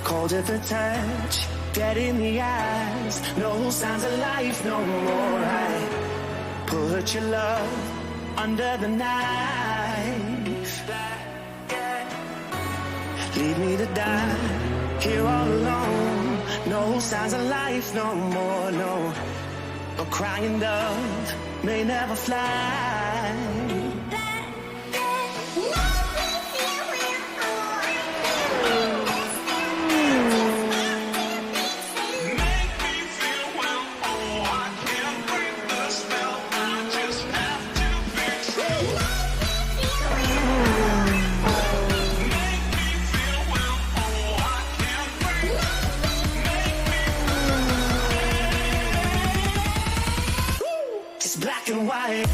Cold at the touch, dead in the eyes, no signs of life no more. I put your love under the knife. Leave me to die here all alone. No signs of life no more, no. A crying dove may never fly. Black and white.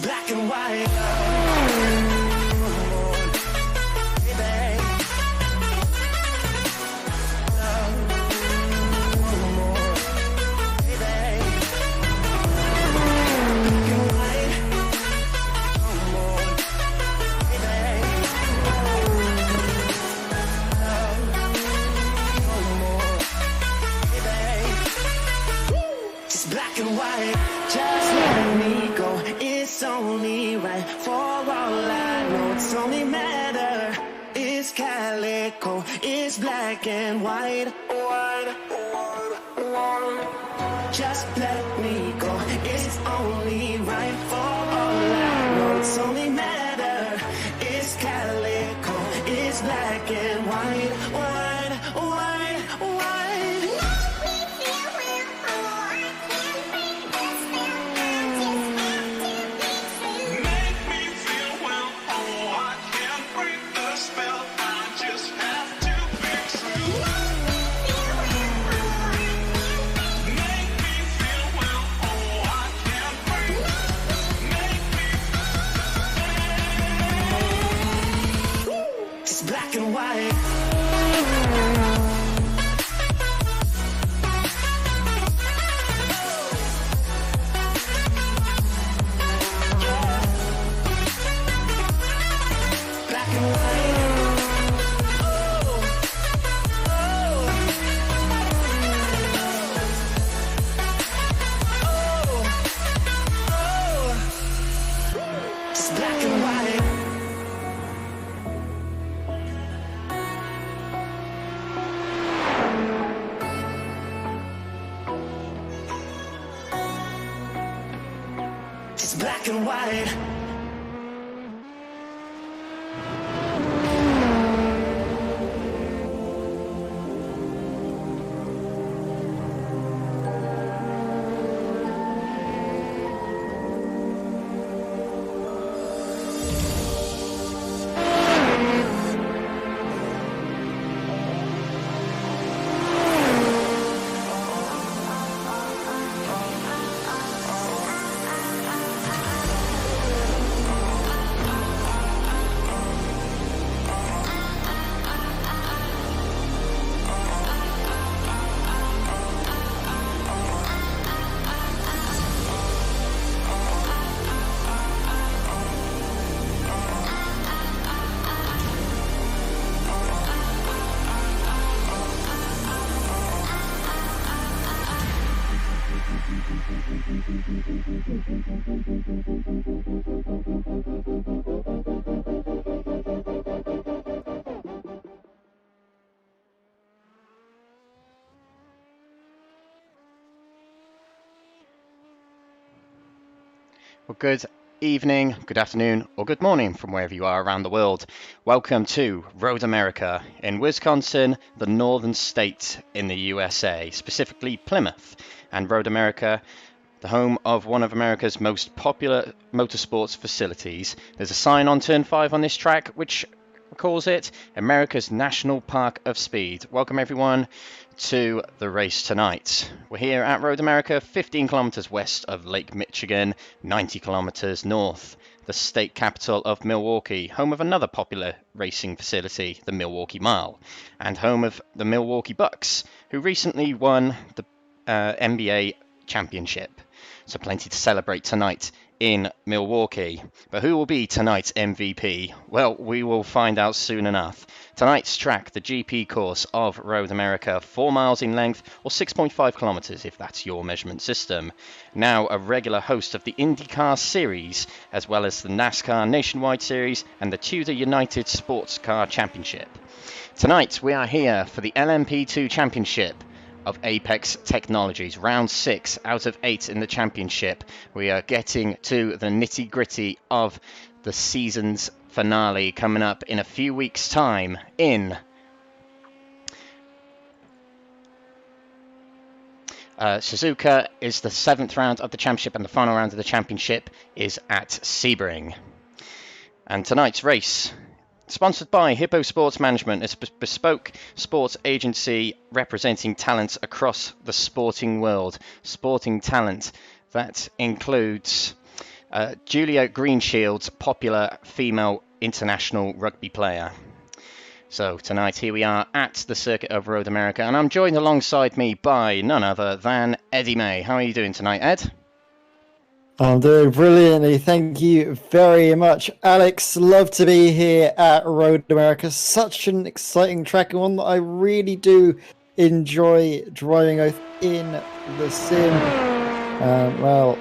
Black and white. Black and white, just let me go. It's only right for all I know. It's only matter. It's calico. It's black and white. Just let me go. It's only right for all I know. It's only matter. It's calico. It's black and white. Black and white. Black and white. It's black and white. It's black and white. Well, good evening, good afternoon, or good morning from wherever you are around the world. Welcome to Road America in Wisconsin, the northern state in the USA, specifically Plymouth. And Road America, the home of one of America's most popular motorsports facilities. There's a sign on turn 5 on this track which calls it America's National Park of Speed. Welcome everyone to the race tonight. We're here at Road America, 15 kilometers west of Lake Michigan, 90 kilometers north, the state capital of Milwaukee, home of another popular racing facility, the Milwaukee Mile, and home of the Milwaukee Bucks, who recently won the NBA Championship. So plenty to celebrate tonight in Milwaukee. But who will be tonight's MVP? Well, we will find out soon enough. Tonight's track, the GP course of Road America, 4 miles in length, or 6.5 kilometers if that's your measurement system. Now a regular host of the IndyCar Series, as well as the NASCAR Nationwide Series and the Tudor United Sports Car Championship. Tonight we are here for the LMP2 Championship of Apex Technologies, round 6 out of 8 in the championship. We are getting to the nitty-gritty of the season's finale coming up in a few weeks' time in Suzuka. Is the 7th round of the championship, and the final round of the championship is at Sebring. And tonight's race, sponsored by Hippo Sports Management, a bespoke sports agency representing talents across the sporting world. Sporting talent that includes Julia Greenshield's popular female international rugby player. So tonight here we are at the circuit of Road America, and I'm joined alongside me by none other than Eddie May. How are you doing tonight, Ed? I'm doing brilliantly, thank you very much, Alex. Love to be here at Road America. Such an exciting track, and one that I really do enjoy driving in the sim. Well,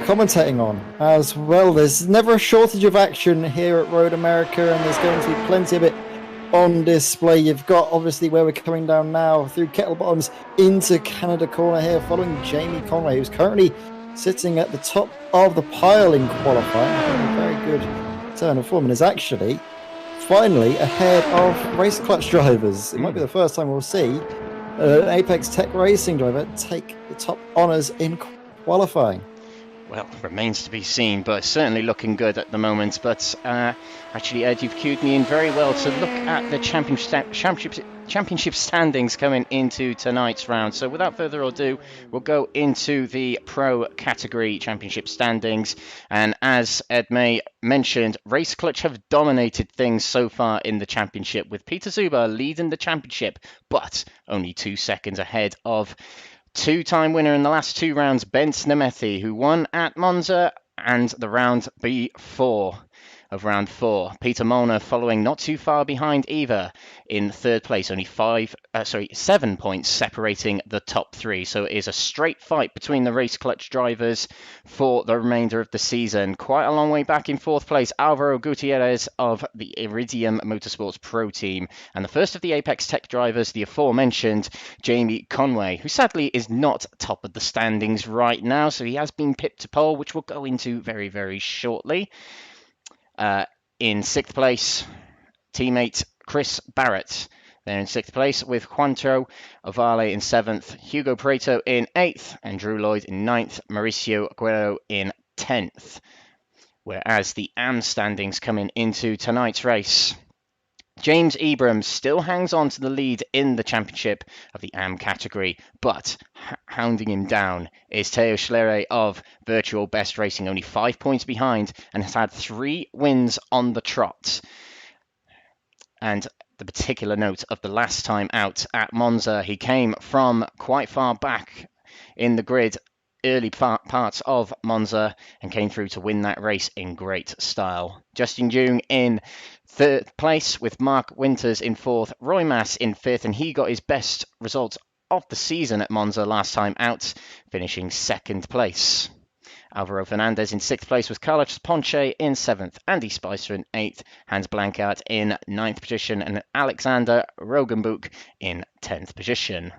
commentating on as well. There's never a shortage of action here at Road America, and there's going to be plenty of it on display. You've got obviously where we're coming down now through Kettle Bottoms into Canada Corner here, following Jamie Conway, who's currently sitting at the top of the pile in qualifying. A very good turn of form, and is actually finally ahead of race clutch drivers. It might be the first time we'll see an Apex Tech Racing driver take the top honours in qualifying. Well, remains to be seen, but certainly looking good at the moment. But actually, Ed, you've cued me in very well to look at the championship standings coming into tonight's round. So without further ado, we'll go into the pro category championship standings. And as Ed May mentioned, Race Clutch have dominated things so far in the championship, with Peter Zuber leading the championship, but only 2 seconds ahead of two-time winner in the last 2 rounds, Ben Snemethi, who won at Monza and the round B4 of round 4. Peter Molnar following not too far behind either in 3rd place, only 7 points separating the top 3. So it is a straight fight between the Race Clutch drivers for the remainder of the season. Quite a long way back in 4th place, Alvaro Gutierrez of the Iridium Motorsports Pro Team, and the first of the Apex Tech drivers, the aforementioned Jamie Conway, who sadly is not top of the standings right now, so he has been pipped to pole, which we'll go into very, very shortly. In 6th place, teammate Chris Barrett. They're in 6th place, with Juancho Ovale in 7th, Hugo Preto in 8th, and Drew Lloyd in 9th, Mauricio Aguero in 10th. Whereas the AM standings coming into tonight's race, James Ebram still hangs on to the lead in the championship of the AM category, but hounding him down is Theo Schlere of Virtual Best Racing, only 5 points behind, and has had 3 wins on the trot. And the particular note of the last time out at Monza, he came from quite far back in the grid, early parts of Monza, and came through to win that race in great style. Justin Jung in 3rd place, with Mark Winters in 4th, Roy Mass in 5th, and he got his best result of the season at Monza last time out, finishing 2nd place. Alvaro Fernandez in 6th place, with Carlos Ponce in 7th, Andy Spicer in 8th, Hans Blankart in 9th position, and Alexander Rogenbuch in 10th position.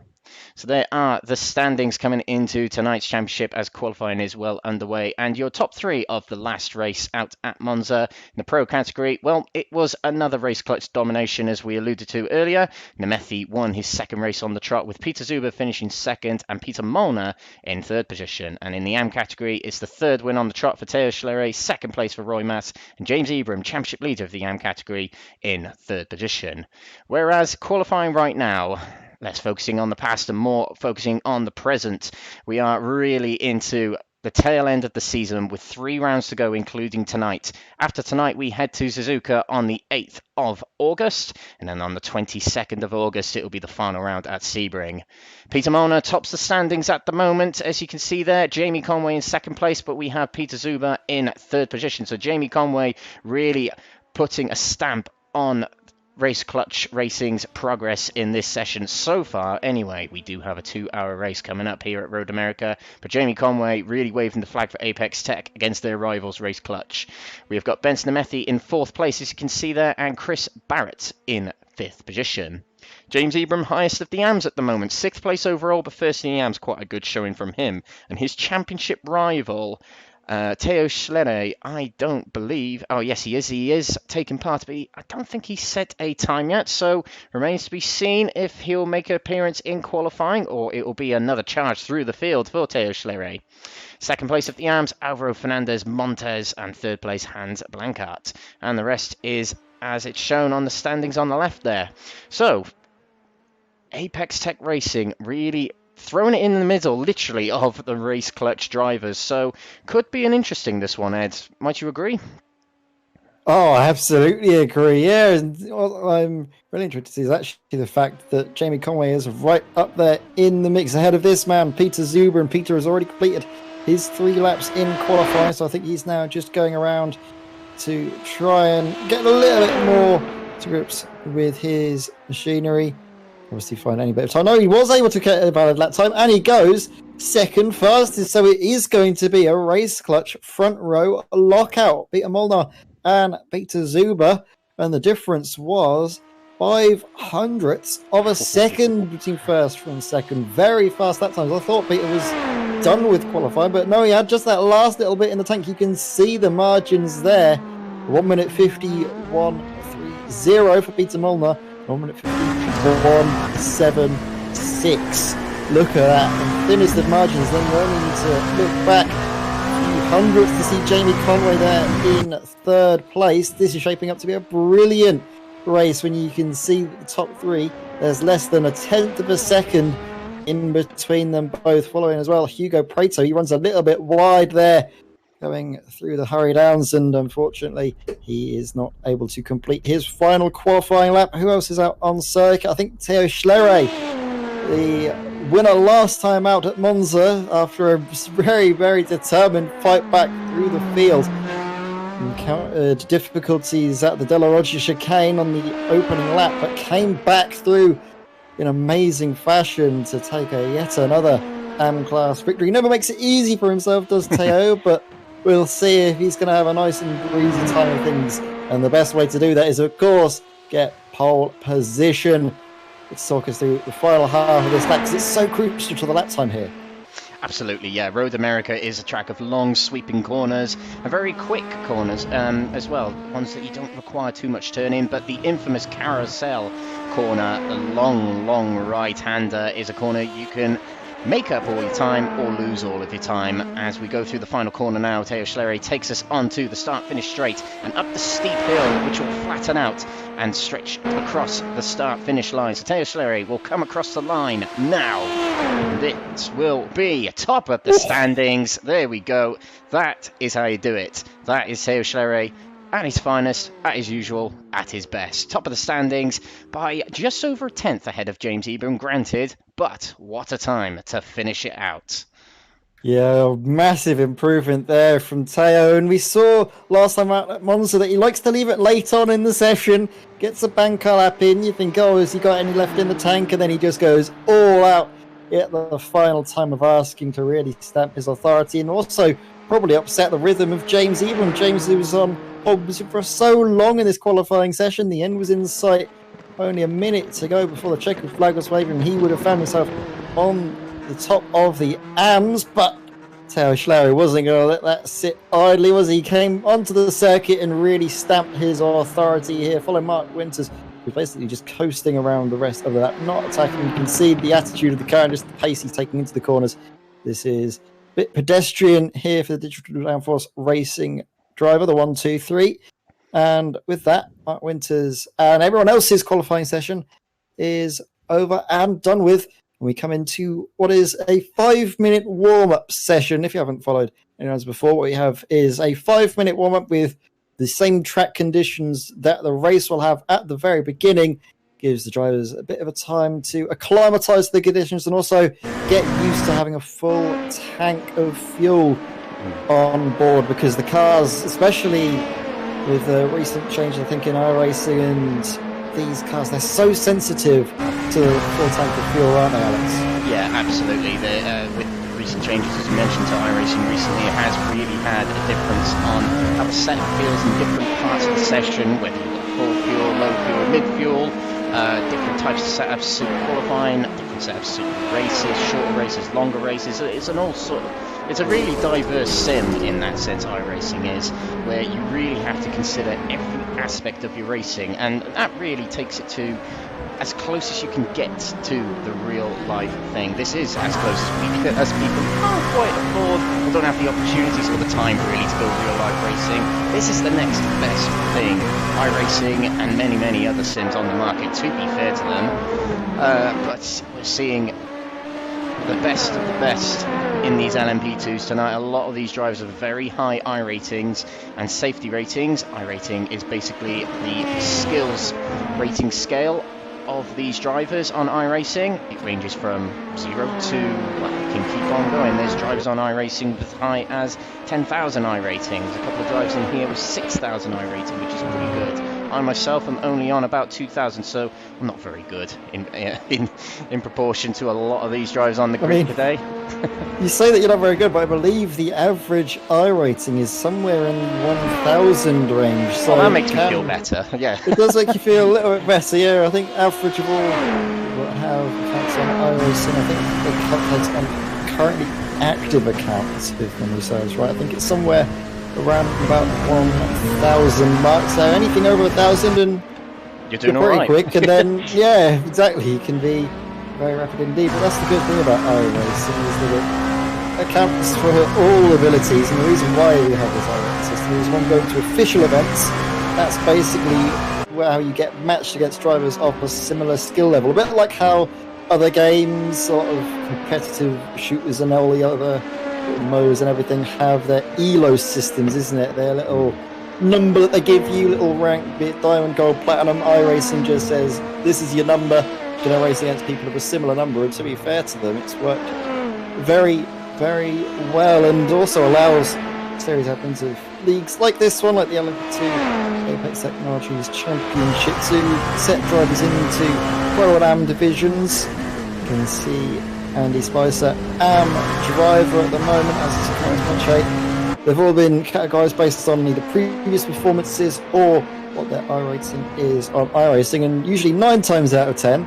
So there are the standings coming into tonight's championship as qualifying is well underway. And your top three of the last race out at Monza in the pro category, well, it was another race clutch domination as we alluded to earlier. Nemethi won his second race on the trot with Peter Zuber finishing second and Peter Molnar in third position. And in the AM category, it's the third win on the trot for Theo Schlerer, second place for Roy Mass, and James Ebram, championship leader of the AM category, in third position. Whereas qualifying right now, less focusing on the past and more focusing on the present. We are really into the tail end of the season with 3 rounds to go, including tonight. After tonight, we head to Suzuka on the 8th of August, and then on the 22nd of August, it will be the final round at Sebring. Peter Molnar tops the standings at the moment. As you can see there, Jamie Conway in second place, but we have Peter Zuber in third position. So Jamie Conway really putting a stamp on Race Clutch Racing's progress in this session so far. Anyway, we do have a 2-hour race coming up here at Road America, but Jamie Conway really waving the flag for Apex Tech against their rivals Race Clutch. We have got Benson Nemethi in 4th place, as you can see there, and Chris Barrett in 5th position. James Ebram highest of the AMs at the moment, 6th place overall, but first in the AMs, quite a good showing from him. And his championship rival, Theo Schlerer, I don't believe... Oh, yes, he is taking part, but I don't think he's set a time yet, so remains to be seen if he'll make an appearance in qualifying, or it will be another charge through the field for Theo Schlerer. Second place of the AMs, Alvaro Fernandez Montes, and third place, Hans Blankart. And the rest is as it's shown on the standings on the left there. So, Apex Tech Racing really throwing it in the middle, literally, of the Race Clutch drivers. So, could be an interesting this one, Ed. Might you agree? Oh, I absolutely agree. Yeah, and what I'm really interested to see is actually the fact that Jamie Conway is right up there in the mix ahead of this man, Peter Zuber, and Peter has already completed his 3 laps in qualifying, so I think he's now just going around to try and get a little bit more to grips with his machinery. Obviously find any bit of time. No, he was able to get a valid lap time, and he goes second fastest, so it is going to be a Race Clutch front row lockout. Peter Molnar and Peter Zuber, and the difference was 0.05 of a second between first and second. Very fast lap times. I thought Peter was done with qualifying, but no, he had just that last little bit in the tank. You can see the margins there. 1 minute 51.30 for Peter Molnar. 1 minute 51.76. Look at that. And thinnest of margins. Then you only need to look back a few hundredths to see Jamie Conway there in third place. This is shaping up to be a brilliant race when you can see the top 3. There's less than 1/10 of a second in between them both. Following as well, Hugo Prato. He runs a little bit wide there, going through the hurry downs, and unfortunately he is not able to complete his final qualifying lap. Who else is out on circuit? I think Theo Schlerer, the winner last time out at Monza, after a very, very determined fight back through the field. Encountered difficulties at the Della Roggia chicane on the opening lap, but came back through in amazing fashion to take yet another AM class victory. He never makes it easy for himself, does Theo, but we'll see if he's going to have a nice and breezy time of things. And the best way to do that is, of course, get pole position. Let's talk us through the final half of this lap, because it's so crucial to the lap time here. Absolutely, yeah. Road America is a track of long, sweeping corners, and very quick corners as well. Ones that you don't require too much turning, but the infamous carousel corner, the long, long right-hander, is a corner you can make up all your time or lose all of your time. As we go through the final corner now, Theo Schlerer takes us onto the start-finish straight and up the steep hill, which will flatten out and stretch across the start-finish line. So Theo Schlerer will come across the line now. This will be top of the standings. There we go. That is how you do it. That is Theo Schlerer at his finest, at his usual, at his best. Top of the standings by just over 1/10 ahead of James Ebram, granted, but what a time to finish it out. Yeah, massive improvement there from Theo, and we saw last time out at Monza that he likes to leave it late on in the session, gets a bank car lap in, you think, oh, has he got any left in the tank, and then he just goes all out at the final time of asking to really stamp his authority, and also probably upset the rhythm of James Ebram. James, who was on pole position for so long in this qualifying session, the end was in sight only a minute to go before the checkered flag was waving, he would have found himself on the top of the AMS, but Teo Schlery wasn't going to let that sit idly, was he? He came onto the circuit and really stamped his authority here, following Mark Winters, who's basically just coasting around the rest of that, not attacking. You can see the attitude of the car and just the pace he's taking into the corners. This is a bit pedestrian here for the Digital Downforce Racing driver, the 1, 2, 3. And with that, Mark Winters and everyone else's qualifying session is over and done with. We come into what is a 5-minute warm-up session. If you haven't followed anyone else before, what we have is a 5-minute warm-up with the same track conditions that the race will have at the very beginning. Gives the drivers a bit of a time to acclimatise to the conditions and also get used to having a full tank of fuel on board, because the cars, especially with the recent change, I think, in iRacing and these cars, they're so sensitive to the full tank of fuel, aren't they, Alex? Yeah, absolutely. With recent changes, as you mentioned, to iRacing recently, it has really had a difference on how the setup feels in different parts of the session, whether you've got full fuel, low fuel, mid fuel, different types of setups suit qualifying, different setups suit races, shorter races, longer races. It's a really diverse sim in that sense, iRacing is, where you really have to consider every aspect of your racing, and that really takes it to as close as you can get to the real life thing. This is as close as people can't quite afford or don't have the opportunities or the time really to go real life racing. This is the next best thing. iRacing and many other sims on the market, to be fair to them, but we're seeing the best of the best in these LMP2s tonight. A lot of these drivers have very high I ratings and safety ratings. I rating is basically the skills rating scale of these drivers on iRacing. It ranges from 0 to, well, you can keep on going. There's drivers on iRacing with as high as 10,000 I ratings. A couple of drivers in here with 6,000 I rating, which is pretty good. I myself am only on about 2,000, so I'm not very good in proportion to a lot of these drivers on the grid today. You say that you're not very good, but I believe the average I rating is somewhere in the 1,000 range. So that makes me feel better. Yeah, it does make you feel a little bit better. Yeah, I think average of all what have accounts on iRacing, I think they calculate on currently active accounts, if memory serves right. I think it's somewhere around about 1,000 marks. So anything over 1,000 and you're doing pretty right. quick, and then yeah, exactly, you can be very rapid indeed. But that's the good thing about iRacing, is that it accounts for all abilities, and the reason why we have this iRacing system is when going to official events, that's basically where you get matched against drivers of a similar skill level, a bit like how other games, sort of competitive shooters and all the other modes and everything, have their ELO systems, isn't it? Their little number that they give you, little rank, be it diamond, gold, platinum. iRacing just says this is your number. You're going to race against people of a similar number, and to be fair to them, it's worked very well, and also allows series happens of leagues like this one, like the LMP2 Apex Technologies Championship, to set drivers into Pro and Am divisions. You can see Andy Spicer, AM driver at the moment, as is Clarence Monche. They've all been categorised based on either previous performances or what their I rating is on iRacing, and usually 9 times out of 10.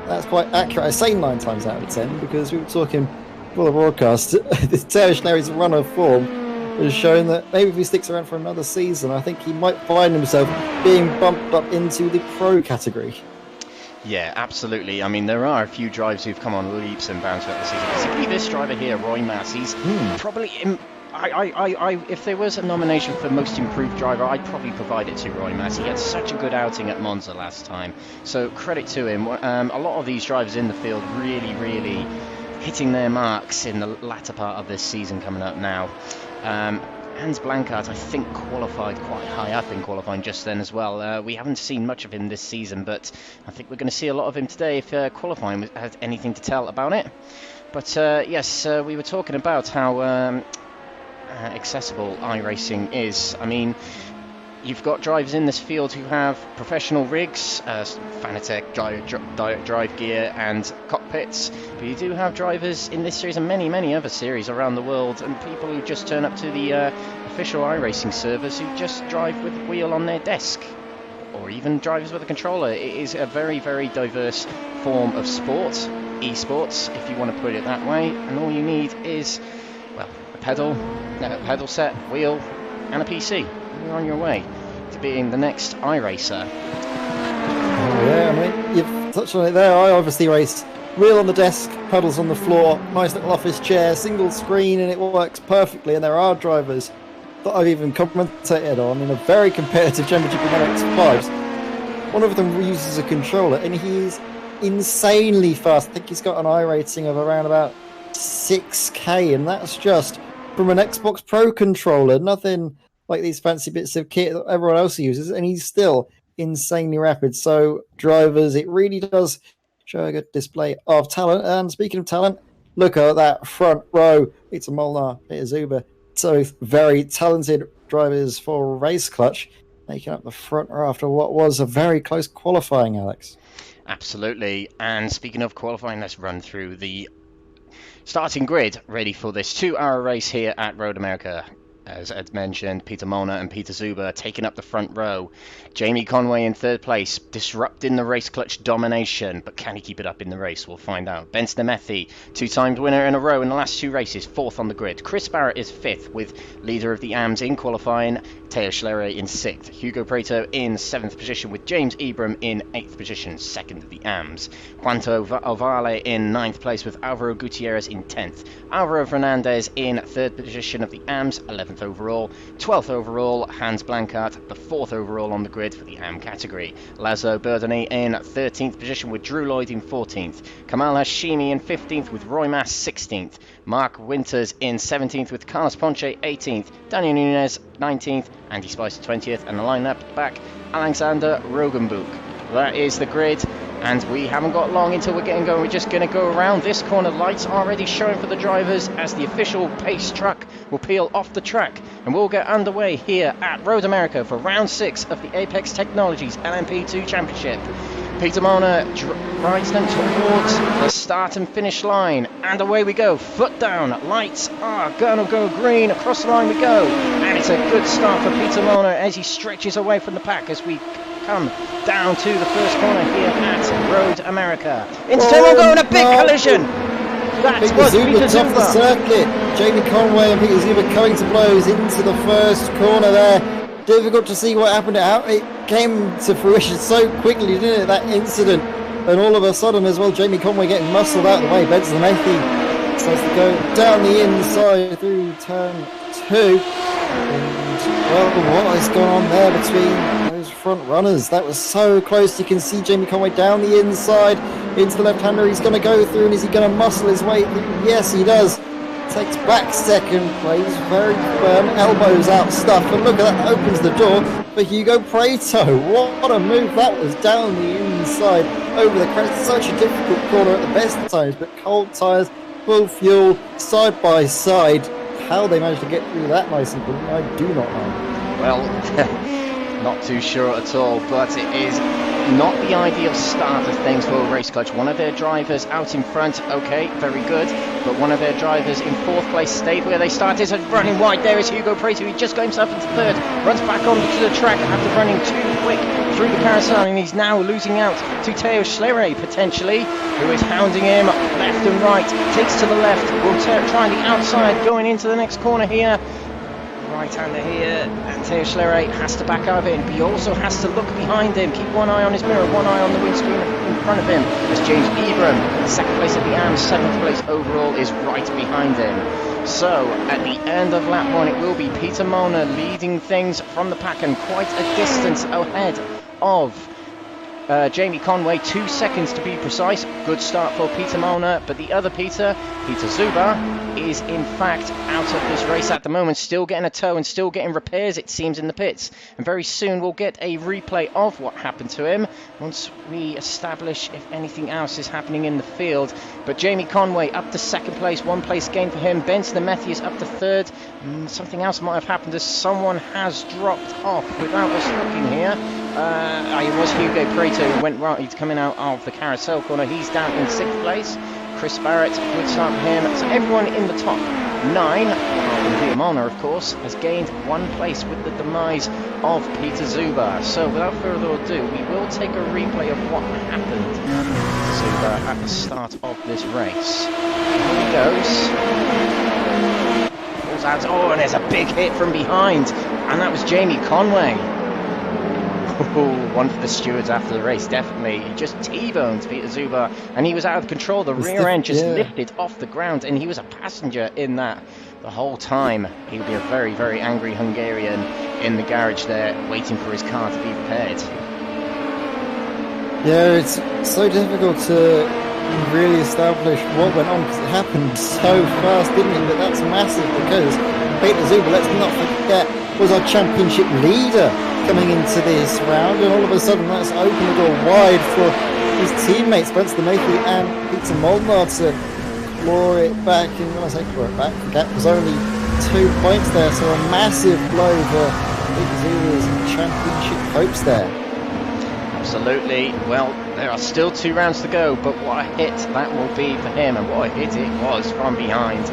That's quite accurate. I say 9 times out of 10 because we were talking before the broadcast. Teo Schlery's run of form has shown that maybe if he sticks around for another season, I think he might find himself being bumped up into the pro category. Yeah, absolutely. I mean, there are a few drivers who've come on leaps and bounds throughout the season. Particularly this driver here, Roy Massey's probably. If there was a nomination for most improved driver, I'd probably provide it to Roy Massey. He had such a good outing at Monza last time, so credit to him. A lot of these drivers in the field really hitting their marks in the latter part of this season coming up now. Hans Blankart, I think, qualified quite high up in qualifying just then as well. We haven't seen much of him this season, but I think we're going to see a lot of him today if qualifying has anything to tell about it. But yes, we were talking about how accessible iRacing is. I mean, you've got drivers in this field who have professional rigs, Fanatec, drive gear and cockpits, but you do have drivers in this series and many other series around the world, and people who just turn up to the official iRacing servers who just drive with the wheel on their desk. or even drivers with a controller. It is a very, very diverse form of sport, esports, if you want to put it that way. And all you need is, well, a pedal set, wheel, and a PC. You're on your way to being the next iRacer. Oh yeah, I mean, you've touched on it there. I obviously race wheel on the desk, pedals on the floor, nice little office chair, single screen, and it works perfectly. And there are drivers that I've even commentated on in a very competitive championship in MX5s. One of them uses a controller, and he's insanely fast. I think he's got an I rating of around about 6K, and that's just from an Xbox Pro controller. Nothing like these fancy bits of kit that everyone else uses, and he's still insanely rapid. So drivers, it really does show a good display of talent. And speaking of talent, look at that front row. Peter Molnar, Peter Zuber, so very talented drivers for Race Clutch, making up the front row after what was a very close qualifying, Alex. Absolutely. And speaking of qualifying, let's run through the starting grid ready for this 2-hour race here at Road America. As Ed mentioned, Peter Molnar and Peter Zuber taking up the front row. Jamie Conway in third place, disrupting the Race Clutch domination, but can he keep it up in the race? We'll find out. Ben Snemethi, 2-time winner in a row in the last 2 races, 4th on the grid. Chris Barrett is 5th, with leader of the AMS in qualifying, Teo Schlerer in 6th. Hugo Preto in 7th position, with James Ebram in 8th position, 2nd of the AMS. Juanto Ovale in 9th place, with Alvaro Gutierrez in 10th. Alvaro Fernandez in 3rd position of the AMS, 11th overall. 12th overall, Hans Blankart, the 4th overall on the grid for the AM category. Laszlo Burdony in 13th position, with Drew Lloyd in 14th. Kamal Hashimi in 15th, with Roy Mass 16th. Mark Winters in 17th, with Carlos Ponce 18th. Daniel Nunez 19th. Andy Spicer 20th. And the lineup back, Alexander Rogenbuch. That is the grid. And we haven't got long until we're getting going. We're just going to go around this corner. Lights already showing for the drivers as the official pace truck will peel off the track. And we'll get underway here at Road America for round 6 of the Apex Technologies LMP2 Championship. Peter Molnar rides them towards the start and finish line. And away we go. Foot down. Lights are going to go green. Across the line we go. And it's a good start for Peter Molnar as he stretches away from the pack as we come down to the first corner here at Road America. Into turn one, going a big collision. That was Peter Zuber off the circuit. Jamie Conway and Peter Zuber coming to blows into the first corner there. Difficult to see what happened. It came to fruition so quickly, didn't it, that incident? And all of a sudden as well, Jamie Conway getting muscled out of the way. Benson Mayfield starts to go down the inside through turn 2. And, well, what is going on there between those front runners? That was so close. You can see Jamie Conway down the inside into the left-hander. He's going to go through, and is he going to muscle his way through? Yes, he does. Takes back second place, very firm, elbows out stuff, and look at that, opens the door for Hugo Preto. What a move that was, down the inside, over the crest. Such a difficult corner at the best of times, but cold tyres, full fuel, side by side. How they managed to get through that nice and quickly, I do not know. Well, not too sure at all, but it is not the ideal start of things for Race Clutch. One of their drivers out in front, okay, very good, but one of their drivers in 4th place stayed where they started, so running wide. There is Hugo Preto. He just got himself into 3rd, runs back onto the track after running too quick through the carousel, and he's now losing out to Teo Schlerer potentially, who is hounding him left and right, takes to the left, will try the outside going into the next corner here. Right-hander here, and Teo Schlerer has to back out of it, but he also has to look behind him, keep one eye on his mirror, one eye on the windscreen in front of him, as James Ebram, 2nd place at the AMS, 7th place overall, is right behind him. So, at the end of lap 1, it will be Peter Molnar leading things from the pack and quite a distance ahead of Jamie Conway, 2 seconds to be precise. Good start for Peter Molnar, but the other Peter Zuber, is in fact out of this race at the moment, still getting a tow and still getting repairs, it seems, in the pits. And very soon we'll get a replay of what happened to him once we establish if anything else is happening in the field. But Jamie Conway up to 2nd place, 1 place gain for him. Ben Snemethi is up to 3rd. Something else might have happened as someone has dropped off without us looking here. It was Hugo Preto who went right. He's coming out of the carousel corner. He's down in 6th place. Chris Barrett, good start for him. So everyone in the top 9 are Peter Molnar, of course, has gained 1 place with the demise of Peter Zuber. So without further ado, we will take a replay of what happened to Zuber at the start of this race. Here he goes. Pulls out. Oh, and there's a big hit from behind. And that was Jamie Conway. Oh, one for the stewards after the race, definitely. He just T-boned Peter Zuber, and he was out of control. The rear end just lifted off the ground, and he was a passenger in that the whole time. He'll be a very, very angry Hungarian in the garage there, waiting for his car to be repaired. Yeah, it's so difficult to really establish what went on, because it happened so fast, didn't it? But that's massive, because Peter Zuber, let's not forget, was our championship leader coming into this round, and all of a sudden that's opened the door wide for his teammates Spencer Matthew and Peter Molnar to claw it back. And when I say claw it back, the gap was only 2 points there, so a massive blow for Peter Zuber's championship hopes there. Absolutely. Well, there are still 2 rounds to go, but what a hit that will be for him, and what a hit it was from behind.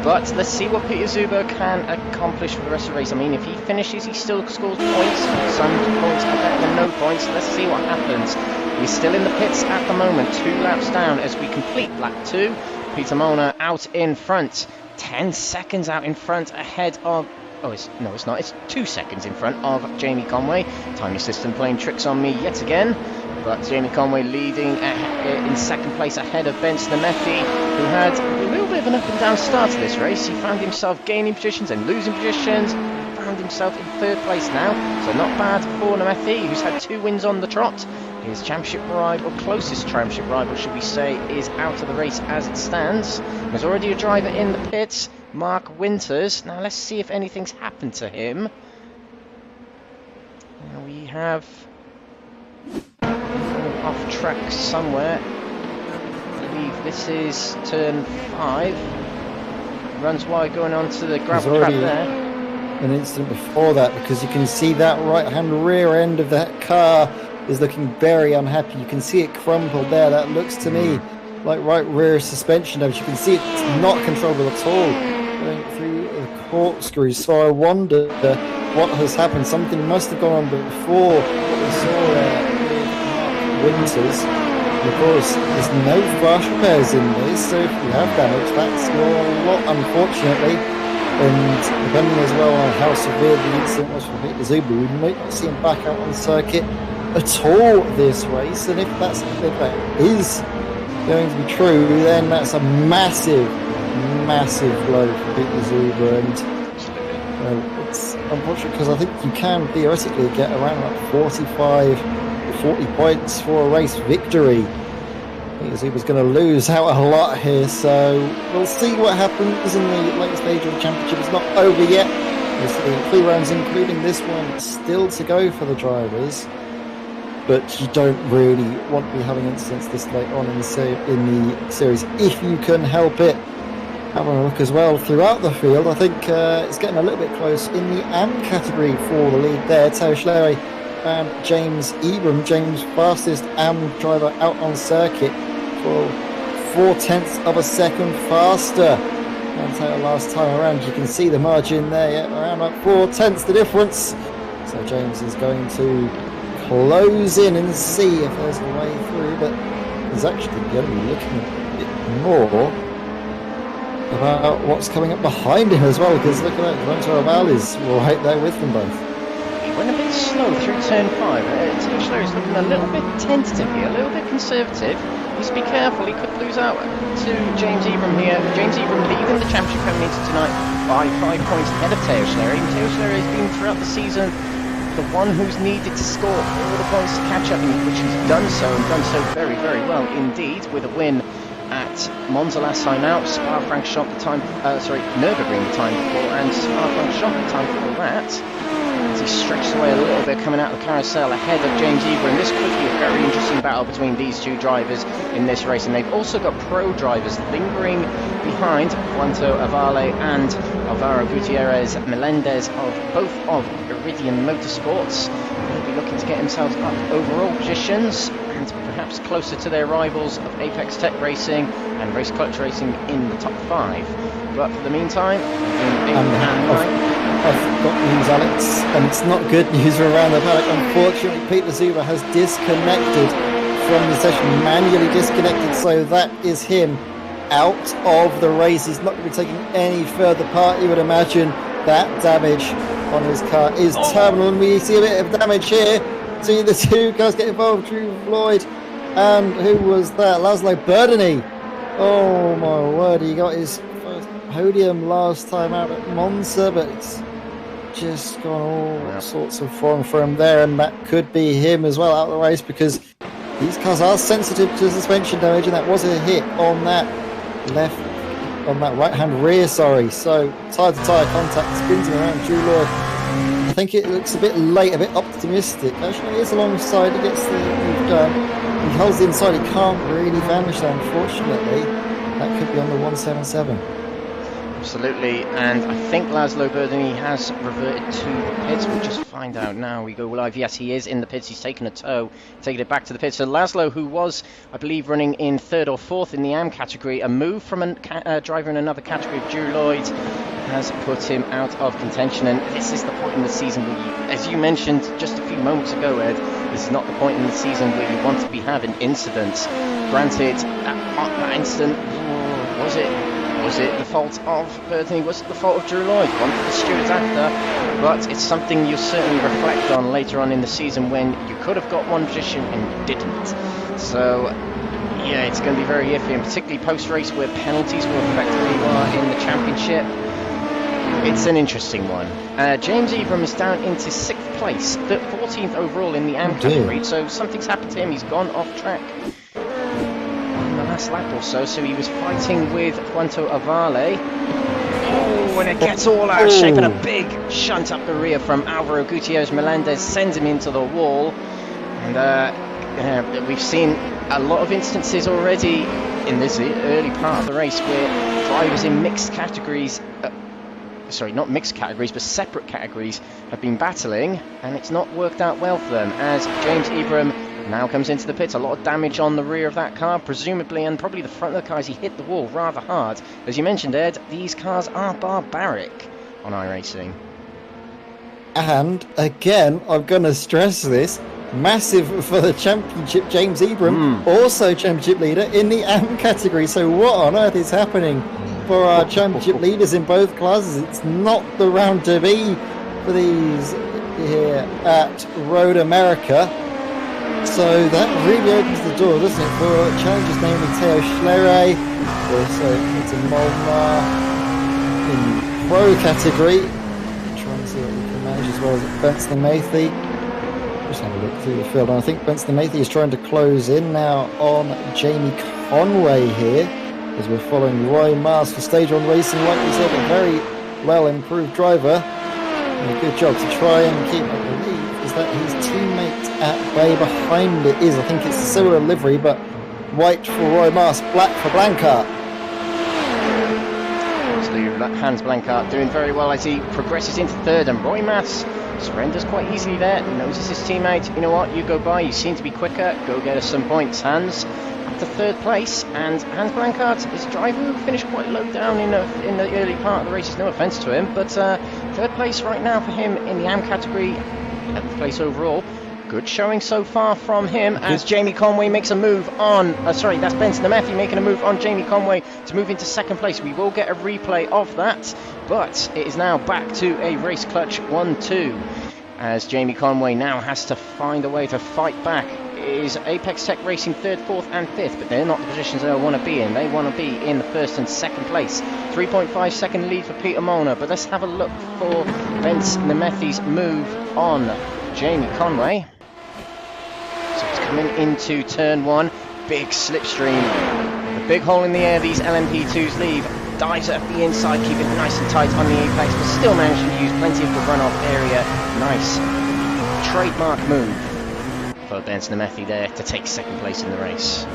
But let's see what Peter Zuber can accomplish for the rest of the race. I mean, if he finishes, he still scores points. Some points are better than no points. Let's see what happens. He's still in the pits at the moment, 2 laps down as we complete lap 2. Peter Molnar out in front, 10 seconds out in front ahead of... Oh, it's not. It's 2 seconds in front of Jamie Conway. Timing system playing tricks on me yet again. But Jamie Conway leading in second place ahead of Ben Snamethi, who had a little bit of an up and down start to this race. He found himself gaining positions and losing positions. Found himself in 3rd place now, so not bad for Snamethi, who's had 2 wins on the trot. His championship rival, closest championship rival, should we say, is out of the race as it stands. There's already a driver in the pits, Mark Winters. Now let's see if anything's happened to him. Now we have off track somewhere. I believe this is turn 5. Runs wide going on to the gravel trap there. An instant before that, because you can see that right hand rear end of that car is looking very unhappy. You can see it crumpled there. That looks to me like right rear suspension damage. You can see it's not controllable at all going through the corkscrews. So I wonder what has happened. Something must have gone on before what we saw there with Winters. And of course, there's no flash repairs in this, so if you have damage, that's your lot, unfortunately. And depending as well on how severe the incident was for Peter Zuber, we might not see him back out on circuit at all this race. And if that is going to be true, then that's a massive blow for Peter Zuber. And it's unfortunate, because I think you can theoretically get around like 45 40 points for a race victory. Peter Zuber's going to lose out a lot here, so we'll see what happens in the late stage of the championship. It's not over yet. There's 3 rounds, including this one, still to go for the drivers. But you don't really want to be having incidents this late on in the series if you can help it. Having a look as well throughout the field, I think it's getting a little bit close in the AM category for the lead there. Teo Schlery and James Ebram, James fastest AM driver out on circuit, for 0.4 of a second faster than Teo last time around. You can see the margin there, around like 0.4 the difference. So James is going to close in and see if there's a way through, but he's actually going to be looking a bit more about what's coming up behind him as well, because look at that, Ronto Oval is right there with them both. Went a bit slow through turn 5. Teo Schlery is looking a little bit tentative here, a little bit conservative. Needs to be careful, he could lose out to James Ebram here. James Ebram leading the championship coming into tonight by 5 points ahead of Teo Schlery. Teo Schlery has been throughout the season the one who's needed to score all the points to catch up, which he's done so, and done so very, very well indeed, with a win at Monza last time out, Spa-Francorchamps the time, Nürburgring the time before, and Spa-Francorchamps the time before that. As he stretches away a little bit, coming out of the carousel ahead of James Ebram. This could be a very interesting battle between these 2 drivers in this race, and they've also got pro drivers lingering behind, Juanto Avale and Alvaro Gutierrez Melendez of both of Iridium Motorsports. They'll be looking to get themselves up overall positions, and perhaps closer to their rivals of Apex Tech Racing and Race Clutch Racing in the top 5. But for the meantime, I've got news, Alex, and it's not good news for around the paddock. Unfortunately, Peter Zuber has disconnected from the session, manually disconnected, so that is him out of the race. He's not going to be taking any further part. You would imagine that damage on his car is terminal, and we see a bit of damage here. See the two guys get involved, Drew Lloyd, and who was that? Laszlo Burdeny. Oh my word, he got his first podium last time out at Monza, but it's just gone all sorts of wrong for him there, and that could be him as well out of the race, because these cars are sensitive to suspension damage, and that was a hit on that right-hand rear, sorry. So tyre-to-tyre contact, spins him around. Drew Lloyd, I think it looks a bit late, a bit optimistic. Actually, he is alongside, he gets the move done. He holds the inside, he can't really vanish there, unfortunately. That could be on the 177. Absolutely, and I think Laszlo Burdeny has reverted to the pits. We'll just find out now. We go live. Yes, he is in the pits. He's taken a tow, taking it back to the pits. So Laszlo, who was, I believe, running in 3rd or 4th in the AM category, a move from a driver in another category of Drew Lloyd, has put him out of contention. And this is the point in the season where you, as you mentioned just a few moments ago, Ed, this is not the point in the season where you want to be having incidents. Granted, that incident, was it the fault of Burdeny? Was it the fault of Drew Lloyd? One for the stewards after, but it's something you'll certainly reflect on later on in the season when you could have got one position and you didn't. So, yeah, it's going to be very iffy, and particularly post-race where penalties will affect who you are in the championship. It's an interesting one. James Everitt is down into 6th place, 14th overall in the AM category, so something's happened to him. He's gone off track last lap or so, so he was fighting with Quanto Avale. Oh, and it gets all out of shape, and a big shunt up the rear from Alvaro Gutierrez Melendez sends him into the wall. And we've seen a lot of instances already in this early part of the race where drivers in mixed categories, not mixed categories, but separate categories, have been battling, and it's not worked out well for them, as James Everitt now comes into the pits. A lot of damage on the rear of that car, presumably, and probably the front of the car as he hit the wall rather hard. As you mentioned, Ed, these cars are barbaric on iRacing. And again, I'm going to stress this, massive for the championship. James Everitt, also championship leader in the AM category. So what on earth is happening for our championship leaders in both classes? It's not the round to be for these here at Road America. So that really opens the door, doesn't it, for challengers namely Theo Schlerer, also Peter Molnar in pro category. Trying to see what we can manage as well as Benson Mathy. Just have a look through the field, and I think Benson Mathy is trying to close in now on Jamie Conway here, as we're following Roy Mars for Stage 1 Racing. Like we said, a very well improved driver, and a good job to try and keep, I believe, is that his teammate at bay behind it is, I think it's a similar livery, but white for Roy Mars, black for Blancart. Hans Blancart doing very well as he progresses into 3rd, and Roy Mars surrenders quite easily there, notices his teammate, you know what, you go by, you seem to be quicker, go get us some points, Hans. Up to 3rd place, and Hans Blancart is a driver who finished quite low down in the early part of the race, no offence to him, but 3rd place right now for him in the AM category, 11th place overall. Good showing so far from him as Jamie Conway makes a move on, that's Benson Matthew making a move on Jamie Conway to move into 2nd place. We will get a replay of that, but it is now back to a race clutch 1-2 as Jamie Conway now has to find a way to fight back. It is Apex Tech Racing 3rd, 4th and 5th, but they're not the positions they want to be in. They want to be in the 1st and 2nd place. 3.5 second lead for Peter Molnar, but let's have a look for Vince Nemethy's move on Jamie Conway. So he's coming into turn 1, big slipstream, the big hole in the air these LMP2s leave, dives at the inside, keeping it nice and tight on the apex, but still managing to use plenty of the runoff area. Nice trademark move for Benson Nemethy there to take 2nd place in the race.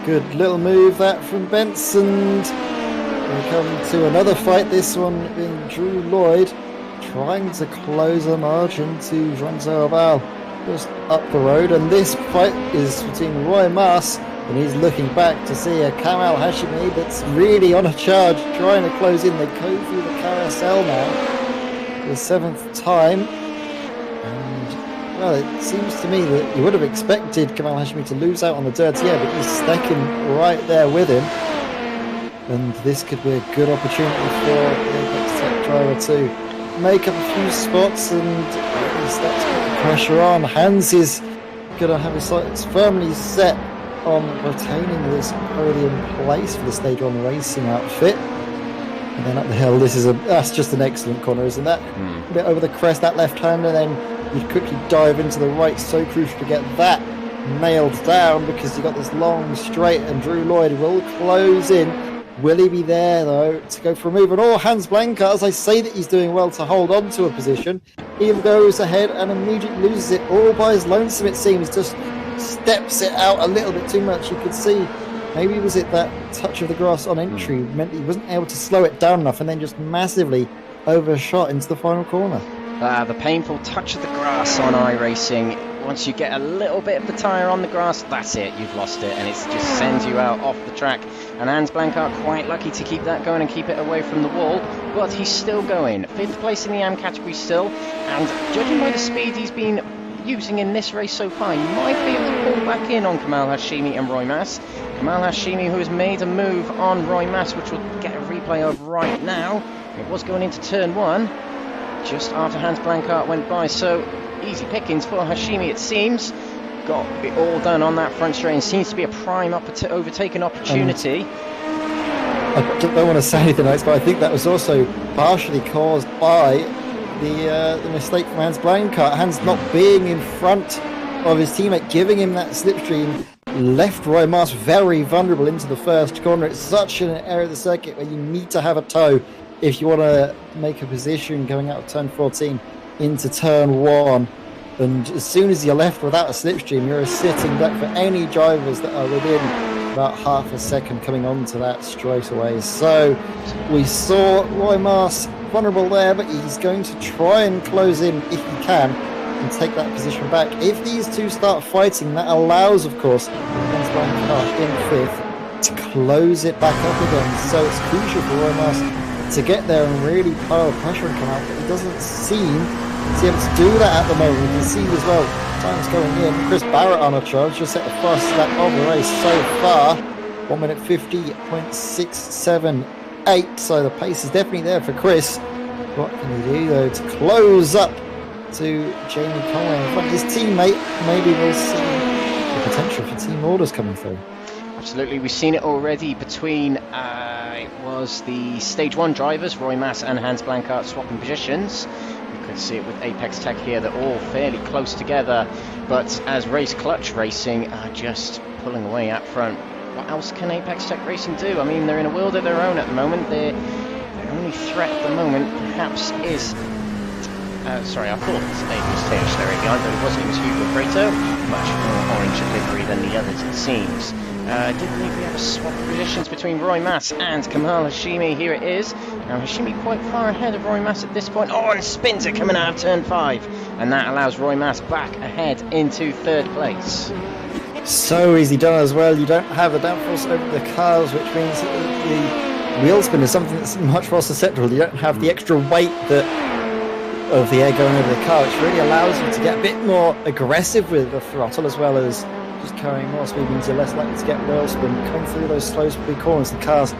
Good little move that from Benson. We come to another fight, this one being Drew Lloyd trying to close a margin to Jean-Zerval just up the road, and this fight is between Roy Mars And he's looking back to see a Kamal Hashimi that's really on a charge, trying to close in. They go through the carousel now, the 7th time. And, well, it seems to me that you would have expected Kamal Hashimi to lose out on the dirty air, but he's stacking right there with him. And this could be a good opportunity for the Apex Tech driver to make up a few spots and really start to put the pressure on. Hans is going to have his sights firmly set on retaining this podium place for the stage 1 racing outfit. And then up the hill, that's just an excellent corner, isn't that? A bit over the crest, that left hand, and then you quickly dive into the right. So crucial to get that nailed down, because you've got this long straight, and Drew Lloyd will close in. Will he be there, though, to go for a move? And Hans Blanca, as I say that he's doing well to hold on to a position, he goes ahead and immediately loses it all by his lonesome, it seems. Just steps it out a little bit too much. You could see, maybe was it that touch of the grass on entry meant he wasn't able to slow it down enough, and then just massively overshot into the final corner. The painful touch of the grass on iRacing. Once you get a little bit of the tyre on the grass, that's it, you've lost it, and it just sends you out off the track. And Hans Blanca quite lucky to keep that going and keep it away from the wall, but he's still going. 5th place in the AM category still, and judging by the speed he's been using in this race so far, he might be able to pull back in on Kamal Hashimi and Roy Mass. Kamal Hashimi, who has made a move on Roy Mass, which we'll get a replay of right now. It was going into turn 1, just after Hans Blanca went by, so easy pickings for Hashimi, it seems. Got it all done on that front straight, and seems to be a prime overtaken opportunity. I don't want to say anything else, but I think that was also partially caused by the mistake from Hans Blanca. Hans not being in front of his teammate, giving him that slipstream, left Roy Mars very vulnerable into the first corner. It's such an area of the circuit where you need to have a toe if you want to make a position going out of turn 14 into turn 1. And as soon as you're left without a slipstream, you're a sitting duck for any drivers that are within about half a second coming onto that straight away. So we saw Roy Mars vulnerable there, but he's going to try and close in if he can and take that position back. If these two start fighting, that allows, of course, Hans Blanca in 5th to close it back up again. So it's crucial for Roy Mars to get there and really pile pressure and come out, but he doesn't seem to be able to do that at the moment. You can see as well, time's going in. Chris Barrett on a charge, just set the fast lap of the race so far. 1 minute 50.678, so the pace is definitely there for Chris. What can he do, though, to close up to Jamie Conway in front of his teammate? Maybe we'll see the potential for team orders coming through. Absolutely, we've seen it already between it was the stage 1 drivers, Roy Mass and Hans Blanca, swapping positions. You can see it with Apex Tech here, they're all fairly close together, but as Race Clutch Racing are just pulling away up front, what else can Apex Tech Racing do? I mean, they're in a world of their own at the moment. Their only threat at the moment perhaps is sorry, I thought his name was Taylor Sterry behind, but it wasn't. It was Hugo Preto. Much more orange livery than the others, it seems. I did believe we have a swap of positions between Roy Mass and Kamal Hashimi. Here it is. Now Hashimi quite far ahead of Roy Mass at this point. Oh, and spins it coming out of turn 5. And that allows Roy Mass back ahead into 3rd place. So easy done as well. You don't have a downforce over the cars, which means that the wheel spin is something that's much more susceptible. You don't have the extra weight of the air going over the car, which really allows you to get a bit more aggressive with the throttle, as well as just carrying more speed means you're less likely to get wheel spin. Coming through those slow speed corners, the cars,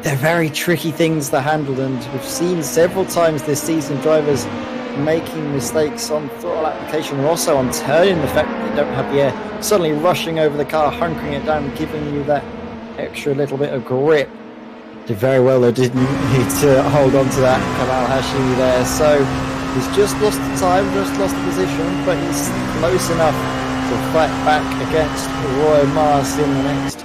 they're very tricky things to handle, and we've seen several times this season drivers making mistakes on throttle application and also on turning, the fact that they don't have the air suddenly rushing over the car, hunkering it down, giving you that extra little bit of grip. Did very well, they didn't need to hold on to that Kamal Hashimi there, so he's just lost the time, just lost the position, but he's close enough to fight back against Roy Mars in the next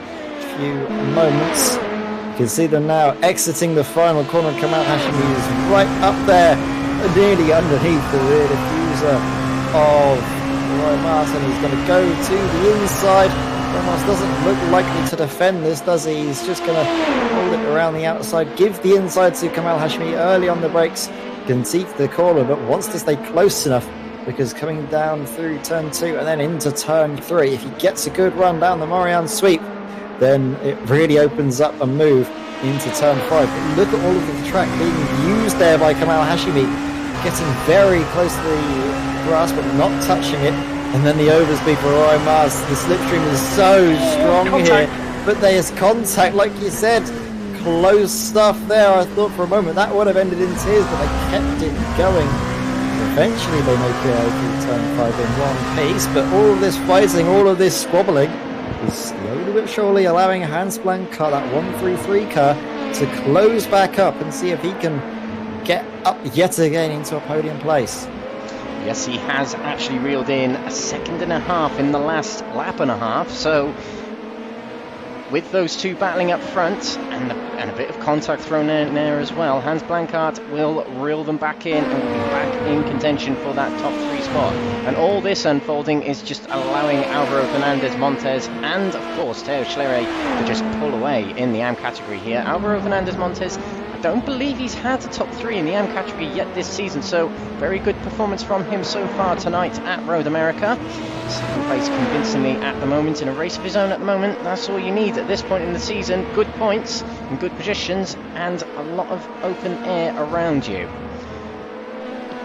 few moments. You can see them now exiting the final corner. Kamal Hashimi is right up there, nearly underneath the rear diffuser of Roy Mars, and he's going to go to the inside. Roy Mars doesn't look likely to defend this, does he? He's just going to hold it around the outside, give the inside to Kamal Hashimi early on the brakes, concede the corner, but wants to stay close enough, because coming down through turn 2 and then into turn 3, if he gets a good run down the Morian sweep, then it really opens up a move into turn 5. But look at all of the track being used there by Kamal Hashimi, getting very close to the grass but not touching it. And then the overspeed for Ryan Mars. The slipstream is so strong here, but there's contact, like you said. Close stuff there. I thought for a moment that would have ended in tears, but they kept it going. Eventually they make it over turn 5 in one piece, but all of this fighting, all of this squabbling is slowly but surely allowing Hans Blancar, that 133 car, to close back up and see if he can get up yet again into a podium place. Yes, he has actually reeled in a second and a half in the last lap and a half, so with those two battling up front and a bit of contact thrown in there as well, Hans Blanchard will reel them back in and will be back in contention for that top 3 spot. And all this unfolding is just allowing Alvaro Fernandez Montes and of course Theo Schlerer to just pull away in the AM category here. Alvaro Fernandez Montes, I don't believe he's had a top 3 in the AM category yet this season, so very good performance from him so far tonight at Road America. Second place convincingly at the moment in a race of his own at the moment. That's all you need at this point in the season. Good points and good positions and a lot of open air around you.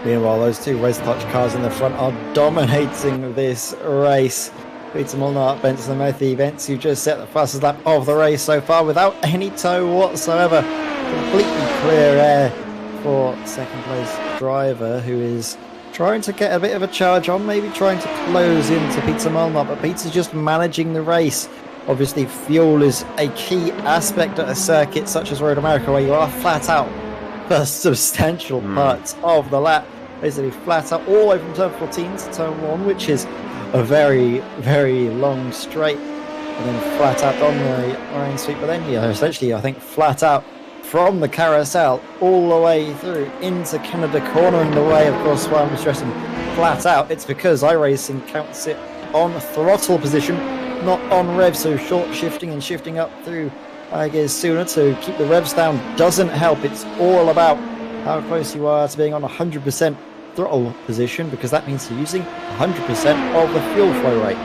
Meanwhile, those two race clutch cars in the front are dominating this race. Peter Molnar, Benson Matthew, Vents, who just set the fastest lap of the race so far without any tow whatsoever. Completely clear air for second place driver, who is trying to get a bit of a charge on, maybe trying to close into Peter Molnar, but Peter's just managing the race. Obviously, fuel is a key aspect at a circuit such as Road America, where you are flat out for substantial parts of the lap. Basically flat out all the way from turn 14 to turn 1, which is a very, very long straight, and then flat out on the iron sweep. But then, yeah, essentially, I think flat out from the carousel all the way through into Canada Corner in the way. Of course, why I'm stressing flat out, it's because iRacing counts it on throttle position, not on rev, so short shifting and shifting up through gears sooner to keep the revs down doesn't help. It's all about how close you are to being on 100% throttle position, because that means you're using 100% of the fuel flow rate.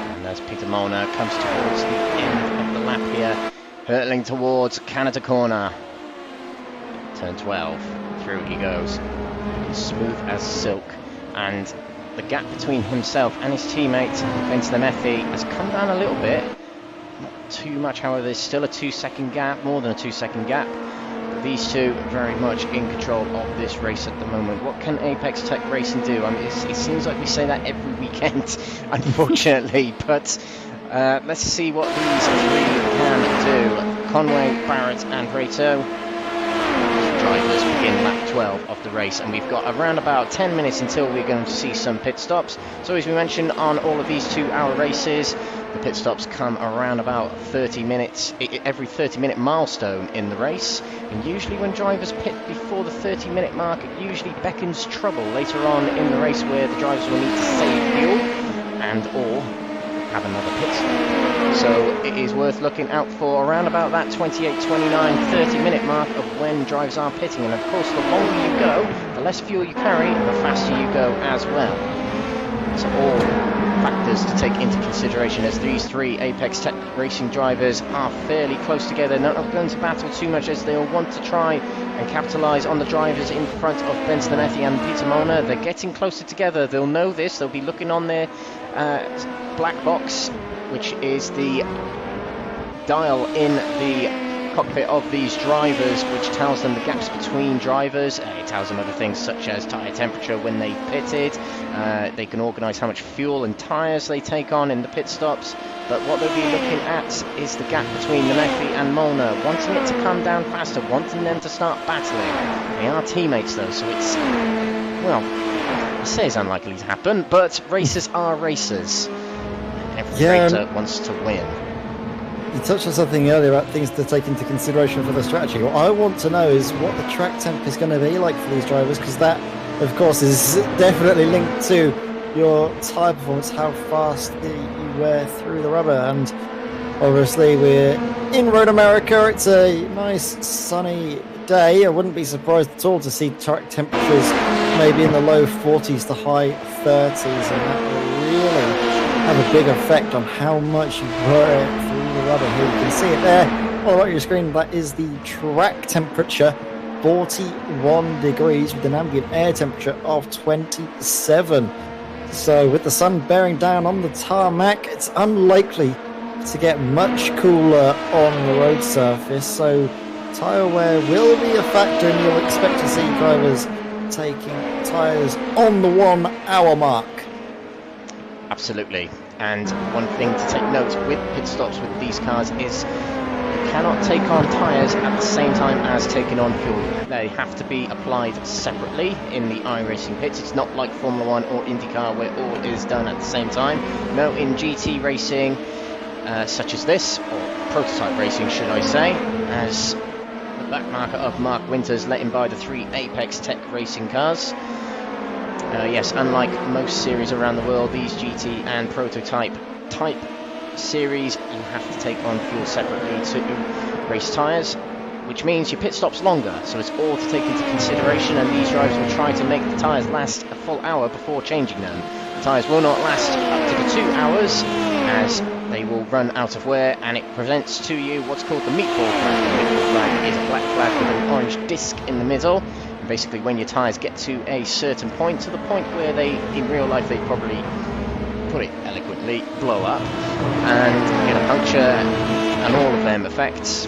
And as Peter Molnar comes towards the end of the lap here, hurtling towards Canada Corner. Turn 12, through he goes, smooth as silk, and the gap between himself and his teammate Vince Lemethi has come down a little bit, not too much, however. There's still a 2-second gap, more than a 2-second gap. But these two very much in control of this race at the moment. What can Apex Tech Racing do? I mean, it seems like we say that every weekend, unfortunately, but let's see what these three can do. Conway, Barrett and Reto, drivers begin lap 12 of the race, and we've got around about 10 minutes until we're going to see some pit stops. So as we mentioned, on all of these 2-hour races, the pit stops come around about 30 minutes, every 30-minute milestone in the race. And usually when drivers pit before the 30-minute mark, it usually beckons trouble later on in the race, where the drivers will need to save fuel and or have another pit stop. So it is worth looking out for around about that 28, 29, 30-minute mark of when drivers are pitting. And of course, the longer you go, the less fuel you carry and the faster you go as well. So all factors to take into consideration, as these three Apex Tech Racing drivers are fairly close together. Not going to battle too much, as they'll want to try and capitalise on the drivers in front of Benson Lemethi and Peter Molnar. They're getting closer together. They'll know this. They'll be looking on their black box, which is the dial in the cockpit of these drivers, which tells them the gaps between drivers. It tells them other things such as tyre temperature when they pitted. They can organise how much fuel and tyres they take on in the pit stops. But what they'll be looking at is the gap between Lemethi and Molnar, wanting it to come down faster, wanting them to start battling. They are teammates though, so it's, well, I say it's unlikely to happen, but racers are racers. Every racer wants to win. You touched on something earlier about things to take into consideration for the strategy. What I want to know is what the track temp is going to be like for these drivers, because that, of course, is definitely linked to your tyre performance, how fast you wear through the rubber. And obviously we're in Road America. It's a nice sunny day. I wouldn't be surprised at all to see track temperatures maybe in the low 40s to high 30s, and that will really have a big effect on how much you burn it through the rubber. Here you can see it there on the right of your screen. That is the track temperature, 41 degrees with an ambient air temperature of 27. So with the sun bearing down on the tarmac, it's unlikely to get much cooler on the road surface. So tyre wear will be a factor, and you'll expect to see drivers taking tyres on the 1 hour mark. Absolutely. And one thing to take note with pit stops with these cars is you cannot take on tyres at the same time as taking on fuel. They have to be applied separately in the iRacing pits. It's not like Formula 1 or IndyCar where all is done at the same time. No, in GT racing such as this, or prototype racing should I say, as the back marker of Mark Winters let him buy the 3 Apex Tech racing cars. Yes, unlike most series around the world, these GT and prototype type series, you have to take on fuel separately to race tyres, which means your pit stop's longer, so it's all to take into consideration, and these drivers will try to make the tyres last a full hour before changing them. The tyres will not last up to the 2 hours, as they will run out of wear, and it presents to you what's called the meatball flag. The meatball flag is a black flag with an orange disc in the middle. Basically, when your tyres get to a certain point, to the point where they, in real life, they probably, put it eloquently, blow up and get a puncture and all of them effects.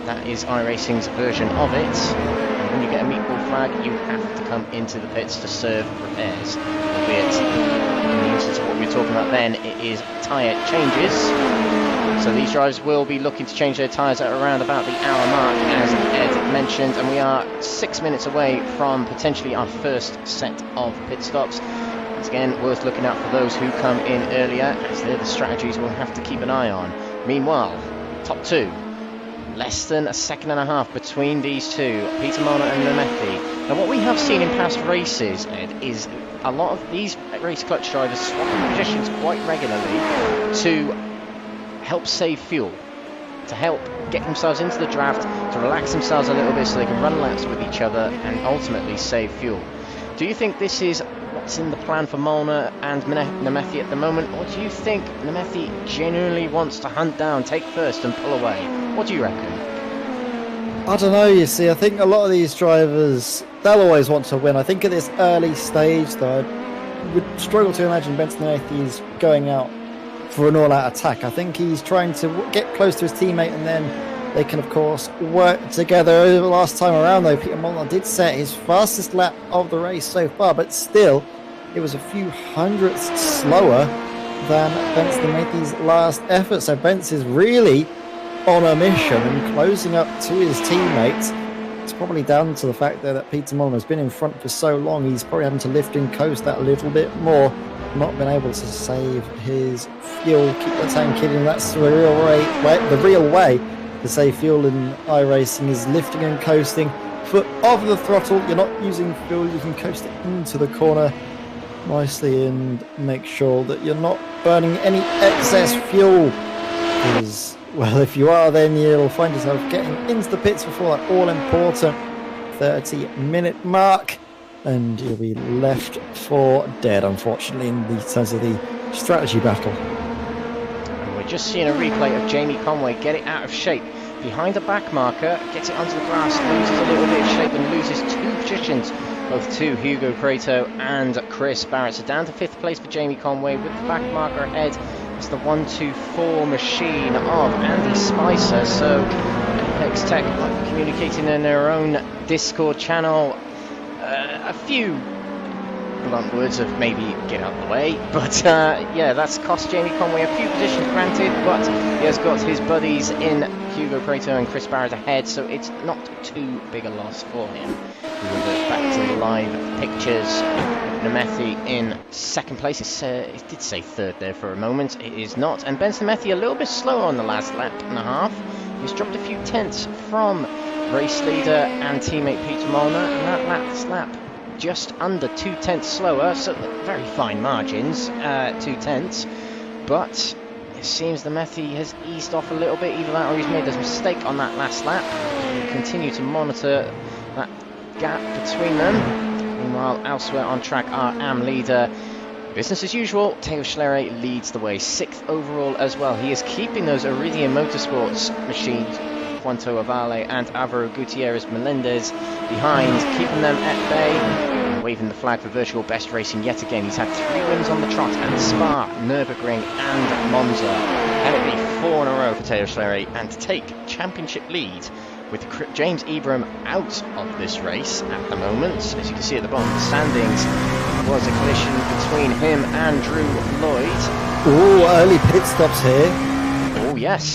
That is iRacing's version of it. And when you get a meatball flag, you have to come into the pits to serve repairs. Albeit, in the instance of what we were talking about then, it is tyre changes. So these drivers will be looking to change their tyres at around about the hour mark, as Ed mentioned, and we are 6 minutes away from potentially our first set of pit stops. Once again, worth looking out for those who come in earlier, as they're the strategies we'll have to keep an eye on. Meanwhile, top 2, less than a second and a half between these two, Peter Marner and Nemethi. Now what we have seen in past races, Ed, is a lot of these race clutch drivers swapping positions quite regularly to help save fuel, to help get themselves into the draft, to relax themselves a little bit so they can run laps with each other and ultimately save fuel. Do you think this is what's in the plan for Molnar and Nemethi at the moment, or do you think Nemethi genuinely wants to hunt down, take first and pull away? What do you reckon? I don't know, you see, I think a lot of these drivers, they'll always want to win. I think at this early stage, though, I would struggle to imagine Benson Nemethi is going out for an all-out attack. I think he's trying to get close to his teammate, and then they can, of course, work together. The last time around, though, Peter Molnar did set his fastest lap of the race so far, but still, it was a few hundredths slower than Benson Nemethi's last effort. So Benz is really on a mission and closing up to his teammates. It's probably down to the fact that Peter Molnar has been in front for so long, he's probably having to lift and coast that a little bit more. Not been able to save his fuel, keep the tank in. That's the real way to save fuel in iRacing is lifting and coasting. Foot off the throttle, you're not using fuel, you can coast it into the corner nicely and make sure that you're not burning any excess fuel. Because, well, if you are, then you'll find yourself getting into the pits before that all-important 30-minute mark. And you'll be left for dead, unfortunately, in terms of the strategy battle. And we're just seeing a replay of Jamie Conway get it out of shape. Behind the back marker, gets it onto the grass, loses a little bit of shape and loses 2 positions, both to Hugo Crato and Chris Barrett. So down to 5th place for Jamie Conway, with the back marker ahead. It's the 1-2-4 machine of Andy Spicer. So Apex Tech communicating in their own Discord channel. A few blunt words of maybe get out of the way, but yeah, that's cost Jamie Conway a few positions granted, but he has got his buddies in Hugo Crato and Chris Barrett ahead, so it's not too big a loss for him. We revert back to the live pictures. Nemethi in 2nd place. It did say 3rd there for a moment. It is not, and Benson Nemethi a little bit slower on the last lap and a half. He's dropped a few tenths from race leader and teammate Peter Molnar, and that last lap just under 2 tenths slower, so very fine margins, 2 tenths, but it seems the Nemethi has eased off a little bit, either that or he's made a mistake on that last lap. We'll continue to monitor that gap between them. Meanwhile, elsewhere on track, our AM leader Business as usual, Teo Schlerer leads the way, 6th overall as well. He is keeping those Iridium Motorsports machines, Juanto Avale and Alvaro Gutierrez Melendez, behind, keeping them at bay, waving the flag for virtual best racing yet again. He's had 3 wins on the trot at Spa, Nürburgring and Monza. And it'll be 4 in a row for Teo Schlerer, and to take championship lead with James Ebram out of this race at the moment. As you can see at the bottom of the standings, was a collision between him and Drew Lloyd. Oh, early pit stops here. Oh, yes.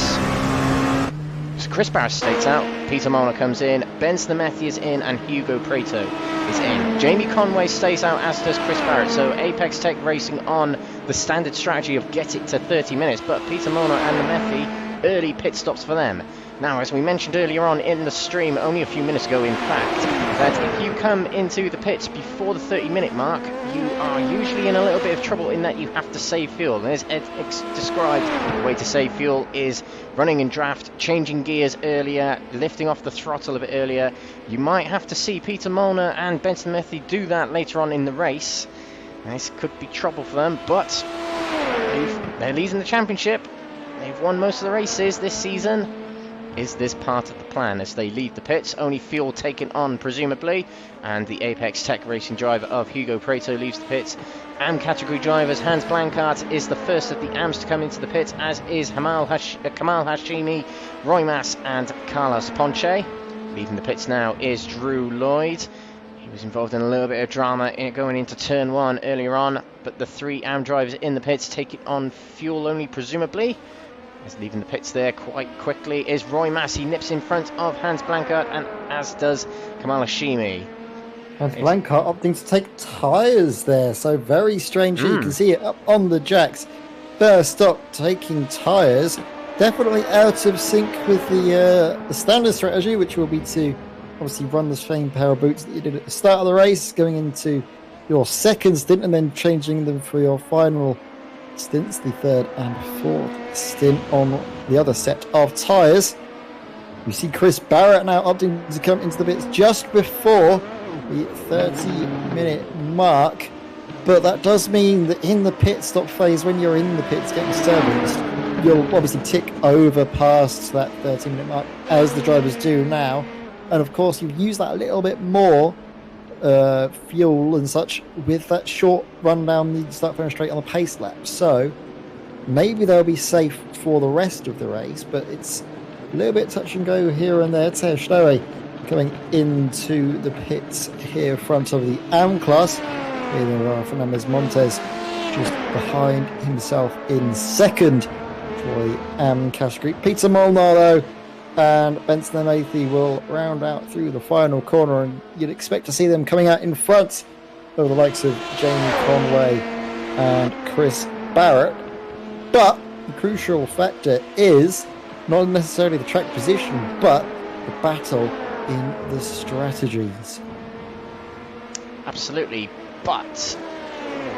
So Chris Barrett stays out, Peter Molnar comes in, Ben Snamethi is in, and Hugo Preto is in. Jamie Conway stays out, as does Chris Barrett. So Apex Tech racing on the standard strategy of get it to 30 minutes, but Peter Molnar and Snamethi, early pit stops for them. Now, as we mentioned earlier on in the stream, only a few minutes ago in fact, that if you come into the pits before the 30-minute mark, you are usually in a little bit of trouble in that you have to save fuel. And as Ed described, the way to save fuel is running in draft, changing gears earlier, lifting off the throttle a bit earlier. You might have to see Peter Molnar and Benson Methy do that later on in the race. And this could be trouble for them, but they're leading the championship. They've won most of the races this season. Is this part of the plan as they leave the pits? Only fuel taken on, presumably, and the Apex Tech racing driver of Hugo Preto leaves the pits. AM category drivers, Hans Blankart is the first of the AMs to come into the pits, as is Kamal Hashimi, Roy Mass and Carlos Ponce. Leaving the pits now is Drew Lloyd. He was involved in a little bit of drama going into turn 1 earlier on, but the 3 AM drivers in the pits take it on fuel only, presumably. As leaving the pits there quite quickly is Roy Mass. He nips in front of Hans Blankart, and as does Kamal Hashimi. Hans Blankart opting to take tyres there, so very strangely you can see it up on the jacks. First stop taking tyres, definitely out of sync with the standard strategy, which will be to obviously run the same pair of boots that you did at the start of the race, going into your second stint and then changing them for your final stints, the third and fourth stint on the other set of tyres. You see Chris Barrett now opting to come into the pits just before the 30-minute mark, but that does mean that in the pit stop phase, when you're in the pits getting serviced, you'll obviously tick over past that 30-minute mark, as the drivers do now, and of course you use that a little bit more fuel and such with that short run down the start finish straight on the pace lap. So maybe they'll be safe for the rest of the race, but it's a little bit touch and go here and there. Teo Schlerer coming into the pits here in front of the AM class, with Fernandez Montes just behind himself in second for the AM category. Peter Molnar though and Benson Snamethi will round out through the final corner, and you'd expect to see them coming out in front of the likes of Jamie Conway and Chris Barrett. But the crucial factor is not necessarily the track position, but the battle in the strategies. Absolutely, but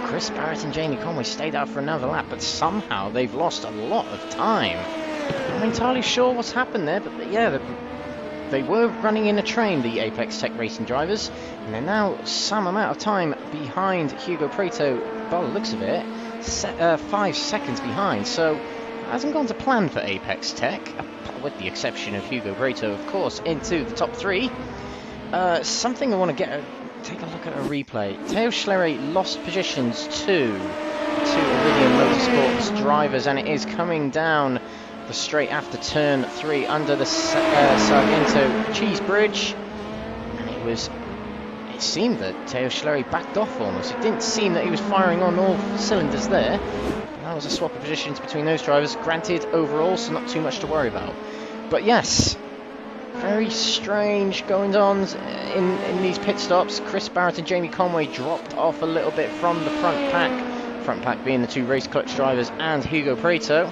Chris Barrett and Jamie Conway stayed out for another lap, but somehow they've lost a lot of time. I'm not entirely sure what's happened there, but yeah, they were running in a train, the Apex Tech racing drivers, and they're now some amount of time behind Hugo Preto, by the looks of it, 5 seconds behind, so it hasn't gone to plan for Apex Tech, with the exception of Hugo Preto, of course, into the top 3. Something I want to take a look at a replay. Teo Schlerer lost positions to Iridium Motorsports drivers, and it is coming down the straight after turn 3 under the Sargento Cheese Bridge, and it seemed that Teo Schlerer backed off almost. It didn't seem that he was firing on all cylinders there. That was a swap of positions between those drivers, granted overall, so not too much to worry about. But yes, very strange goings on in these pit stops. Chris Barrett and Jamie Conway dropped off a little bit from the front pack being the 2 race clutch drivers and Hugo Preto.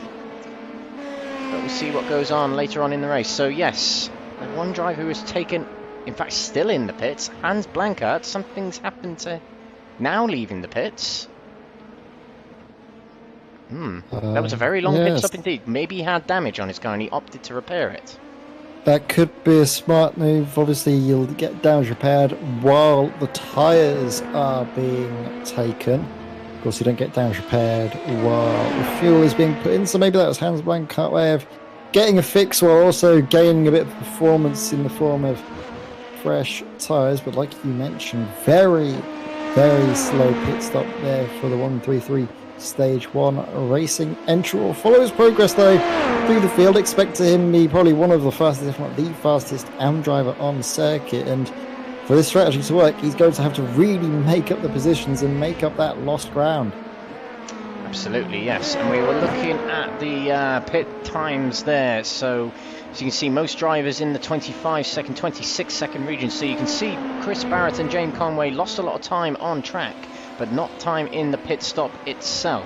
But we'll see what goes on later on in the race. So yes, the one driver who was taken, in fact still in the pits, Hans Blankart, something's happened to now leaving the pits. That was a very long pit stop indeed. Maybe he had damage on his car and he opted to repair it. That could be a smart move. Obviously you'll get damage repaired while the tyres are being taken. Of course, you don't get damage repaired while the fuel is being put in, so maybe that was Hans Blancart way of getting a fix while also gaining a bit of performance in the form of fresh tyres. But like you mentioned, very, very slow pit stop there for the 133 Stage 1 racing. Entrant follows progress though through the field. Expect to him be probably one of the fastest, if not the fastest, AM driver on circuit. And for this strategy to work, he's going to have to really make up the positions and make up that lost ground. Absolutely, yes. And we were looking at the pit times there. So as you can see, most drivers in the 25-second, 26-second region. So you can see Chris Barrett and James Conway lost a lot of time on track, but not time in the pit stop itself.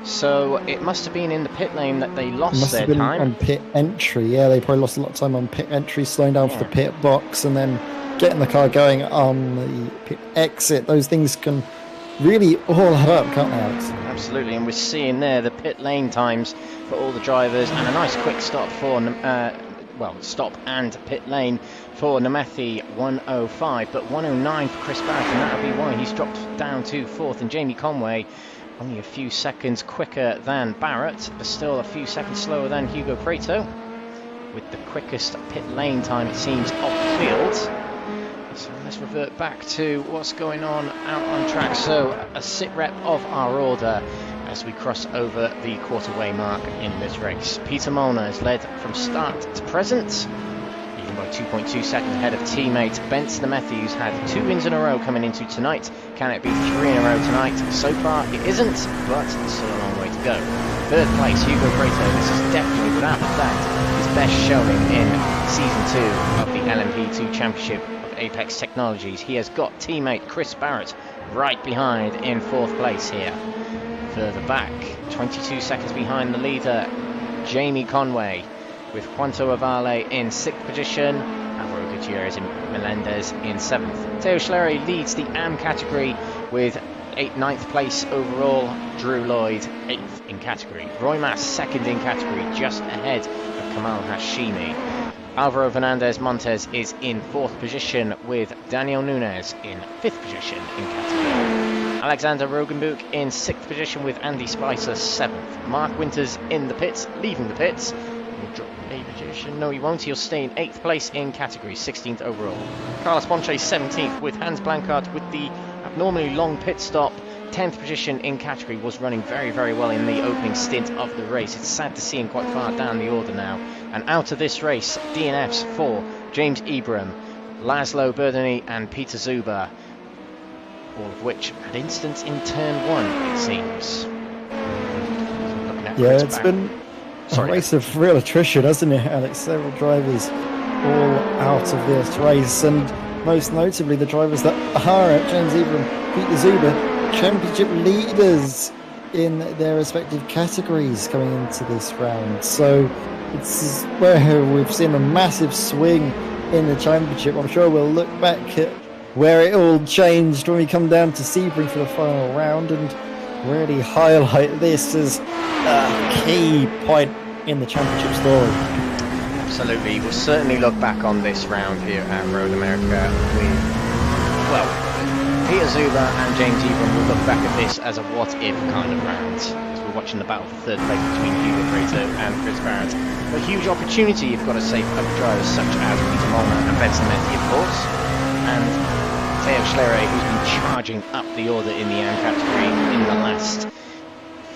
So it must have been in the pit lane that they lost their time. On pit entry, yeah, they probably lost a lot of time on pit entry, slowing down for the pit box, and then getting the car going on the pit exit. Those things can really all add up, can't they, Alex? Absolutely, and we're seeing there the pit lane times for all the drivers, and a nice quick stop for, stop and pit lane for Namathi, 105, but 109 for Chris Barrett, and that'll be why he's dropped down to 4th, and Jamie Conway only a few seconds quicker than Barrett, but still a few seconds slower than Hugo Prato, with the quickest pit lane time, it seems, off the field. So let's revert back to what's going on out on track. So a sit rep of our order as we cross over the quarterway mark in this race. Peter Molnar is led from start to present, leading by 2.2 seconds ahead of teammate Benson Matthews. Had 2 wins in a row coming into tonight. Can it be 3 in a row tonight? So far it isn't, but there's still a long way to go. 3rd place, Hugo Prato. This is definitely, without a doubt, his best showing in Season 2 of the LMP2 Championship of Apex Technologies. He has got teammate Chris Barrett right behind in 4th place here. Further back, 22 seconds behind the leader, Jamie Conway, with Juanto Avale in 6th position, Alvaro Gutierrez and Melendez in 7th. Theo Schlery leads the AM category with 9th place overall. Drew Lloyd 8th in category. Roy Mass 2nd in category, just ahead of Kamal Hashimi. Alvaro Fernandez Montes is in 4th position, with Daniel Nunes in 5th position in category. Alexander Rogenbuch in 6th position, with Andy Spicer 7th. Mark Winters in the pits, leaving the pits. He'll drop a position. No, he won't. He'll stay in 8th place in category, 16th overall. Carlos Ponce 17th, with Hans Blancart with the abnormally long pit stop. 10th position in category, was running very, very well in the opening stint of the race. It's sad to see him quite far down the order now. And out of this race, DNFs for James Ibram, Laszlo Berdany and Peter Zuber, all of which had incidents in turn 1, it seems. Yeah, it's been a race of real attrition, hasn't it, Alex? Several drivers all out of this race, and most notably the drivers that are at James Ibram, Peter Zuber, championship leaders in their respective categories coming into this round. So it's where we've seen a massive swing in the championship. I'm sure we'll look back at where it all changed when we come down to Sebring for the final round and really highlight this as a key point in the championship story. Absolutely, we'll certainly look back on this round here at Road America with, well, Peter Zuber and James Ibram will look back at this as a what-if kind of round, as we're watching the battle for 3rd place between Hugo Prato and Chris Barrett. A huge opportunity, you've got to say, for drivers such as Peter Molnar and Benson Methy, of course, and Theo Schlery, who's been charging up the order in the AM category in the last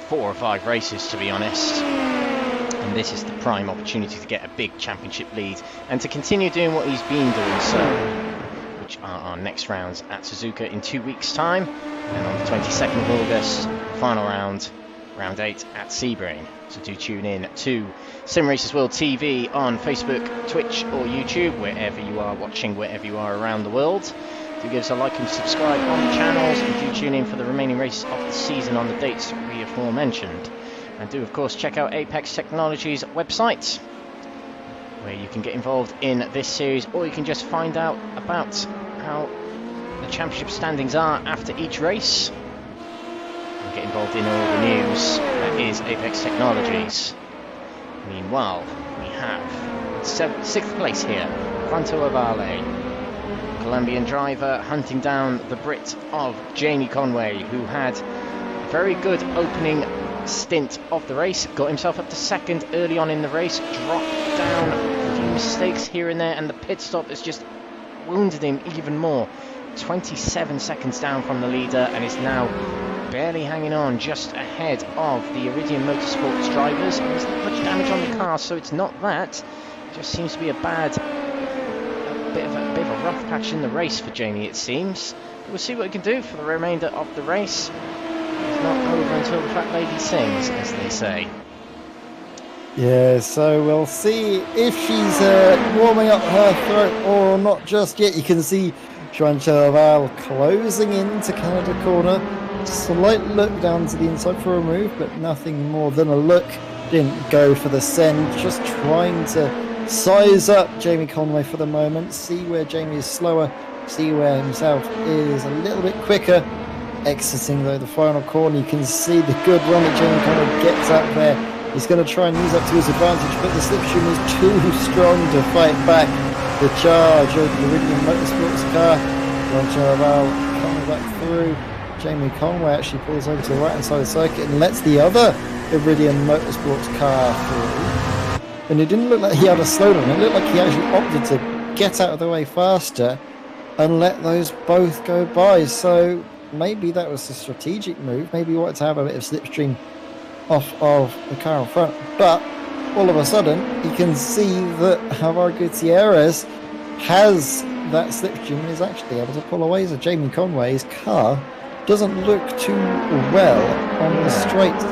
4 or 5 races, to be honest. And this is the prime opportunity to get a big championship lead and to continue doing what he's been doing, which are our next rounds at Suzuka in 2 weeks' time, and on the 22nd of August, final round, round 8 at Sebring. So do tune in to Simracersworld TV on Facebook, Twitch or YouTube, wherever you are watching, wherever you are around the world. Do give us a like and subscribe on the channels, and do tune in for the remaining races of the season on the dates we aforementioned. And do of course check out Apex Technologies website, where you can get involved in this series, or you can just find out about how the championship standings are after each race and get involved in all the news that is Apex Technologies. Meanwhile, we have 6th place here, Juanto Avale, Colombian driver, hunting down the Brit of Jamie Conway, who had a very good opening stint of the race. Got himself up to second early on in the race, dropped down a few mistakes here and there, and the pit stop has just wounded him even more. 27 seconds down from the leader, and is now barely hanging on, just ahead of the Iridium Motorsports drivers. There's not much damage on the car, so it's not that. It just seems to be a bit of a rough patch in the race for Jamie, it seems. We'll see what he can do for the remainder of the race. It's not over until the fat lady sings, as they say. Yeah, so we'll see if she's warming up her throat or not just yet. You can see Joan Chalaval closing into Canada corner. Slight look down to the inside for a move, but nothing more than a look. Didn't go for the send, just trying to size up Jamie Conway for the moment. See where Jamie is slower, see where himself is a little bit quicker. Exiting though the final corner, you can see the good run that Jamie Conway gets up there. He's going to try and use that to his advantage, but the slipstream is too strong to fight back the charge of the Iridium Motorsports car. Ron Charaval coming back through. Jamie Conway actually pulls over to the right hand side of the circuit and lets the other Iridium Motorsports car through. And it didn't look like he had a slowdown, it looked like he actually opted to get out of the way faster and let those both go by. So maybe that was a strategic move. Maybe he wanted to have a bit of slipstream off of the car in front, but all of a sudden you can see that Javier Gutierrez has that slipstream and is actually able to pull away. So Jamie Conway's car doesn't look too well on the straights.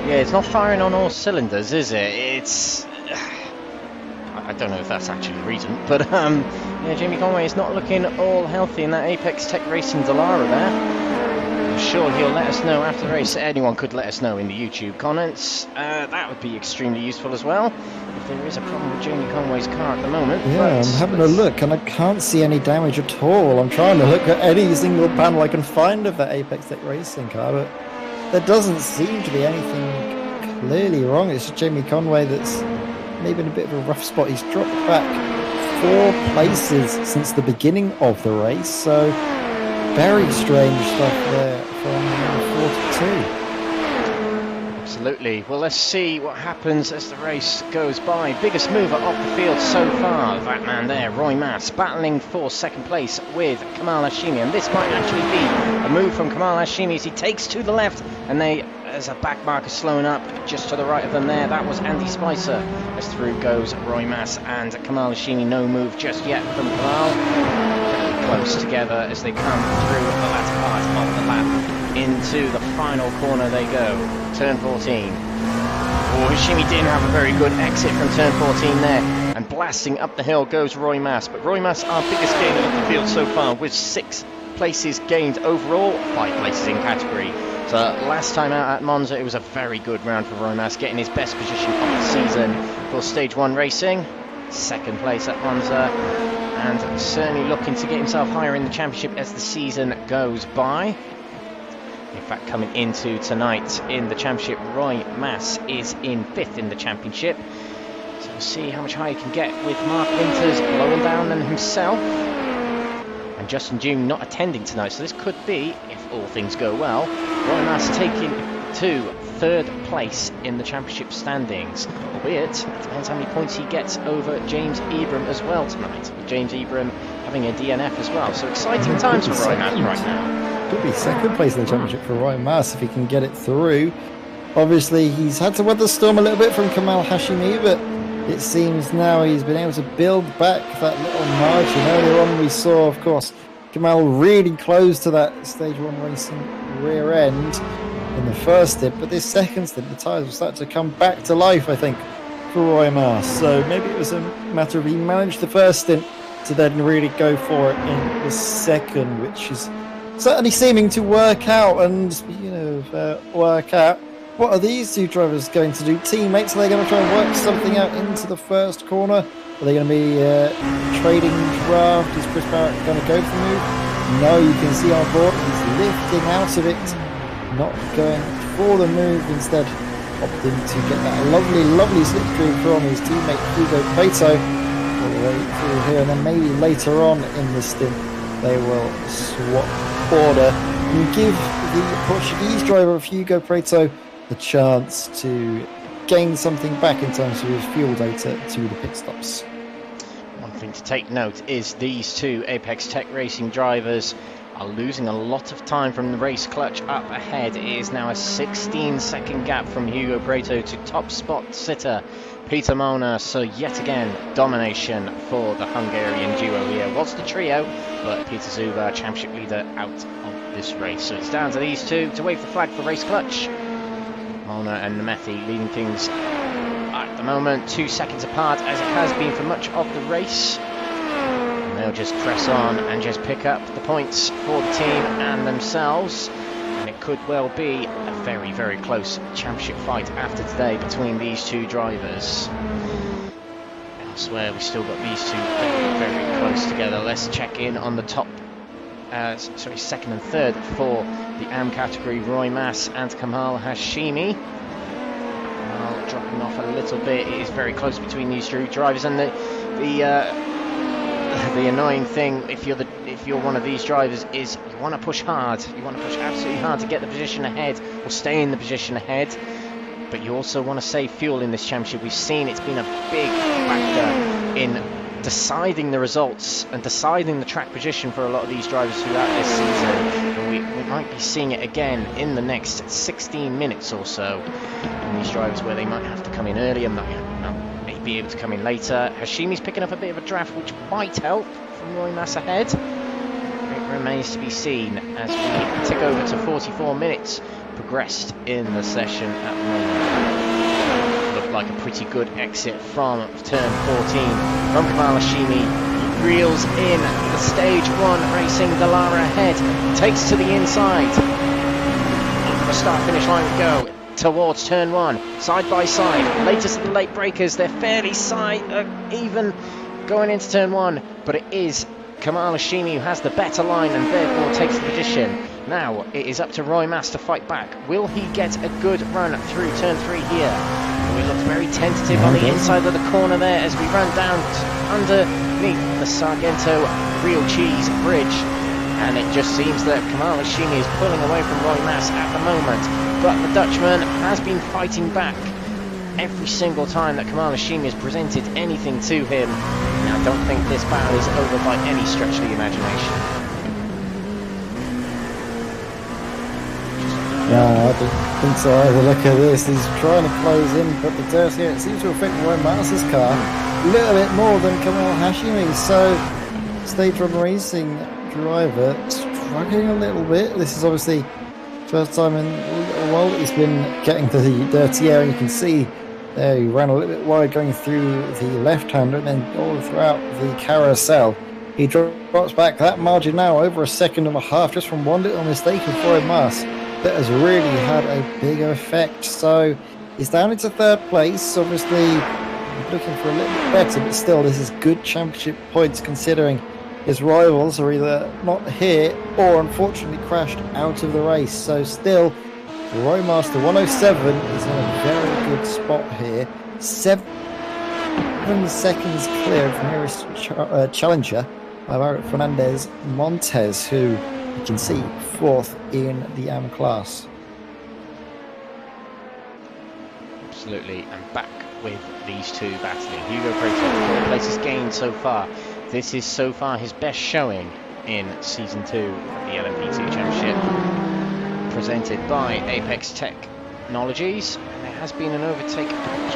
Yeah, it's not firing on all cylinders, is it? It's I don't know if that's actually the reason, but yeah, Jamie Conway is not looking all healthy in that Apex Tech Racing Dallara there. I'm sure he'll let us know after the race. Anyone could let us know in the YouTube comments. That would be extremely useful as well, if there is a problem with Jamie Conway's car at the moment. Yeah, I'm having a look and I can't see any damage at all. I'm trying to look at any single panel I can find of that Apex Tech Racing car, but there doesn't seem to be anything clearly wrong. It's just Jamie Conway that's maybe in a bit of a rough spot. He's dropped back 4 places since the beginning of the race, so very strange stuff there from number 42. Absolutely. Well, let's see what happens as the race goes by. Biggest mover off the field so far, that man there, Roy Mass, battling for second place with Kamal Hashimi, and this might actually be a move from Kamal Hashimi as he takes to the left, and there's a back marker slowing up just to the right of them there. That was Andy Spicer. As through goes Roy Mass and Kamal Hashimi. No move just yet from Kamal. Close together as they come through the latter part of the lap. Into the final corner they go. Turn 14. Oh, Hashimi didn't have a very good exit from turn 14 there. And blasting up the hill goes Roy Mass. But Roy Mass, our biggest gainer of the field so far, with 6 places gained overall, 5 places in category. So last time out at Monza, it was a very good round for Roy Mass, getting his best position of the season for Stage 1 racing. Second place at Monza, and certainly looking to get himself higher in the championship as the season goes by. In fact, coming into tonight in the championship, Roy Mass is in 5th in the championship. So we'll see how much higher he can get with Mark Winters lower down than himself. And Justin June not attending tonight, so this could be, if all things go well, Roy Mass taking to 3rd place in the championship standings, albeit it depends how many points he gets over James Ebram as well tonight, with James Ebram having a DNF as well. So exciting times for Roy Mass right now. Could be 2nd place in the championship for Roy Mass if he can get it through. Obviously he's had to weather the storm a little bit from Kamal Hashimi, but it seems now he's been able to build back that little margin. Earlier on we saw, of course, Kamal really close to that Stage 1 racing rear end in the first stint, but this second stint the tyres will start to come back to life, I think, for Roy Mass. So maybe it was a matter of he managed the first stint to then really go for it in the second, which is certainly seeming to work out. And speaking of work out, what are these 2 drivers going to do? Teammates, are they going to try and work something out into the first corner? Are they going to be trading draft? Is Chris Barrett going to go for the move? No, you can see on board he's lifting out of it, not going for the move, instead opting to get that lovely slipstream from his teammate Hugo Pato all the way through here, and then maybe later on in the stint they will swap order and give the Portuguese driver Hugo Preto the chance to gain something back in terms of his fuel data to the pit stops. One thing to take note is these two Apex Tech Racing drivers are losing a lot of time from the race clutch up ahead. It is now a 16-second gap from Hugo Preto to top spot sitter Peter Molnar. So yet again, domination for the Hungarian duo here. Was the trio, but Peter Zuber, championship leader, out of this race. So it's down to these two to wave the flag for race clutch. Molnar and Nemethi leading things at the moment 2 seconds apart, as it has been for much of the race. And they'll just press on and just pick up the points for the team and themselves. And it could well be a very, very close championship fight after today between these two drivers. Elsewhere, we've still got these two very, very close together. Let's check in on the top, second and third for the AM category. Roy Mass and Kamal Hashimi. Well, dropping off a little bit. It is very close between these two drivers, and the annoying thing, if you're one of these drivers, is you want to push hard. You want to push absolutely hard to get the position ahead or stay in the position ahead. But you also want to save fuel in this championship. We've seen it's been a big factor in deciding the results and deciding the track position for a lot of these drivers throughout this season. And we might be seeing it again in the next 16 minutes or so. And these drivers where they might have to come in earlier, may be able to come in later. Hashimi's picking up a bit of a draft, which might help from Roy Mass ahead. It remains to be seen as we tick over to 44 minutes progressed in the session at the moment. Looked like a pretty good exit from turn 14 from Kamal Hashimi. He reels in the stage 1 racing Dallara ahead, takes to the inside. Over the start finish line we go towards turn 1, side by side. Latest of the late breakers, they're fairly even going into turn 1, but it is Kamal Hashimi who has the better line and therefore takes the position. Now it is up to Roy Mass to fight back. Will he get a good run through turn 3 here? We looked very tentative on the inside of the corner there as we ran down underneath the Sargento Real Cheese Bridge. And it just seems that Kamal Hashimi is pulling away from Roy Mass at the moment. But the Dutchman has been fighting back every single time that Kamal Hashimi has presented anything to him. And I don't think this battle is over by any stretch of the imagination. No, I don't think so either. Look at this, he's trying to close in, but the dirt here, it seems to affect Roy Mass's car a little bit more than Kamal Hashimi. So, Stage 1 Racing driver struggling a little bit. This is obviously first time in a little while that he's been getting to the dirty area. You can see there he ran a little bit wide going through the left-hander and then all throughout the carousel. He drops back that margin now over 1.5 seconds just from one little mistake of Roy Mass that has really had a big effect. So he's down into 3rd place. Obviously looking for a little bit better, but still this is good championship points considering his rivals are either not here or unfortunately crashed out of the race. So still, Roy Master 107 is in a very good spot here. 7 seconds clear from nearest challenger by Everitt Fernandez Montes, who you can see 4th in the AM class. Absolutely, and back with these two battling. Hugo Preto, 4 places gained so far. This is so far his best showing in Season 2 of the LMP2 Championship, presented by Apex Technologies. And there has been an overtake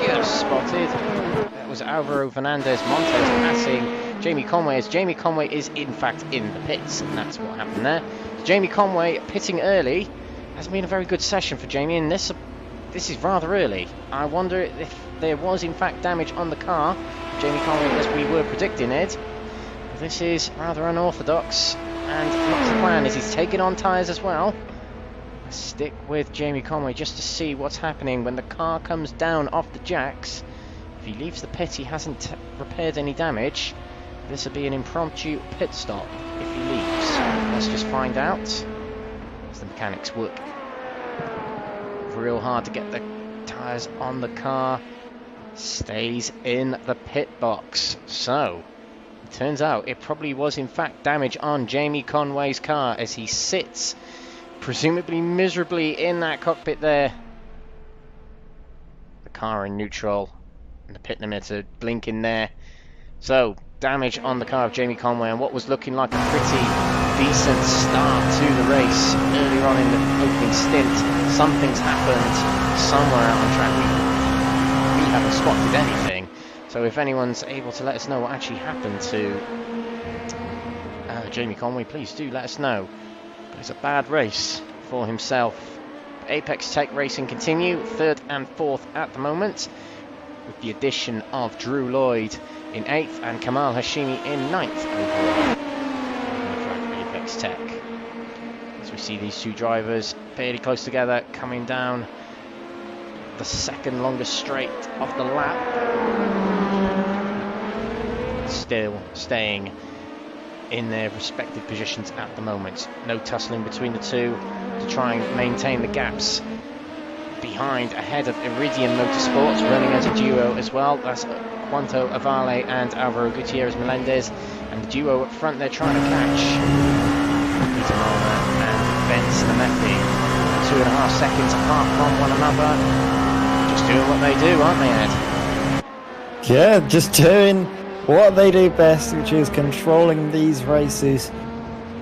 just spotted. That was Alvaro Fernandez Montes passing Jamie Conway, as Jamie Conway is in fact in the pits, and that's what happened there. Jamie Conway pitting early. Hasn't been a very good session for Jamie, and this is rather early. I wonder if there was in fact damage on the car. Jamie Conway, as we were predicting, Ed. This is rather unorthodox and not the plan, as he's taking on tyres as well. Let's stick with Jamie Conway just to see what's happening when the car comes down off the jacks. If he leaves the pit, he hasn't repaired any damage. This will be an impromptu pit stop if he leaves. Let's just find out. As the mechanics work real hard to get the tyres on the car. Stays in the pit box. So turns out it probably was in fact damage on Jamie Conway's car as he sits presumably miserably in that cockpit there. The car in neutral, and the pit limiter blinking there. So, damage on the car of Jamie Conway, and what was looking like a pretty decent start to the race earlier on in the opening stint. Something's happened somewhere out on track. We haven't spotted anything. So if anyone's able to let us know what actually happened to Jamie Conway, please do let us know. But it's a bad race for himself. Apex Tech Racing continue, 3rd and 4th at the moment, with the addition of Drew Lloyd in 8th and Kamal Hashimi in 9th overall for Apex Tech. As we see these two drivers fairly close together, coming down the 2nd longest straight of the lap. Still staying in their respective positions at the moment. No tussling between the two to try and maintain the gaps behind, ahead of Iridium Motorsports, running as a duo as well. That's Juanto Avale and Alvaro Gutierrez Melendez, and the duo up front they're trying to catch Peter Molnar and Ben Slamethi, 2.5 seconds apart from one another. Just doing what they do, aren't they, Ed? Yeah, just doing what they do best, which is controlling these races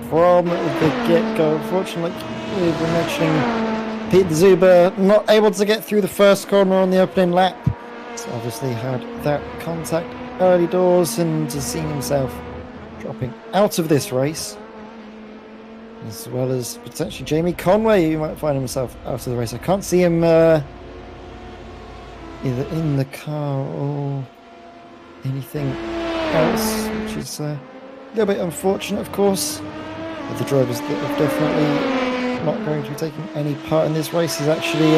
from the get-go. Unfortunately, we were mentioning Pete Zuber not able to get through the first corner on the opening lap. He's obviously had that contact early doors and just seeing himself dropping out of this race, as well as potentially Jamie Conway, who might find himself out of the race. I can't see him either in the car or anything else, which is a little bit unfortunate, of course. But the drivers that are definitely not going to be taking any part in this race is actually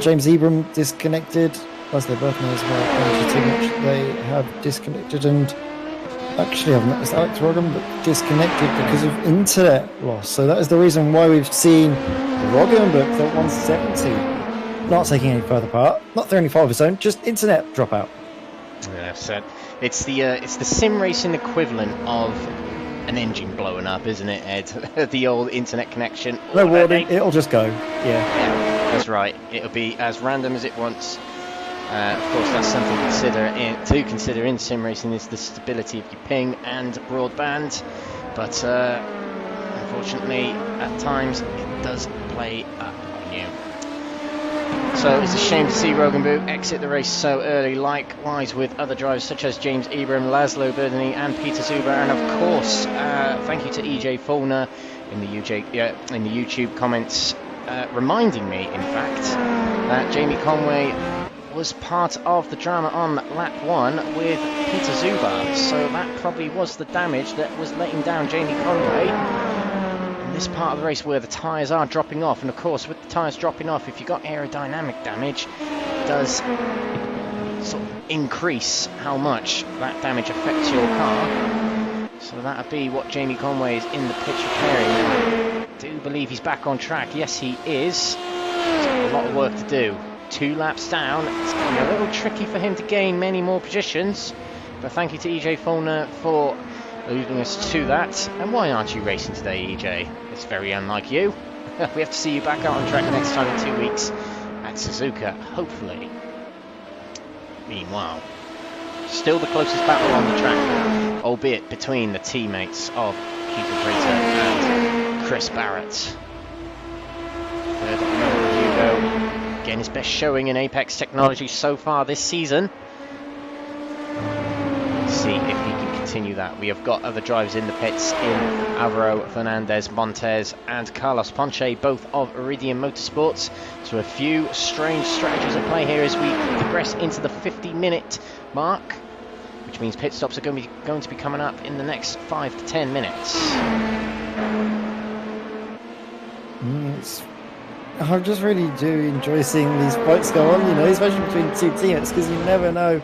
James Ebram disconnected. That's their birthday as well. Too much they have disconnected, and actually I've noticed Alex Roggan but disconnected because of internet loss. So that is the reason why we've seen Roggan book at 170 not taking any further part, not through any fault of his own, just internet dropout. Yeah, so it's the sim racing equivalent of an engine blowing up, isn't it, Ed? The old internet connection. No warning, it'll just go. Yeah, that's right. It'll be as random as it wants. Of course, that's something to consider in sim racing, is the stability of your ping and broadband. But unfortunately, at times it does play up on you. So it's a shame to see Roggan Boot exit the race so early, likewise with other drivers such as James Ebram, Laszlo Berdini and Peter Zuber, and of course thank you to EJ Fulner in the YouTube comments reminding me, in fact, that Jamie Conway was part of the drama on lap 1 with Peter Zuber, so that probably was the damage that was letting down Jamie Conway. This part of the race where the tyres are dropping off, and of course with the tyres dropping off, if you've got aerodynamic damage, it does sort of increase how much that damage affects your car. So that would be what Jamie Conway is in the pits repairing. I do believe he's back on track. Yes, he is. He's got a lot of work to do. 2 laps down. It's going to be a little tricky for him to gain many more positions, but thank you to EJ Fulner for leading us to that. And why aren't you racing today, EJ? It's very unlike you. We have to see you back out on track next time in 2 weeks at Suzuka, hopefully. Meanwhile, still the closest battle on the track, albeit between the teammates of Keith Prater and Chris Barrett. Third at the moment, Hugo. Again, his best showing in Apex Technologies so far this season. Let's see if he can continue that. We have got other drivers in the pits in Alvaro Fernandez Montes and Carlos Ponce, both of Iridium Motorsports. So a few strange strategies at play here as we progress into the 50-minute mark, which means pit stops are going to be coming up in the next 5 to 10 minutes. I just really do enjoy seeing these fights go on, especially between two teams, because you never know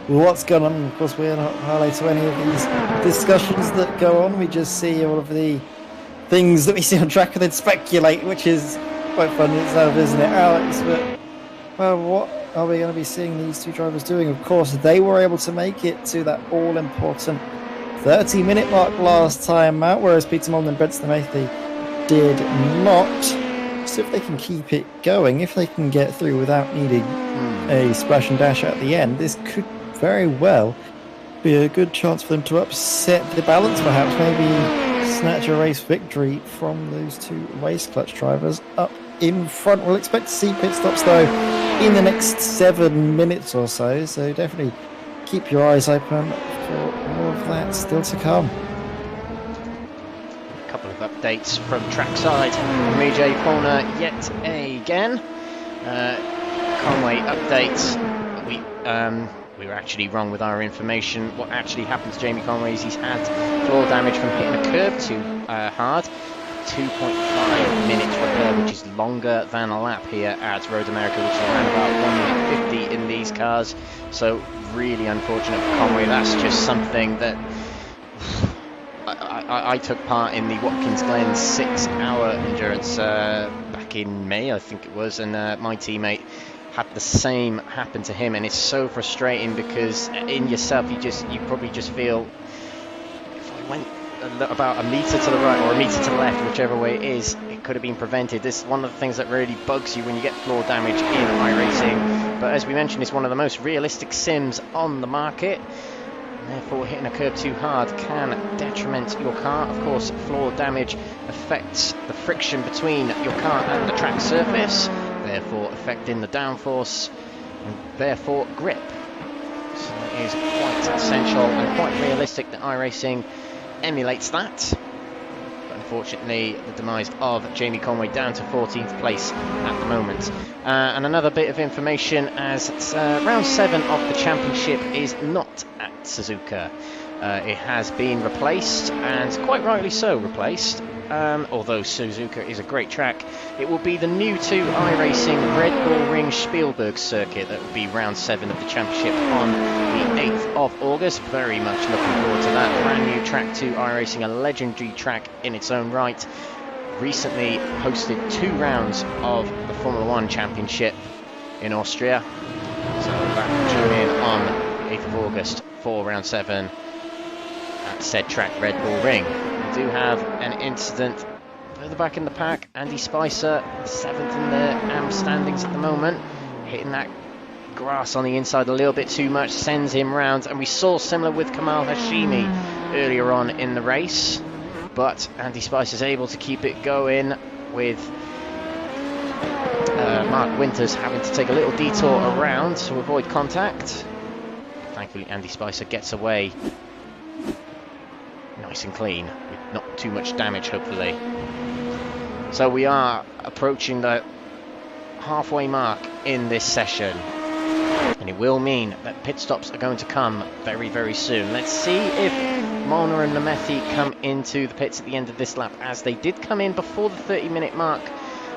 what's going on. Of course, we're not highlight to any of these discussions that go on. We just see all of the things that we see on track and then speculate, which is quite fun in itself, isn't it, Alex? But, well, what are we going to be seeing these two drivers doing? Of course, they were able to make it to that all-important 30-minute mark last time out, whereas Peter Molnar and Brent Slamethi did not. So if they can keep it going, if they can get through without needing a splash and dash at the end, this could very well be a good chance for them to upset the balance, perhaps maybe snatch a race victory from those two race clutch drivers up in front. We'll expect to see pit stops though in the next 7 minutes or so, so definitely keep your eyes open for more of that still to come. A couple of updates from trackside from EJ Corner yet again. Conway updates. We were actually wrong with our information. What actually happened to Jamie Conway is he's had floor damage from hitting a curb too hard. 2.5 minutes repair, which is longer than a lap here at Road America, which is around about 1 minute 50 in these cars. So really unfortunate for Conway. That's just something that I took part in the Watkins Glen 6-hour endurance back in May, I think it was, and my teammate had the same happen to him, and it's so frustrating because in yourself you probably just feel, if I went about a meter to the right or a meter to the left, whichever way it is, it could have been prevented. This is one of the things that really bugs you when you get floor damage in iRacing, but as we mentioned, it's one of the most realistic sims on the market. Therefore, hitting a curb too hard can detriment your car. Of course, floor damage affects the friction between your car and the track surface, therefore affecting the downforce and therefore grip. So it is quite essential and quite realistic that iRacing emulates that. But unfortunately, the demise of Jamie Conway down to 14th place at the moment. And another bit of information, as round 7 of the championship is not at Suzuka. It has been replaced, and quite rightly so replaced. Although Suzuka is a great track, it will be the new to iRacing Red Bull Ring Spielberg circuit that will be round 7 of the championship on the 8th of August. Very much looking forward to that. Brand new track to iRacing, a legendary track in its own right. Recently hosted 2 rounds of the Formula 1 Championship in Austria. So that will tune in on 8th of August for round 7 at said track, Red Bull Ring. We do have an incident further back in the pack. Andy Spicer, 7th in the AM standings at the moment, hitting that grass on the inside a little bit too much, sends him round, and we saw similar with Kamal Hashimi earlier on in the race, but Andy Spicer is able to keep it going with Mark Winters having to take a little detour around to avoid contact. Thankfully Andy Spicer gets away nice and clean with not too much damage, hopefully. So we are approaching the halfway mark in this session, and it will mean that pit stops are going to come very, very soon. Let's see if Mona and Namethi come into the pits at the end of this lap, as they did come in before the 30-minute mark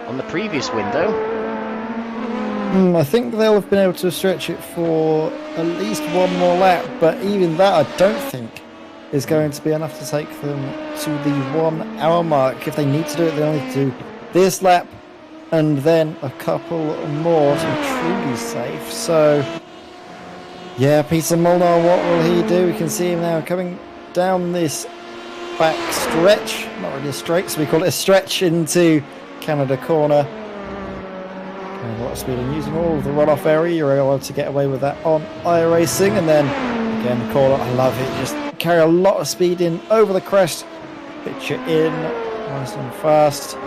on the previous window. I think they'll have been able to stretch it for at least one more lap, but even that I don't think is going to be enough to take them to the 1 hour mark. If they need to do it, they'll need to do this lap and then a couple more to be truly safe. So yeah, Peter Molnar, what will he do? We can see him now coming down this back stretch, not really a straight, so we call it a stretch, into Canada corner. And a lot of speed, and using all of the runoff area, you're able to get away with that on iRacing. And then again, the corner, I love it, just carry a lot of speed in over the crest, pitch it in nice and fast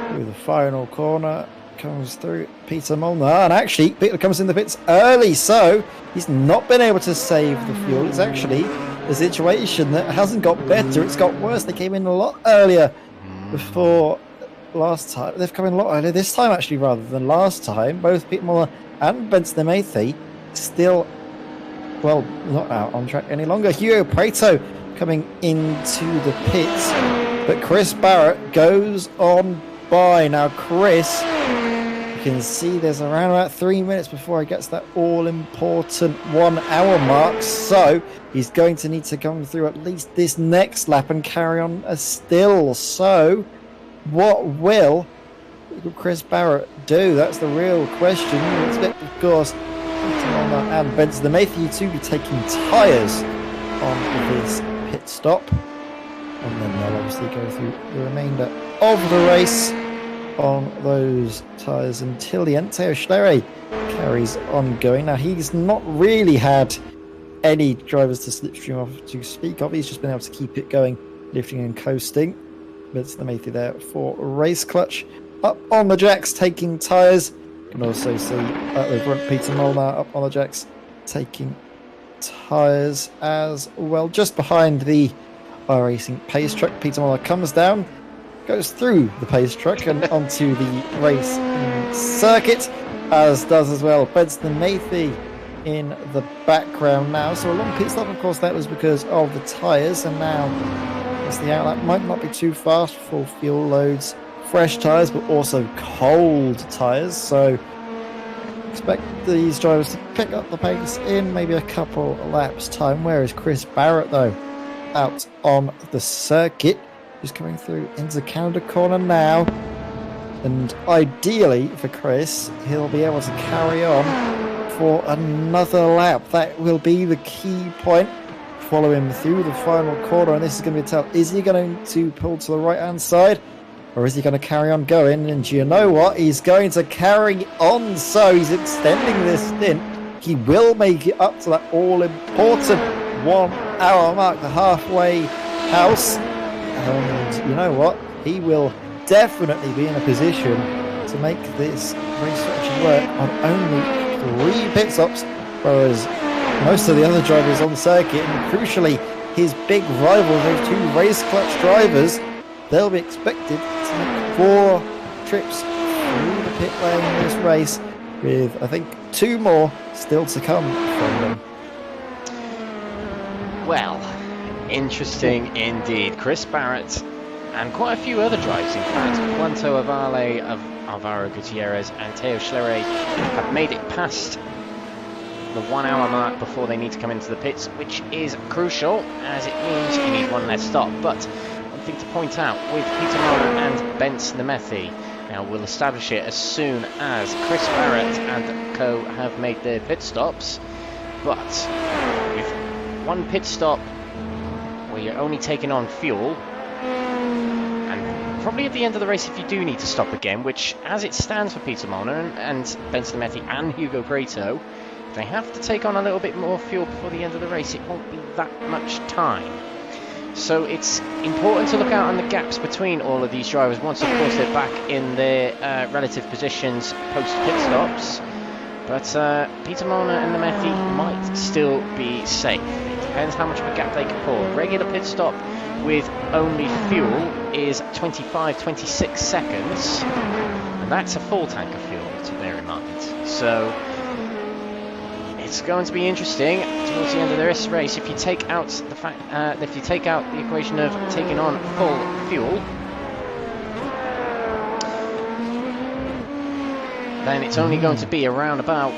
through the final corner. Comes through Peter Molnar, and actually Peter comes in the pits early, so he's not been able to save the fuel. It's actually a situation that hasn't got better, it's got worse. They came in a lot earlier before last time. They've come in a lot earlier this time, actually, rather than last time. Both Peter Molnar and Benson Namethi still, well, not out on track any longer. Hugo Preto coming into the pits, but Chris Barrett goes on by. Now Chris, you can see there's around about 3 minutes before he gets that all-important 1 hour mark, so he's going to need to come through at least this next lap and carry on as still. So what will Chris Barrett do? That's the real question. You expect, of course, and Benson Namethi to be taking tyres on this pit stop. and then they'll obviously go through the remainder of the race on those tyres until the end. Teo Schlerer carries on going. Now, he's not really had any drivers to slipstream off to speak of. He's just been able to keep it going, lifting and coasting. But the Matey there for race clutch. Up on the jacks, taking tyres. You can also see the front Peter Molnar up on the jacks, taking tyres as well. Just behind the iRacing pace truck, Peter Molnar comes down, goes through the pace truck and onto the race circuit, as does as well Benson Matey in the background now. So a long pit stop, of course, that was because of the tyres, and now as the outlet might not be too fast, full fuel loads, fresh tyres, but also cold tyres. So expect these drivers to pick up the pace in maybe a couple laps time. Whereas Chris Barrett, though, out on the circuit, is coming through into Canada corner now. And ideally for Chris, he'll be able to carry on for another lap. That will be the key point. Follow him through the final quarter, and this is going to be a tell. Is he going to pull to the right-hand side, or is he going to carry on going? And you know what? He's going to carry on, so he's extending this stint. He will make it up to that all-important 1 hour mark, the halfway house. And you know what? He will definitely be in a position to make this race actually work on only 3 pit stops, whereas most of the other drivers on the circuit, and crucially his big rivals, those 2 race clutch drivers, they'll be expected to make 4 trips through the pit lane in this race, with I think 2 more still to come from them. Well, interesting indeed. Chris Barrett and quite a few other drivers, in fact, Juanto Avale, Alvaro Gutierrez and Teo Schlerer have made it past the 1 hour mark before they need to come into the pits, which is crucial as it means you need 1 less stop. But one thing to point out with Peter Molnar and Bence Nemethi, now we'll establish it as soon as Chris Barrett and co have made their pit stops, but with 1 pit stop where you're only taking on fuel, and probably at the end of the race if you do need to stop again, which as it stands for Peter Molnar and Bence Nemethi and Hugo Preto, they have to take on a little bit more fuel before the end of the race. It won't be that much time. So it's important to look out on the gaps between all of these drivers once, of course, they're back in their relative positions post-pit stops. But Peter Molnar and Nemethi might still be safe. It depends how much of a gap they can pull. Regular pit stop with only fuel is 25-26 seconds. And that's a full tank of fuel, to bear in mind. So it's going to be interesting towards the end of this race. If you take out the fact, if you take out the equation of taking on full fuel, then it's only going to be around about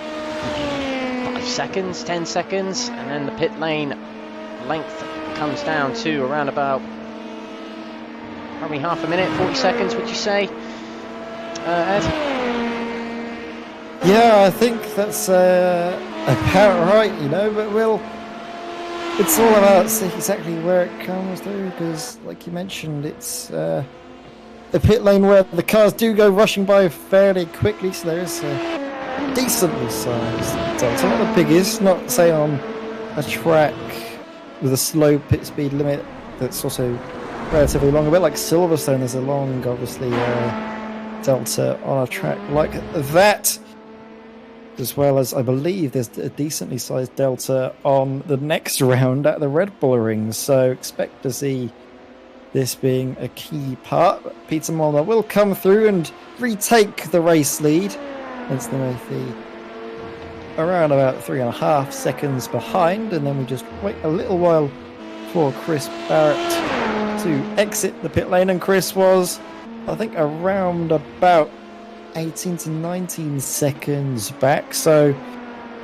5 seconds, 10 seconds, and then the pit lane length comes down to around about probably half a minute, 40 seconds, would you say, Ed? Yeah, I think that's about right, you know, but it's all about seeing exactly where it comes through, because like you mentioned, it's the pit lane where the cars do go rushing by fairly quickly, so there is a decently sized delta. Not the biggest, not say on a track with a slow pit speed limit that's also relatively long, a bit like Silverstone. There's a long, obviously, delta on a track like that, as well as I believe there's a decently sized delta on the next round at the Red Bull Ring, so expect to see this being a key part. Peter Molnar will come through and retake the race lead. It's the around about 3.5 seconds behind, and then we just wait a little while for Chris Barrett to exit the pit lane, and Chris was, I think, around about 18 to 19 seconds back, so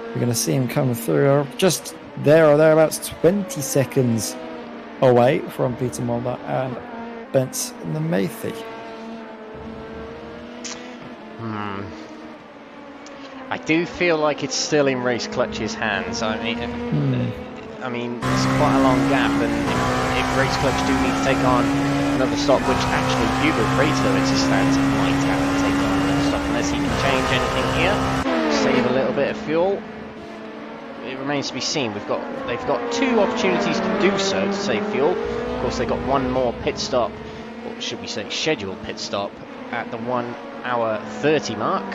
we're going to see him come through just there or thereabouts, 20 seconds away from Peter Molnar and Bence Nemethi. I do feel like it's still in Race Clutch's hands. I mean, it's quite a long gap, and if Race Clutch do need to take on another stop, which actually Hugo Prato, as it stands, might have to take on another stop unless he can change anything here, save a little bit of fuel. It remains to be seen. They've got 2 opportunities to do so to save fuel. Of course, they've got one more pit stop, or should we say scheduled pit stop, at the 1 hour 30 mark.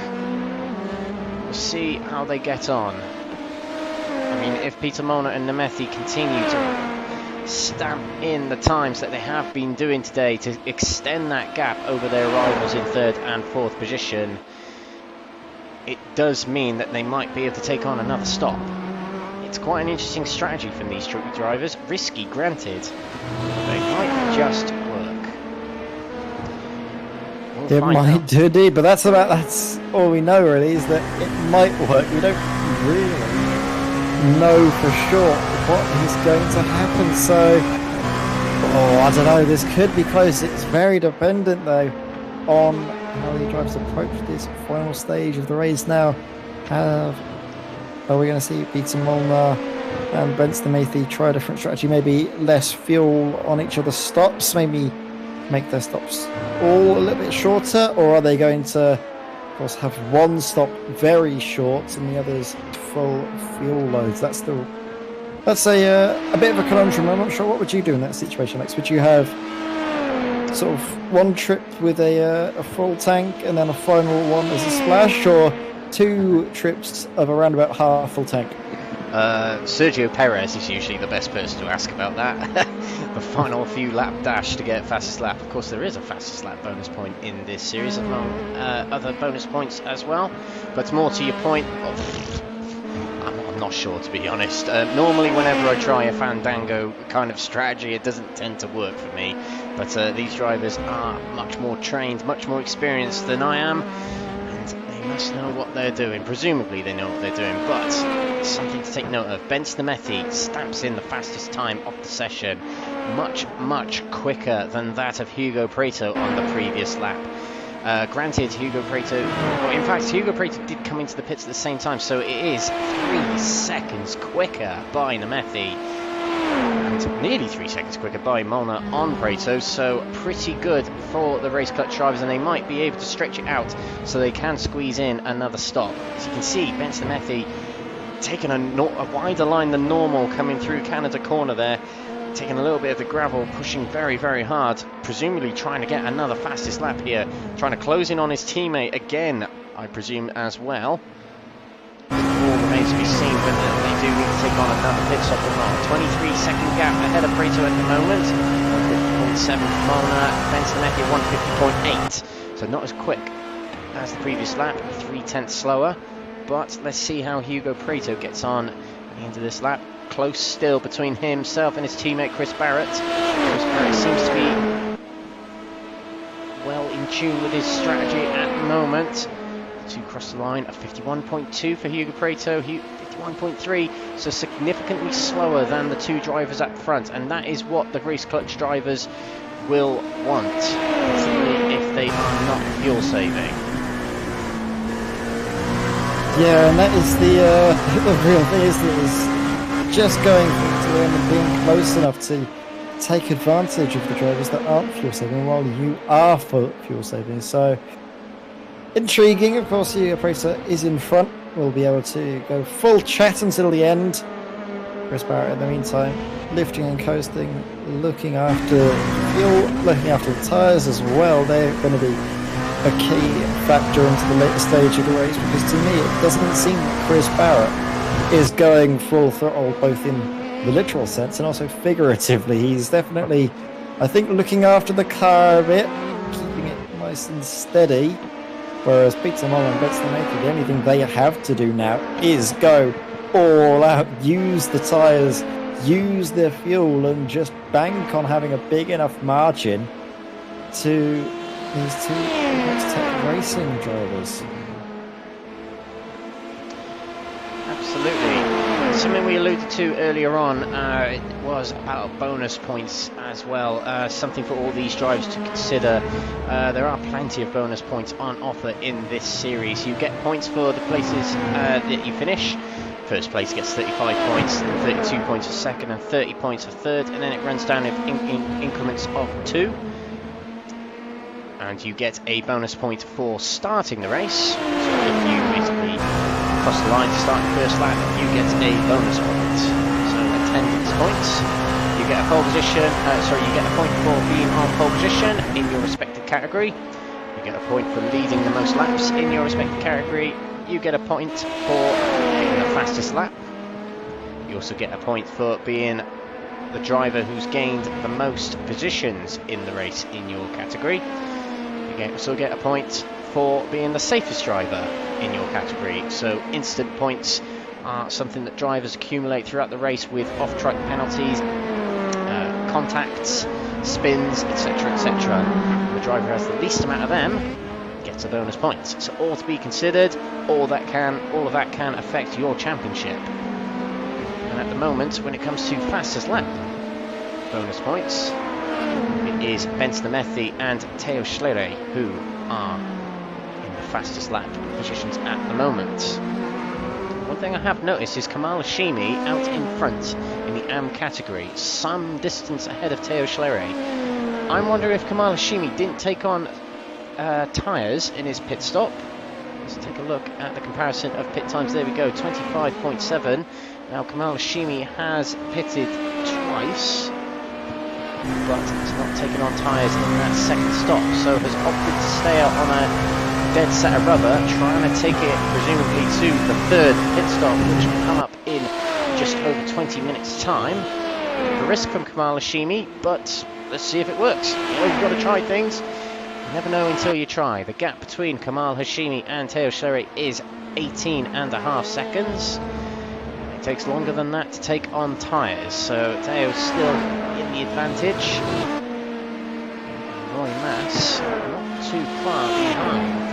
We'll see how they get on. I mean, if Peter Molnar and Nemethi continue to stamp in the times that they have been doing today to extend that gap over their rivals in 3rd and 4th position, it does mean that they might be able to take on another stop. It's quite an interesting strategy from these drivers. Risky, granted. They might just work. It might do indeed, but that's all we know really, is that it might work. We don't really know for sure what is going to happen, so I don't know, this could be close. It's very dependent though on how the drivers approach this final stage of the race now. Are we going to see Peter Molnar and Benson Nemethi try a different strategy, maybe less fuel on each of the stops, maybe make their stops all a little bit shorter, or are they going to, of course, have one stop very short and the others full fuel loads? That's a bit of a conundrum. I'm not sure. What would you do in that situation, Alex? Would you have sort of one trip with a full tank and then a final one as a splash, or 2 trips of around about half full tank? Sergio Perez is usually the best person to ask about that. The final few lap dash to get fastest lap. Of course, there is a fastest lap bonus point in this series, among other bonus points as well. But more to your point, I'm not sure, to be honest. Normally, whenever I try a Fandango kind of strategy, it doesn't tend to work for me. But these drivers are much more trained, much more experienced than I am. They must know what they're doing. Presumably they know what they're doing, but something to take note of. Benson Nemethi stamps in the fastest time of the session, much quicker than that of Hugo Prato on the previous lap. Granted, Hugo Prato did come into the pits at the same time, so it is 3 seconds quicker by Nemethi, and nearly 3 seconds quicker by Molnar on Prato, so pretty good for the Race Clutch drivers, and they might be able to stretch it out so they can squeeze in another stop. As you can see, Benson Nemethi taking a wider line than normal coming through Canada corner there, taking a little bit of the gravel, pushing very hard, presumably trying to get another fastest lap here, trying to close in on his teammate again, I presume, as well. All remains to be seen whether they do need to take on another pit stop or not. 23-second gap ahead of Prato at the moment. 150.7 for Molnar, Benson Nemethi 150.8. So not as quick as the previous lap, 3/10 slower. But let's see how Hugo Prato gets on into this lap. Close still between himself and his teammate Chris Barrett. Chris Barrett seems to be well in tune with his strategy at the moment. To cross the line, a 51.2 for Hugo Prato, 51.3, so significantly slower than the 2 drivers up front, and that is what the Race Clutch drivers will want, particularly if they are not fuel saving. Yeah, and that is the real thing, is that it's just going to them and being close enough to take advantage of the drivers that aren't fuel saving while you are fuel saving. So intriguing. Of course, the Prato is in front. We'll be able to go full chat until the end. Chris Barrett, in the meantime, lifting and coasting, looking after fuel, looking after the tyres as well. They're going to be a key factor into the later stage of the race, because to me it doesn't seem that Chris Barrett is going full throttle, both in the literal sense and also figuratively. He's definitely, I think, looking after the car a bit, keeping it nice and steady. Whereas Peter Molnar and Benson Nemethi, the only thing they have to do now is go all out, use the tyres, use their fuel, and just bank on having a big enough margin to these 2 Apex Tech racing drivers. Absolutely. Something we alluded to earlier on, it was about bonus points as well, something for all these drivers to consider. There are plenty of bonus points on offer in this series. You get points for the places that you finish, First place gets 35 points, 32 points for second, and 30 points for third, and then it runs down in increments of 2. And you get a bonus point for starting the race. So if you basically cross the line to start the first lap, you get a bonus point. So attendance points. You get a pole position. You get a point for being on pole position in your respective category. You get a point for leading the most laps in your respective category. You get a point for getting the fastest lap. You also get a point for being the driver who's gained the most positions in the race in your category. You also get a point for being the safest driver in your category. So instant points are something that drivers accumulate throughout the race with off-track penalties, contacts, spins, etc, etc. The driver who has the least amount of them gets a bonus point. So all to be considered, all of that can affect your championship. And at the moment, when it comes to fastest lap bonus points, it is Benson Amethi and Theo Schlere who are in the fastest lap positions at the moment. One thing I have noticed is Kamal Hashimi out in front in the AM category, some distance ahead of Theo Schlere. I'm wondering if Kamal Hashimi didn't take on tyres in his pit stop. Let's take a look at the comparison of pit times. There we go, 25.7. Now Kamal Hashimi has pitted twice, but has not taken on tyres in that second stop, so has opted to stay out on a dead set of rubber, trying to take it presumably to the third pit stop, which will come up in just over 20 minutes time. A risk from Kamal Hashimi, but let's see if it works. You always got to try things. You never know until you try. The gap between Kamal Hashimi and Theo Schlere is 18.5 seconds. It takes longer than that to take on tyres, so Theo's still in the advantage. Roy Mass not too far behind.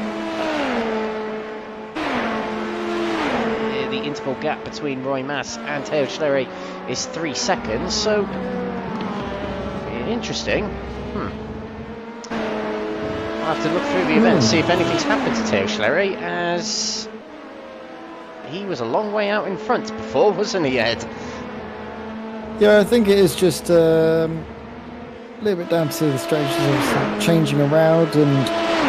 The interval gap between Roy Mass and Theo Schlere is 3 seconds, so interesting. I'll have to look through the event and see if anything's happened to Theo Schlere, as he was a long way out in front before, wasn't he, Ed? Yeah, I think it is just a little bit down to the strategies of changing around, and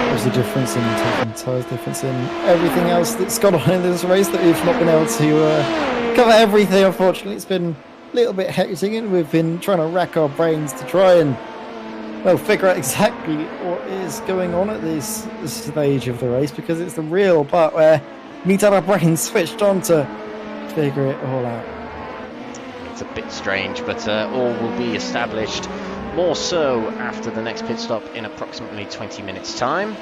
there's a difference in taking tyres, difference in everything else that's gone on in this race that we've not been able to cover everything. Unfortunately, it's been a little bit hectic, and we've been trying to rack our brains to try and figure out exactly what is going on at this stage of the race, because it's the real part where we need to have our brains switched on to figure it all out. It's a bit strange, but all will be established more so after the next pit stop in approximately 20 minutes time.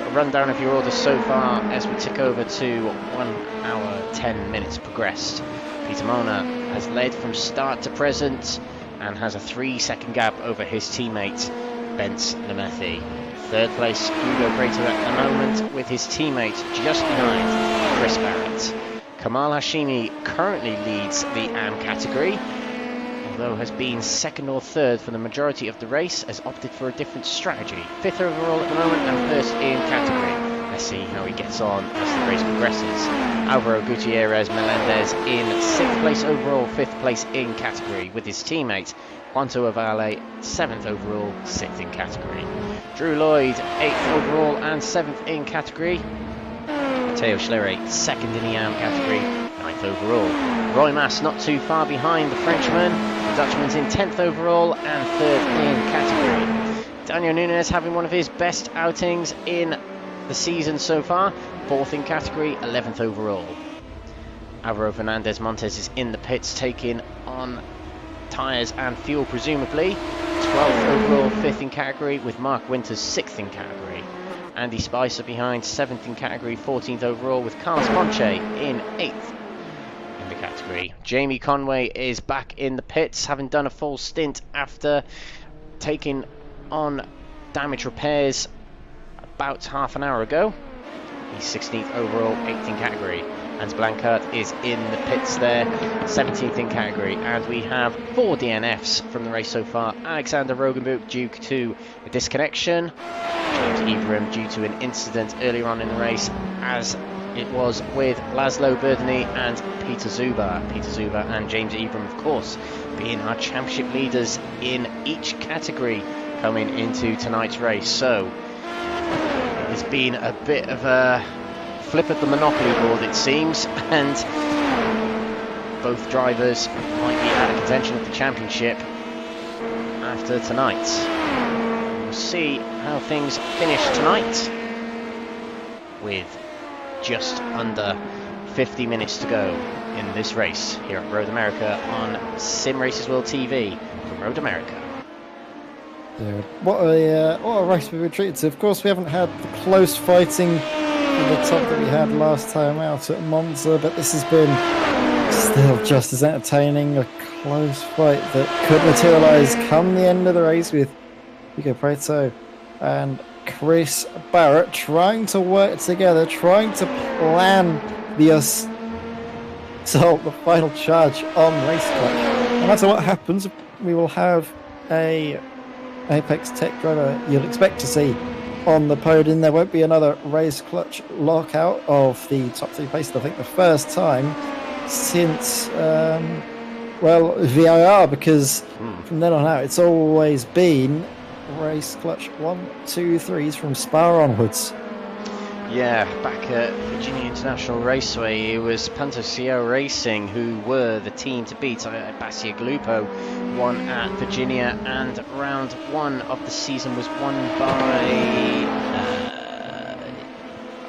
A rundown of your orders so far as we tick over to 1 hour 10 minutes progressed. Peter Mona has led from start to present and has a 3-second gap over his teammate Bence Nemethi. Third place Hugo Prater at the moment, with his teammate just behind Chris Barrett. Kamal Hashimi currently leads the AM category, although has been second or third for the majority of the race, has opted for a different strategy. 5th overall at the moment and first in category. Let's see how he gets on as the race progresses. Alvaro Gutierrez Melendez in 6th place overall, 5th place in category, with his teammate Juanto Avale 7th overall, 6th in category. Drew Lloyd 8th overall and 7th in category. Theo Schlere 2nd in the AM category, 9th overall. Roy Mass not too far behind the Frenchman. The Dutchman's in 10th overall and 3rd in category. Daniel Nunes having one of his best outings in the season so far, 4th in category, 11th overall. Alvaro Fernandez Montes is in the pits, taking on tyres and fuel presumably. 12th overall, 5th in category, with Mark Winters 6th in category. Andy Spicer behind, 7th in category, 14th overall, with Carlos Ponce in 8th in the category. Jamie Conway is back in the pits, having done a full stint after taking on damage repairs about half an hour ago. He's 16th overall, 8th in category. Hans Blankert is in the pits there, 17th in category. And we have 4 DNFs from the race so far. Alexander Rogenbuch due to a disconnection. James Ibrahim due to an incident earlier on in the race, as it was with Laszlo Burdeny and Peter Zuber. Peter Zuber and James Ebram, of course, being our championship leaders in each category coming into tonight's race. So it has been a bit of a flip at the Monopoly board, it seems, and both drivers might be out of contention of the championship after tonight. We'll see how things finish tonight with just under 50 minutes to go in this race here at Road America on Simracersworld TV from Road America. Yeah, what a race we've been treated to. Of course, we haven't had the close fighting at the top that we had last time out at Monza, but this has been still just as entertaining. A close fight that could materialise come the end of the race with Hugo Preto and Chris Barrett trying to work together, trying to plan the assault, the final charge on race clutch. No matter what happens, we will have a Apex Tech driver you'll expect to see on the podium. There won't be another race clutch lockout of the top three places. I think the first time since VIR, because from then on out it's always been race clutch 1, 2, 3s from Spa onwards. Yeah, back at Virginia International Raceway, it was Pantosio Racing who were the team to beat. Basia Glupo won at Virginia, and round 1 of the season was won by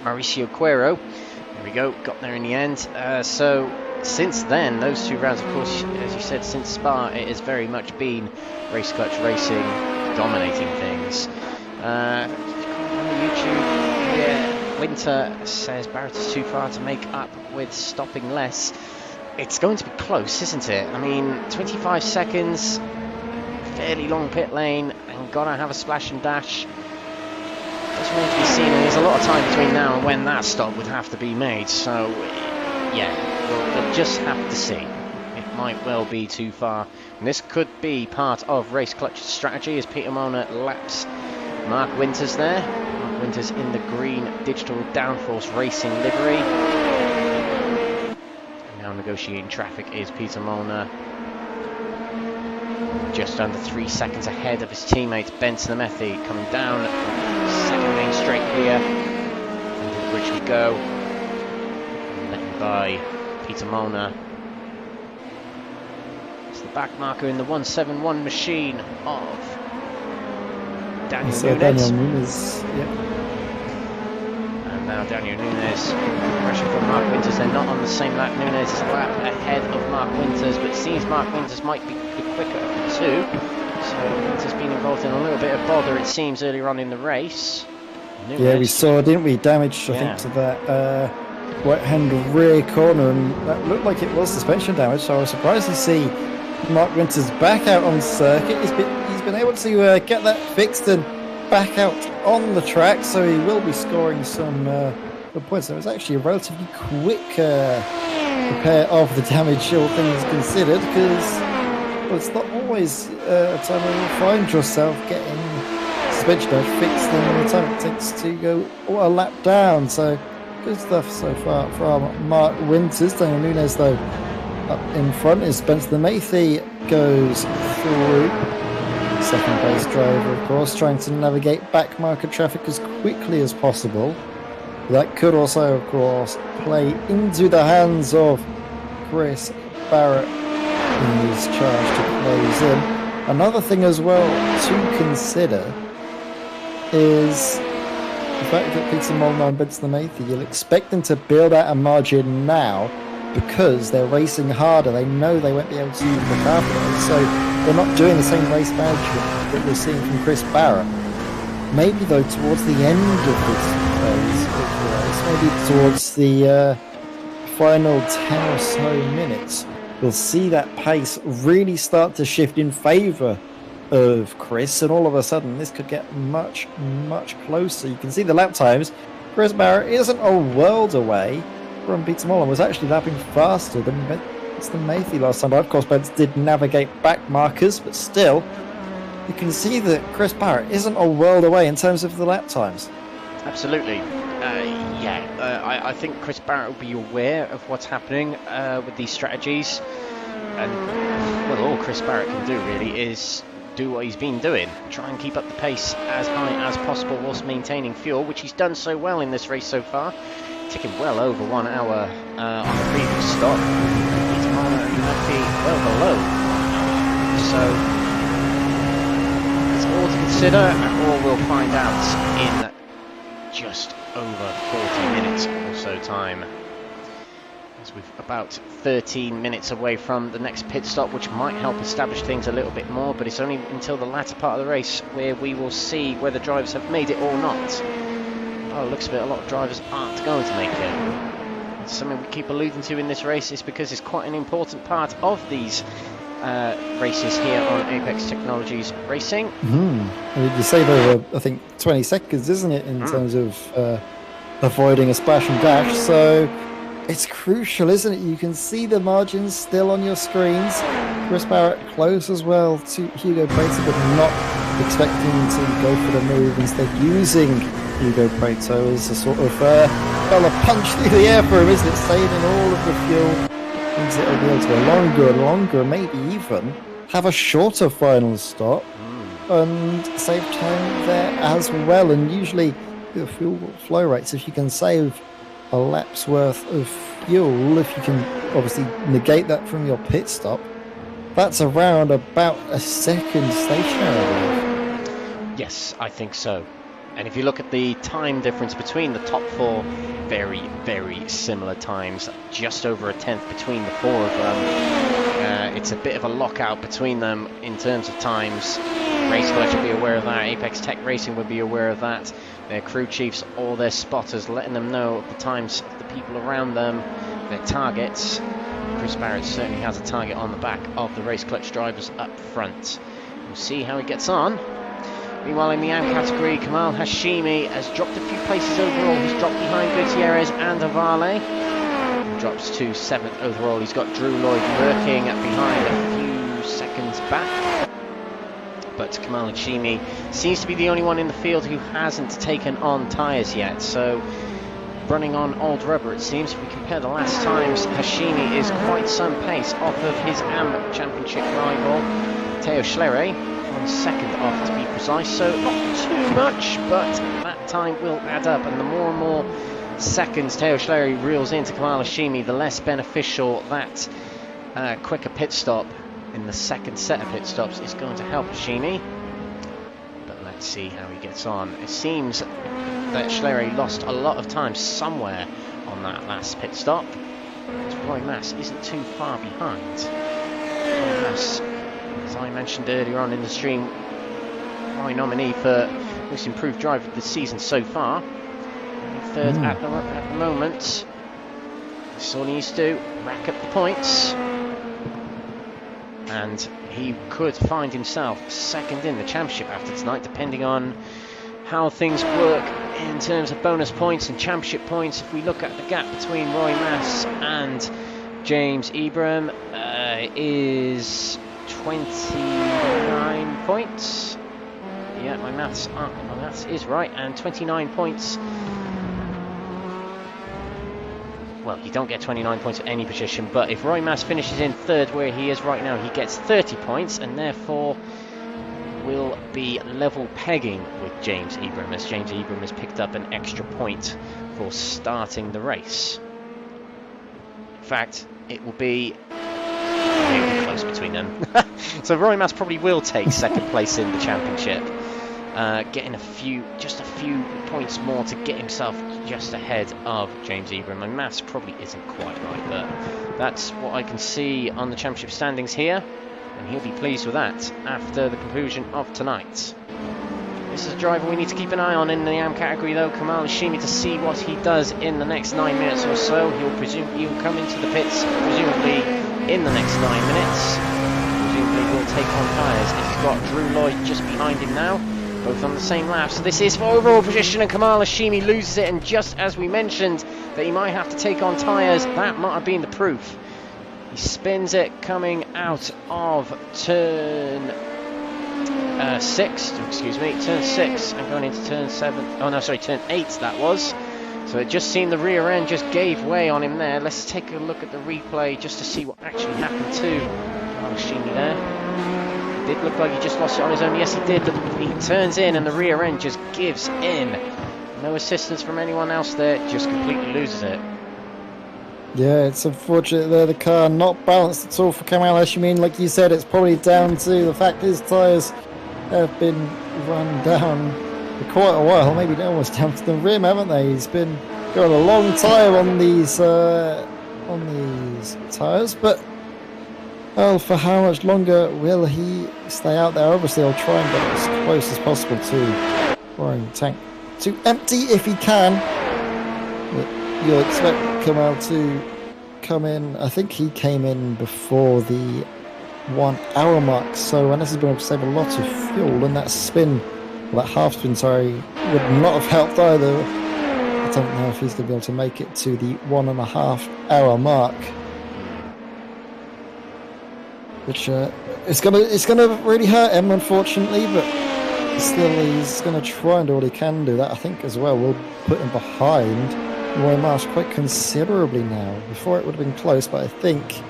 Mauricio Cuero. There we go, got there in the end. So since then, those 2 rounds, of course, as you said, since Spa, it has very much been race clutch racing dominating things. On YouTube, yeah, Winter says Barrett is too far to make up with stopping less. It's going to be close, isn't it? I mean, 25 seconds, fairly long pit lane, and gotta have a splash and dash. Just remains to be seen, and there's a lot of time between now and when that stop would have to be made. So, yeah, we'll just have to see. It might well be too far. And this could be part of race clutch strategy as Peter Mona laps Mark Winters there. Mark Winters in the green digital downforce racing livery. Now negotiating traffic is Peter Mona. Just under 3 seconds ahead of his teammates Benson Amethi, coming down second main straight here. Under the bridge we go. Led by Peter Mona. It's the back marker in the 171 machine of Daniel Nunes. Daniel Nunes, yep. And now Daniel Nunes, pressure from Mark Winters. They're not on the same lap. Nunes is a lap ahead of Mark Winters, but it seems Mark Winters might be the quicker of the 2. So Winters been involved in a little bit of bother, it seems, earlier on in the race. Nunes, yeah, we saw, didn't we, damage, I think, to that right-hand rear corner, and that looked like it was suspension damage, so I was surprised to see Mark Winters back out on circuit. He's been able to get that fixed and back out on the track, so he will be scoring some good points. It was actually a relatively quick repair of the damage, all things considered, because it's not always a time when you'll find yourself getting suspension damage fixed in the time it takes to go a lap down. So good stuff so far from Mark Winters. Daniel Nunes, though, up in front is Spencer Mathey, goes through. Second place driver, of course, trying to navigate back marker traffic as quickly as possible. That could also, of course, play into the hands of Chris Barrett in his charge to close in. Another thing as well to consider is the fact that Peter Molnar and Benson Mathey, you'll expect them to build out a margin now because they're racing harder. They know they won't be able to look after them, so they're not doing the same race management that we're seeing from Chris Barrett. Maybe, though, towards the end of this race, maybe towards the final 10 or so minutes, we'll see that pace really start to shift in favour of Chris, and all of a sudden this could get much, much closer. You can see the lap times. Chris Barrett isn't a world away from Peter Molnar, was actually lapping faster than Mathey last time. But of course, Benz did navigate back markers, but still, you can see that Chris Barrett isn't a world away in terms of the lap times. Absolutely. Yeah, I think Chris Barrett will be aware of what's happening with these strategies. And, well, all Chris Barrett can do, really, is do what he's been doing. Try and keep up the pace as high as possible whilst maintaining fuel, which he's done so well in this race so far. Ticking well over 1 hour on the previous stop. He's well below. So, it's all to consider, and all we'll find out in just over 40 minutes or so time. As we're about 13 minutes away from the next pit stop, which might help establish things a little bit more, but it's only until the latter part of the race where we will see whether drivers have made it or not. Oh, it looks a bit, a lot of drivers aren't going to make it. It's something we keep alluding to in this race, is because it's quite an important part of these races here on Apex Technologies Racing. You save over, I think, 20 seconds, isn't it, in terms of avoiding a splash and dash, so it's crucial, isn't it? You can see the margins still on your screens. Chris Barrett close as well to Hugo Prater, but not expecting to go for the move, instead using Hugo Prater as a sort of a punch through the air for him, isn't it? Saving all of the fuel. Means it'll be able to go longer, maybe even have a shorter final stop and save time there as well. And usually the fuel flow rates, if you can save a lap's worth of fuel, if you can obviously negate that from your pit stop, that's around about a second stationary. Yes, I think so. And if you look at the time difference between the top four, very, very similar times, just over a tenth between the four of them. It's a bit of a lockout between them in terms of times. Race College will be aware of that, Apex Tech Racing would be aware of that. Their crew chiefs, all their spotters, letting them know the times of the people around them, their targets. Chris Barrett certainly has a target on the back of the Race Clutch drivers up front. We'll see how he gets on. Meanwhile, in the AM category, Kamal Hashimi has dropped a few places overall. He's dropped behind Gutierrez and Avale. He drops to 7th overall. He's got Drew Lloyd lurking behind a few seconds back. But Kamal Hashimi seems to be the only one in the field who hasn't taken on tyres yet. So, running on old rubber, it seems. If we compare the last times, Hashimi is quite some pace off of his AM Championship rival, Theo Schlerer. On second off, to be precise, so not too much, but that time will add up, and the more and more seconds Theo Schlerer reels into Kamal Hashimi, the less beneficial that quicker pit stop in the second set of pit stops is going to help Hashimi. But let's see how he gets on. It seems that Schlerer lost a lot of time somewhere on that last pit stop. Roy Mass isn't too far behind. Roy Mass, as I mentioned earlier on in the stream, my nominee for most improved driver of the season so far. Third at the moment. This is all he needs to do, rack up the points, and he could find himself second in the championship after tonight, depending on how things work in terms of bonus points and championship points. If we look at the gap between Roy Mass and James Ibram, is 29 points. Yeah, my maths is right, and 29 points. Well, you don't get 29 points at any position, but if Roy Mass finishes in third where he is right now, he gets 30 points, and therefore will be level pegging with James Ibram, as James Ibram has picked up an extra point for starting the race. In fact, it will be really close between them. So Roy Mass probably will take second place in the championship, getting just a few points more to get himself just ahead of James Ibram. My maths probably isn't quite right, but that's what I can see on the championship standings here, and he'll be pleased with that after the conclusion of tonight. This is a driver we need to keep an eye on in the AM category, though, Kamal Hashimi, to see what he does in the next 9 minutes or so. He'll come into the pits presumably in the next 9 minutes. Presumably will take on tyres, as he's got Drew Lloyd just behind him now, both on the same lap. So this is for overall position, and Kamal Hashimi loses it, and just as we mentioned that he might have to take on tyres, that might have been the proof. He spins it coming out of turn 6, turn 6, and going into turn 7. Oh no, sorry, turn 8 that was. So it just seemed the rear end just gave way on him there. Let's take a look at the replay just to see what actually happened to Shimi there. It did look like he just lost it on his own. Yes, he did. He turns in and the rear end just gives in. No assistance from anyone else there. Just completely loses it. Yeah, it's unfortunate there. The car not balanced at all for Kamal Hashimi. Like you said, it's probably down to the fact his tyres have been run down for quite a while. Maybe they're almost down to the rim, haven't they? He's been going a long time on these tyres, but well, for how much longer will he stay out there? Obviously, I'll try and get as close as possible to Roaring Tank to empty if he can. But you'll expect Kamal to come in. I think he came in before the 1 hour mark, so unless he's been able to save a lot of fuel, and that spin, well, that half spin, sorry, would not have helped either. I don't know if he's going to be able to make it to the 1.5 hour mark, which it's gonna really hurt him, unfortunately, but still he's going to try and do what he can do. That, I think, as well, will put him behind Roy Marsh quite considerably now. Before it would have been close, but I think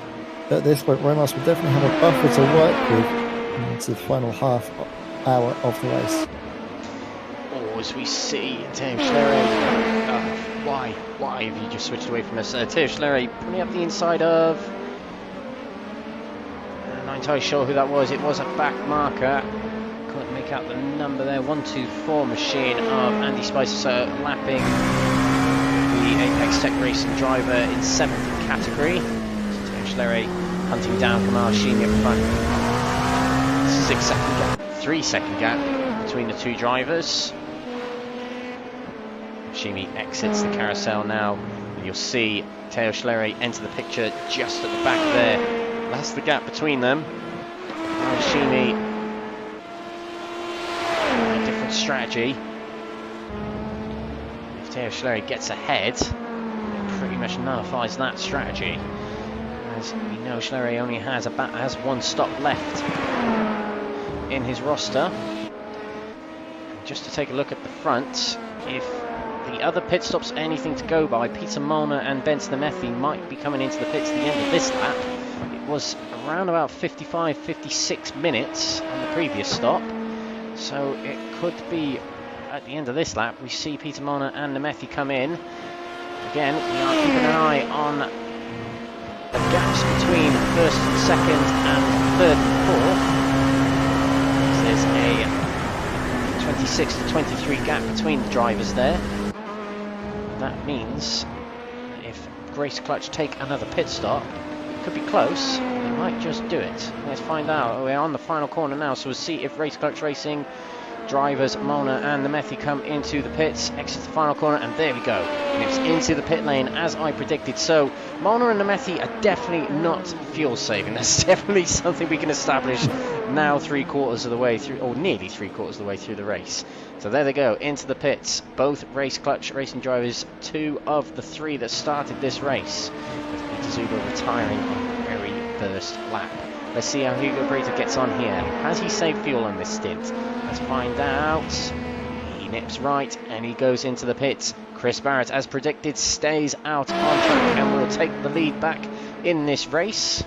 at this point Roy Marsh will definitely have a buffer to work with into the final half hour of the race. Oh, as we see Teo Schlery, why have you just switched away from us? Teo Schlery putting up the inside of, I'm not entirely sure who that was. It was a back marker. Couldn't make out the number there. 124 machine of Andy Spicer, so lapping the Apex Tech Racing driver in 7th category. Teo Schlery hunting down Kamal Hashimi up front. 6-second gap, 3-second gap between the two drivers. Hashimi exits the carousel now, and you'll see Teo Schlery enter the picture just at the back there. That's the gap between them. Hashimi, a different strategy. If Teo Schlery gets ahead, it pretty much nullifies that strategy. As we know, Schlery only has one stop left in his roster. Just to take a look at the front, if the other pit stops are anything to go by, Peter Molnar and Benson Amethi might be coming into the pits at the end of this lap. It was around about 55-56 minutes on the previous stop, so it could be at the end of this lap we see Peter Molnar and Amethi come in. Again, we are keeping an eye on the gaps between first, second and third and fourth. There's a 26 to 23 gap between the drivers there. That means if Grace Clutch take another pit stop, it could be close. They might just do it. Let's find out. We're on the final corner now, so we'll see if Race Clutch Racing drivers Molnar and Amethi come into the pits, exit the final corner, and there we go. And it's into the pit lane as I predicted. So Molnar and Amethi are definitely not fuel saving. That's definitely something we can establish now 3/4 of the way through, or nearly 3/4 of the way through the race. So there they go, into the pits. Both Race Clutch Racing drivers, 2 of the 3 that started this race, with Peter Zuber retiring on the very first lap. Let's see how Hugo Brita gets on here. Has he saved fuel on this stint? Let's find out. He nips right and he goes into the pits. Chris Barrett, as predicted, stays out on track and will take the lead back in this race.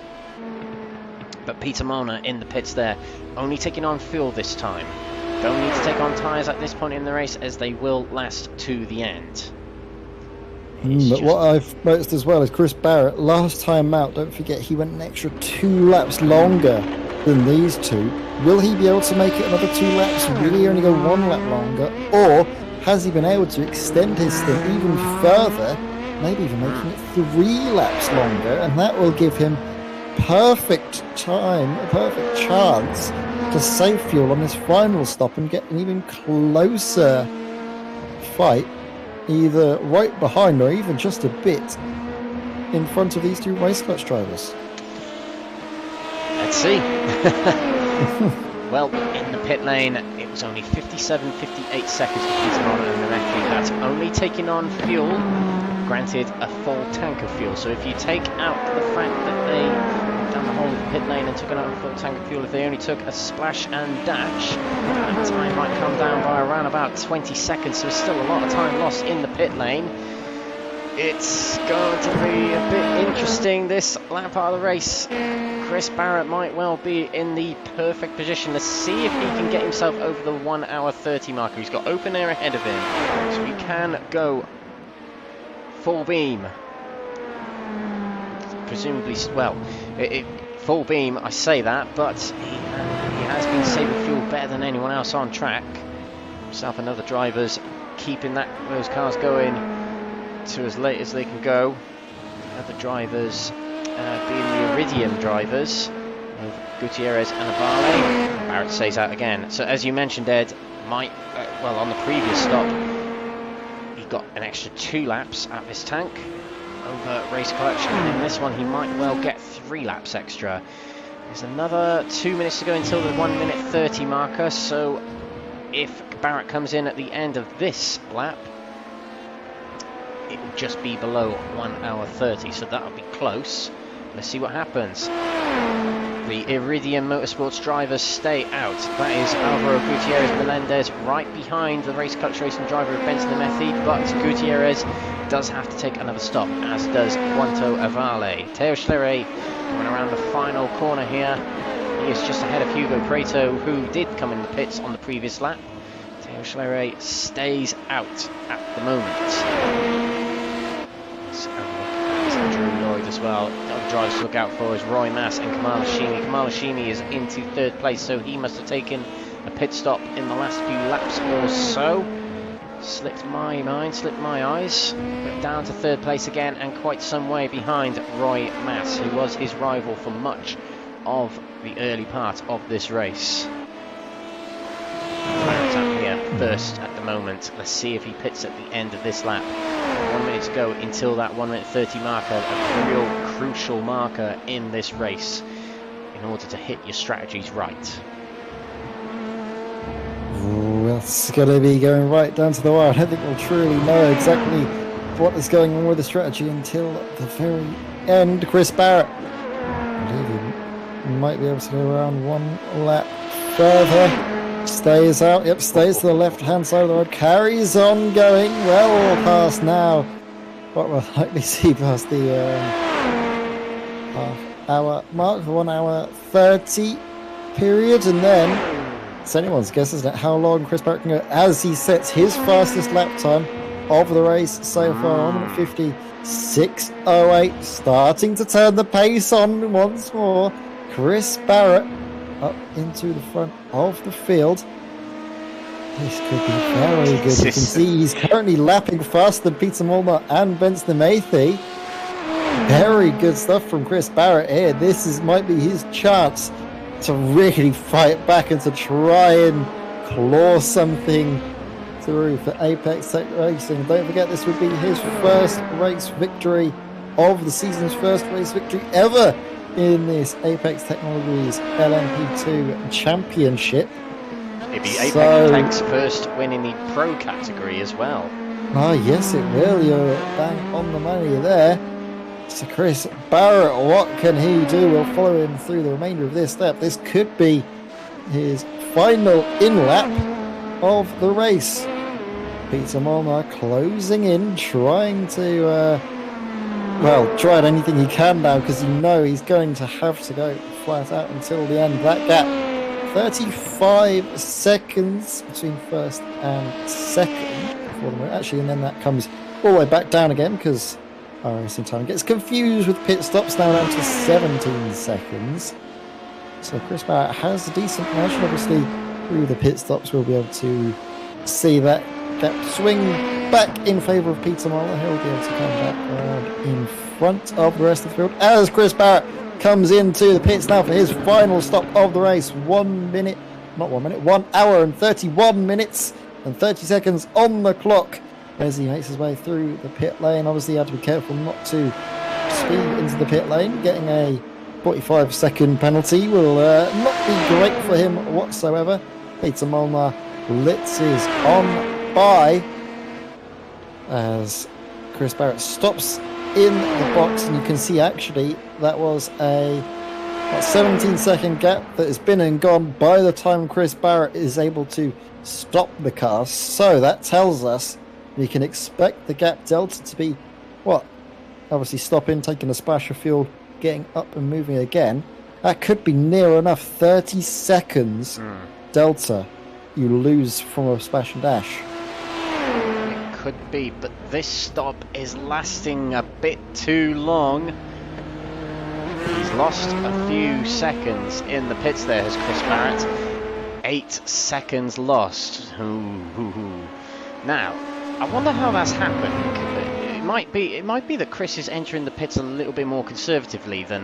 But Peter Molnar in the pits there, only taking on fuel this time. Don't need to take on tyres at this point in the race, as they will last to the end. But what I've noticed as well is Chris Barrett, last time out, don't forget, he went an extra 2 laps longer than these two. Will he be able to make it another 2 laps? Will he only go 1 lap longer? Or has he been able to extend his stint even further, maybe even making it 3 laps longer? And that will give him perfect time, a perfect chance to save fuel on this final stop and get an even closer fight, either right behind or even just a bit in front of these 2 Race Clutch drivers. Let's see. Well, in the pit lane, it was only 57-58 seconds for Peter Molnar and Amethi. That's only taking on fuel, granted a full tank of fuel. So if you take out the fact that they done the whole pit lane and took out a full tank of fuel, if they only took a splash and dash, that time might come down by around about 20 seconds. So there's still a lot of time lost in the pit lane. It's going to be a bit interesting, this lap part of the race. Chris Barrett might well be in the perfect position. Let's see if he can get himself over the 1 hour 30 marker. He's got open air ahead of him, so he can go full beam. Presumably, well, full beam, I say that, but he has been saving fuel better than anyone else on track. Himself and other drivers keeping those cars going to as late as they can go. Other drivers being the Iridium drivers of Gutierrez and Avale. Barrett stays out again. So as you mentioned, Ed, well, on the previous stop, he got an extra 2 laps at this tank over race collection, and in this one he might well get 3 laps extra. There's another 2 minutes to go until the 1 minute 30 marker, so if Barrett comes in at the end of this lap, it will just be below 1 hour 30, so that'll be close. Let's see what happens. The Iridium Motorsports drivers stay out. That is Alvaro Gutierrez Melendez right behind the race clutch racing driver of Benson Amethi, but Gutierrez does have to take another stop, as does Juanto Avale. Teo Schlerer coming around the final corner here. He is just ahead of Hugo Preto, who did come in the pits on the previous lap. Teo Schlerer stays out at the moment. Andrew Lloyd as well. Other drivers to look out for is Roy Mass and Kamal Hashimi. Kamal Hashimi is into 3rd place, so he must have taken a pit stop in the last few laps or so. Slipped my mind, slipped my eyes, but down to 3rd place again, and quite some way behind Roy Mass, who was his rival for much of the early part of this race. Barrett's out here first at the moment. Let's see if he pits at the end of this lap. 1 minute to go until that 1 minute 30 marker, a real crucial marker in this race in order to hit your strategies right. Ooh, it's going to be going right down to the wire. I don't think we'll truly know exactly what is going on with the strategy until the very end. Chris Barrett, I believe he might be able to go around 1 lap further. Stays out, yep, stays to the left-hand side of the road, carries on going well past now what we'll likely see past the half-hour mark, the 1 hour 30 period, and then it's anyone's guess, isn't it, how long Chris Barrett can go as he sets his fastest lap time of the race so far, 1 minute 56.08, starting to turn the pace on once more. Chris Barrett up into the front of the field. This could be very good. You can see he's currently lapping faster than Peter Molnar and Benson Amethi. Very good stuff from Chris Barrett here. This might be his chance to really fight back and to try and claw something through for Apex Tech Racing. Don't forget, this would be his first race victory of the season's first race victory ever in this Apex Technologies LMP2 Championship. It'd be Apex Tech's first win in the pro category as well. Oh yes, it will. You're bang on the money there. So Chris Barrett, what can he do? We'll follow him through the remainder of this lap. This could be his final in-lap of the race. Peter Molnar closing in, trying to tried anything he can now, because you know he's going to have to go flat out until the end. That gap, 35 seconds between first and second for them. Actually, and then that comes all the way back down again because our racing time gets confused with pit stops, now down to 17 seconds. So Chris Barrett has a decent margin. Obviously, through the pit stops, we'll be able to see that gap swing back in favour of Peter Molnar. He'll be able to come back around in front of the rest of the field as Chris Barrett comes into the pits now for his final stop of the race. 1 hour and 31 minutes and 30 seconds on the clock as he makes his way through the pit lane. Obviously, you have to be careful not to speed into the pit lane. Getting a 45-second penalty will not be great for him whatsoever. Peter Molnar blitzes on by as Chris Barrett stops in the box, and you can see actually that was a 17-second gap that has been and gone by the time Chris Barrett is able to stop the car. So that tells us we can expect the gap delta to be what? Obviously stopping, taking a splash of fuel, getting up and moving again. That could be near enough 30 seconds delta you lose from a splash and dash. It could be, but this stop is lasting a bit too long. He's lost a few seconds in the pits there, has Chris Barrett. 8 seconds lost. Now, I wonder how that's happened. It might be that Chris is entering the pits a little bit more conservatively than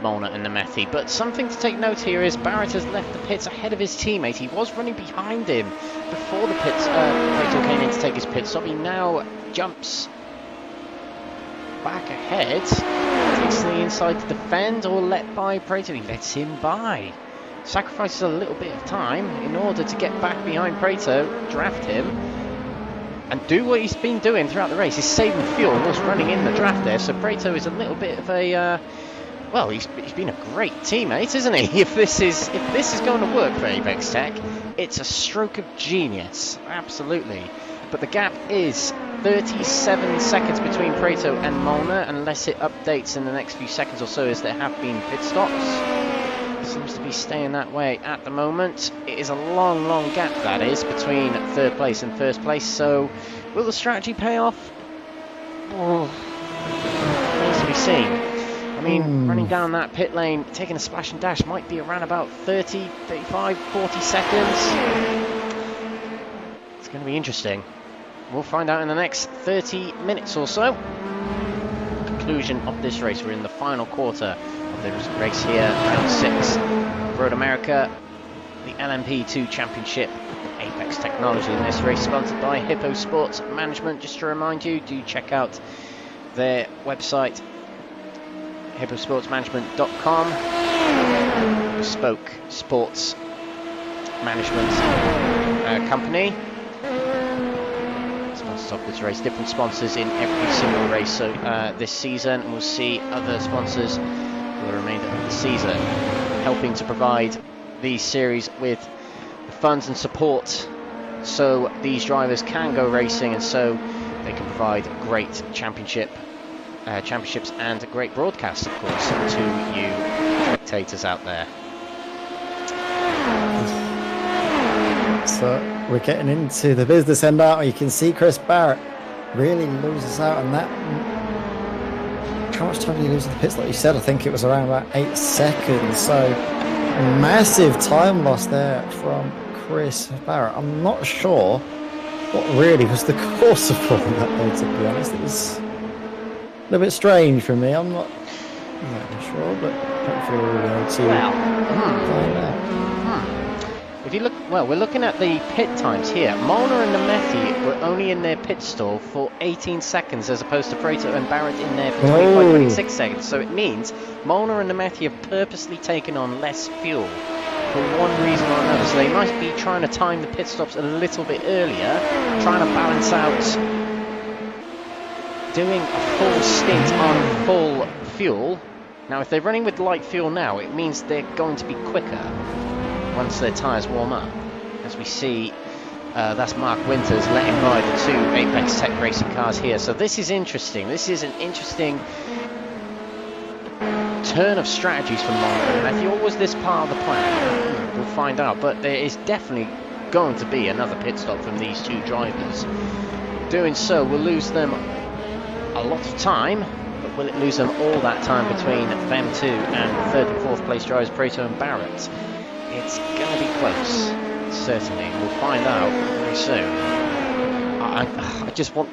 Molnar and Nemethi. But something to take note here is Barrett has left the pits ahead of his teammate. He was running behind him before the pits. Prato came in to take his pit stop. He now jumps back ahead, takes to the inside to defend or let by Prato. He lets him by. Sacrifices a little bit of time in order to get back behind Prato, draft him, and do what he's been doing throughout the race. He's saving fuel whilst running in the draft there, so Prato is a little bit of a well, he's been a great teammate, isn't he? If this is going to work for Apex Tech, it's a stroke of genius, absolutely. But the gap is 37 seconds between Prato and Molnar, unless it updates in the next few seconds or so, as there have been pit stops. Seems to be staying that way at the moment. It is a long, long gap, that is, between third place and first place. So, will the strategy pay off? Oh, remains to be seen. I mean, running down that pit lane, taking a splash and dash might be around about 30, 35, 40 seconds. It's going to be interesting. We'll find out in the next 30 minutes or so. Conclusion of this race. We're in the final quarter of the race here, round 6. Road America, the LMP2 Championship, Apex Technologies. And this race sponsored by Hippo Sports Management. Just to remind you, do check out their website, hipposportsmanagement.com. Bespoke sports management company. Sponsors of this race, different sponsors in every single race. So this season, and we'll see other sponsors for the remainder of the season, helping to provide these series with the funds and support so these drivers can go racing, and so they can provide great championships and a great broadcast, of course, to you spectators out there. So we're getting into the business end out. You can see Chris Barrett really loses out on that. How much time did he lose in the pits? Like you said, I think it was around about 8 seconds. So massive time loss there from Chris Barrett. I'm not sure what really was the cause of all that, though, to be honest. It was a little bit strange for me. I'm not sure, but hopefully we'll be able to find out. If you look, well, we're looking at the pit times here. Molnar and Nemethi were only in their pit stall for 18 seconds, as opposed to Prato and Barrett in there for 25-26 seconds. So it means Molnar and Nemethi have purposely taken on less fuel for one reason or another. So they might be trying to time the pit stops a little bit earlier, trying to balance out doing a full stint on full fuel. Now, if they're running with light fuel now, it means they're going to be quicker once their tyres warm up. As we see, that's Mark Winters letting by the two Apex Tech racing cars here. So this is interesting. This is an interesting turn of strategies from Molnar and Nemethi. Or was this part of the plan? We'll find out. But there is definitely going to be another pit stop from these two drivers. Doing so will lose them a lot of time, but will it lose them all that time between them two and third and fourth place drivers Prato and Barrett? It's going to be close, certainly. We'll find out very soon. I just want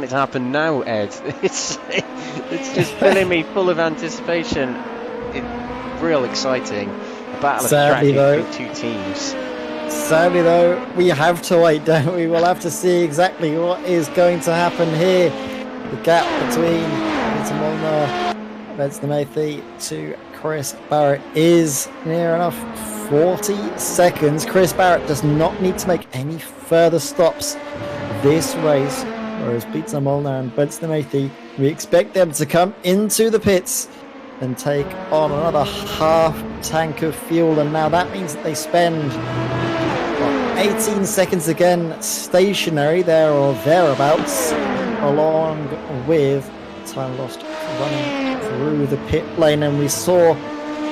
it to happen now, Ed. It's just filling me full of anticipation. It's real exciting. A battle of strategy between two teams. Sadly, though, we have to wait, don't we? We'll have to see exactly what is going to happen here. The gap between Peter Molnar and Ed May to Chris Barrett is near enough 40 seconds. Chris Barrett does not need to make any further stops this race, whereas Peter Molnar and Ed May, we expect them to come into the pits and take on another half tank of fuel, and now that means that they spend 18 seconds again stationary there or thereabouts. along with time lost running through the pit lane, and we saw,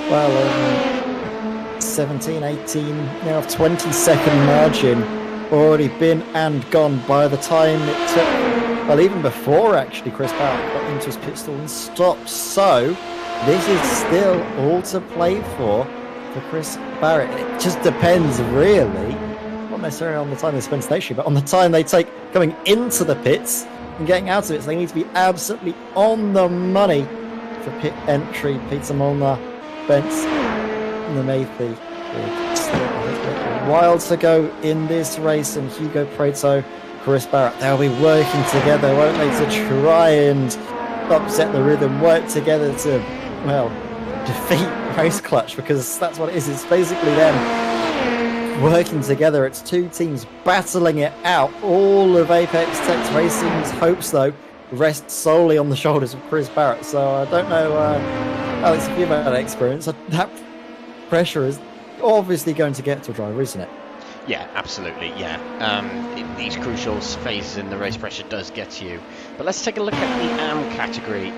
well, 17, 18, now 20-second margin already been and gone by the time it took, well, even before actually Chris Barrett got into his pit stall and stopped. So this is still all to play for Chris Barrett. It just depends really, not necessarily on the time they spend stationary, but on the time they take coming into the pits and getting out of it. So they need to be absolutely on the money for pit entry. Peter Molnar, Bence, and the Mayfield. Still a while to go in this race, and Hugo Preto, Chris Barrett, they'll be working together, won't they, to try and upset the rhythm, work together to, well, defeat Race Clutch, because that's what it is. It's basically them working together. It's two teams battling it out. All of Apex Tech Racing's hopes, though, rest solely on the shoulders of Chris Barrett. So I don't know, Alex, if you've had that experience, that pressure is obviously going to get to a driver, isn't it? Yeah, absolutely, yeah. These crucial phases in the race, pressure does get to you. But let's take a look at the AM category.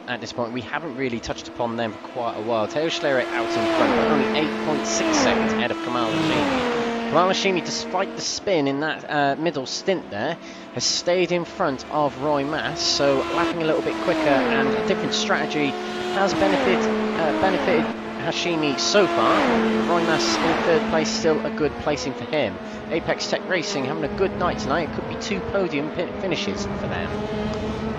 At this point, we haven't really touched upon them for quite a while. Teo Schlerer out in front, but only 8.6 seconds ahead of Kamal Hashimi. Kamal Hashimi, despite the spin in that middle stint there, has stayed in front of Roy Mass, so lapping a little bit quicker, and a different strategy has benefited Hashimi so far. Roy Mass in third place, still a good placing for him. Apex Tech Racing having a good night tonight. It could be 2 podium finishes for them.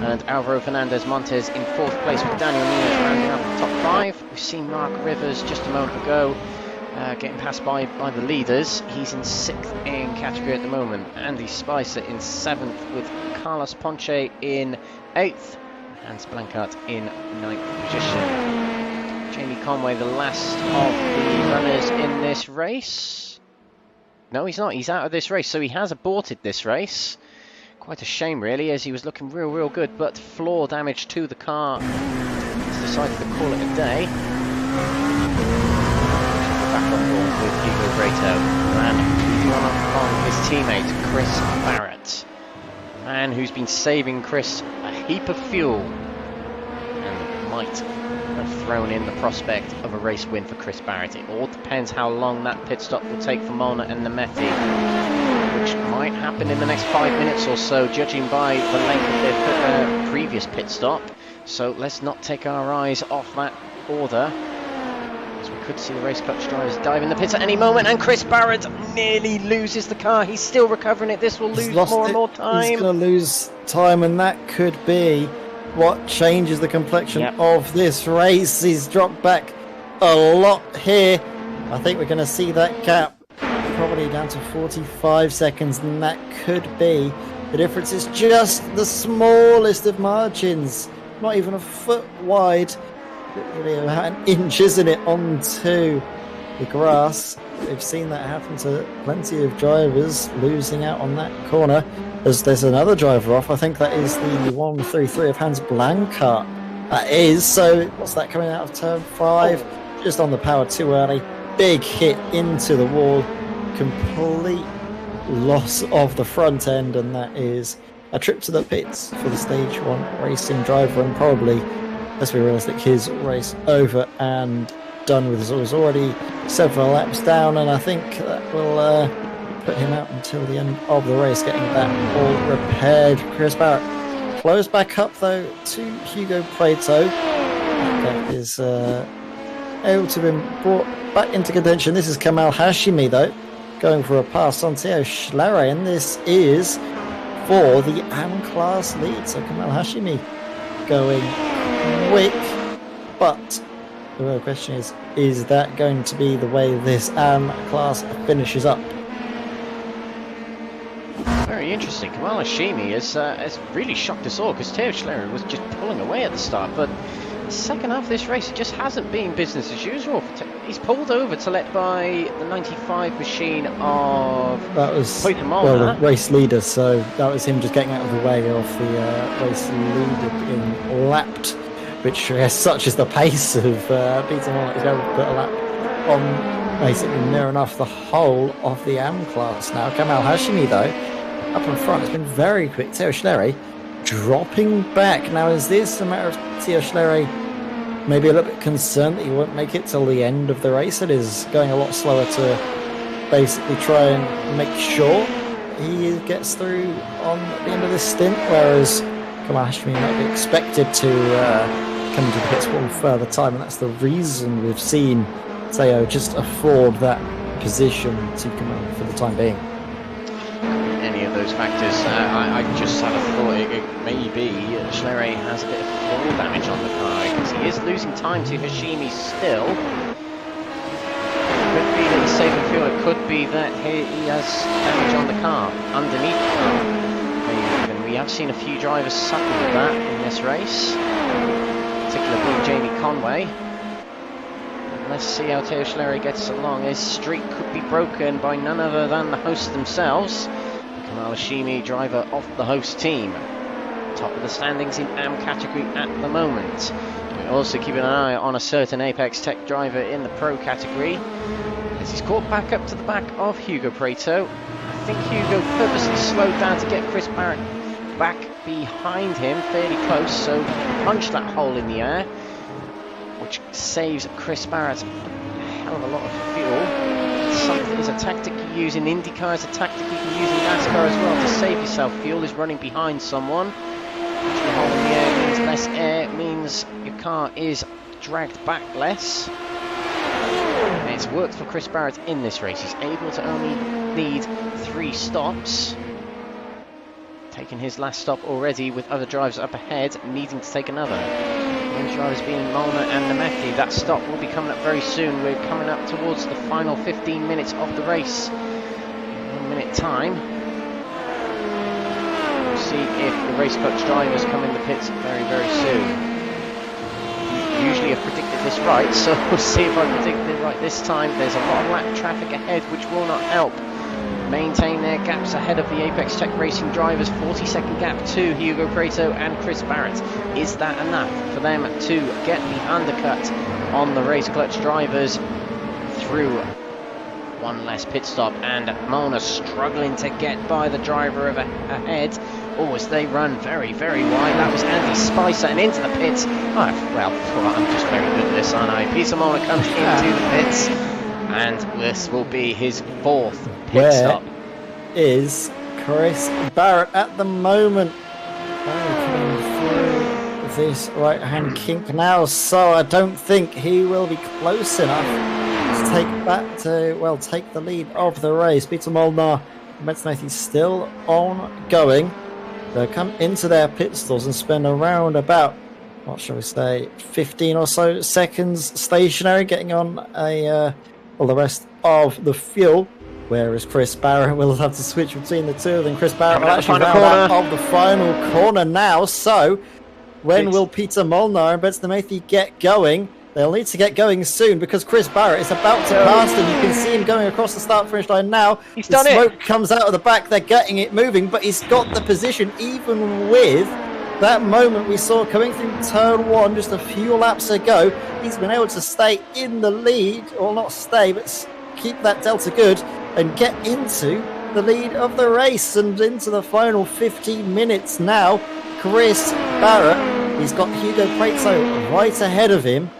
And Alvaro Fernandez Montes in fourth place with Daniel Nunez rounding up the top 5. We've seen Mark Rivers just a moment ago getting passed by the leaders. He's in 6th in category at the moment. Andy Spicer in 7th with Carlos Ponce in 8th. Hans Blankart in 9th position. Jamie Conway, the last of the runners in this race. No, he's not. He's out of this race, so he has aborted this race. Quite a shame, really, as he was looking real good, but floor damage to the car. He's decided to call it a day. Back on board with Hugo Breto. And moving on his teammate, Chris Barrett. A man who's been saving Chris a heap of fuel and might have thrown in the prospect of a race win for Chris Barrett. It all depends how long that pit stop will take for Molnar and Nemeti, which might happen in the next 5 minutes or so, judging by the length of their previous pit stop. So let's not take our eyes off that order, as we could see the Race Clutch drivers dive in the pits at any moment, and Chris Barrett nearly loses the car. He's still recovering it. This will lose more and more time. He's going to lose time, and that could be what changes the complexion of this race. He's dropped back a lot here. I think we're going to see that gap probably down to 45 seconds, and that could be the difference. Is just the smallest of margins, not even a foot wide, an inch, isn't it, onto the grass. We've seen that happen to plenty of drivers losing out on that corner. As there's another driver off, I think that is the 133 of Hans Blankart. That is, so what's that coming out of turn 5? Just on the power too early. Big hit into the wall. Complete loss of the front end, and that is a trip to the pits for the Stage 1 racing driver, and probably, let's be realistic, his race over and done with. So it was already several laps down, and I think that will put him out until the end of the race, getting that all repaired. Chris Barrett close back up though to Hugo Preto. That is able to be brought back into contention. This is Kamal Hashimi though, going for a pass on Teo Schlerer, and this is for the AM class lead. So Kamal Hashimi going quick, but the real question is that going to be the way this AM class finishes up? Very interesting. Kamal Hashimi has really shocked us all, because Teo Schlerer was just pulling away at the start, but the second half of this race, it just hasn't been business as usual. He's pulled over to let by the 95 machine of Peter Molnar. Well, the race leader, so that was him just getting out of the way of the race leader being lapped, which such is the pace of Peter Molnar. He's able to put a lap on basically near enough the whole of the AM class now. Kamal Hashimi though, up in front, has been very quick. Teo Schlerer dropping back. Now, is this a matter of Tio Schlerer maybe a little bit concerned that he won't make it till the end of the race? It is going a lot slower to basically try and make sure he gets through on the end of this stint, whereas Kamal Hashimi might be expected to come to the pits for further time, and that's the reason we've seen Teo just afford that position to Kamal for the time being. Any of those factors, I just had a thought it maybe Schlerer has a bit of fall damage on the car because he is losing time to Hashimi still. Could be that he's saving fuel, it could be that he has damage on the car, underneath the car. Maybe. We have seen a few drivers suffer with that in this race, particularly Jamie Conway. Let's see how Teo Schlerer gets along. His streak could be broken by none other than the hosts themselves. Kamal Hashimi, driver of the host team. Top of the standings in AM category at the moment. We also keep an eye on a certain Apex Tech driver in the pro category, as he's caught back up to the back of Hugo Prato. I think Hugo purposely slowed down to get Chris Barrett back behind him, fairly close, so punched that hole in the air, which saves Chris Barrett a hell of a lot of fuel. Something is a tactic you use in IndyCar, is a tactic you can use in NASCAR as well to save yourself fuel, is running behind someone. Punching a hole in the air means less air, means your car is dragged back less. And it's worked for Chris Barrett in this race. He's able to only need 3 stops. Taking his last stop already, with other drivers up ahead needing to take another. Those drivers being Molnar and Nemeki. That stop will be coming up very soon. We're coming up towards the final 15 minutes of the race. In 1 minute time. We'll see if the race clutch drivers come in the pits very, very soon. Usually I've predicted this right, so we'll see if I predicted it right this time. There's a lot of lap traffic ahead, which will not help maintain their gaps ahead of the Apex Tech Racing drivers. 40-second gap to Hugo Prato and Chris Barrett. Is that enough for them to get the undercut on the race clutch drivers through one less pit stop? And Mona struggling to get by the driver ahead. Oh, as they run very, very wide. That was Andy Spicer, and into the pits. Oh, well, I'm just very good at this, aren't I? Peter Mona comes into the pits, and this will be his 4th pit stop. Is Chris Barrett at the moment? Coming through this right-hand kink now, so I don't think he will be close enough to take the lead of the race. Peter Molnar and Metznathi still ongoing. They'll come into their pit stalls and spend around about, what shall we say, 15 or so seconds stationary, getting on the rest of the fuel. Whereas Chris Barrett will have to switch between the two of them. Chris Barrett will actually round out of the final corner now. So, when will Peter Molnar and Metznathi get going? They'll need to get going soon, because Chris Barrett is about to pass them. You can see him going across the start-finish line now. He's done it. Smoke comes out of the back. They're getting it moving, but he's got the position, even with that moment we saw coming through turn 1 just a few laps ago. He's been able to stay in the lead, or not stay, but keep that delta good and get into the lead of the race and into the final 15 minutes now. Chris Barrett, he's got Hugo Prato right ahead of him.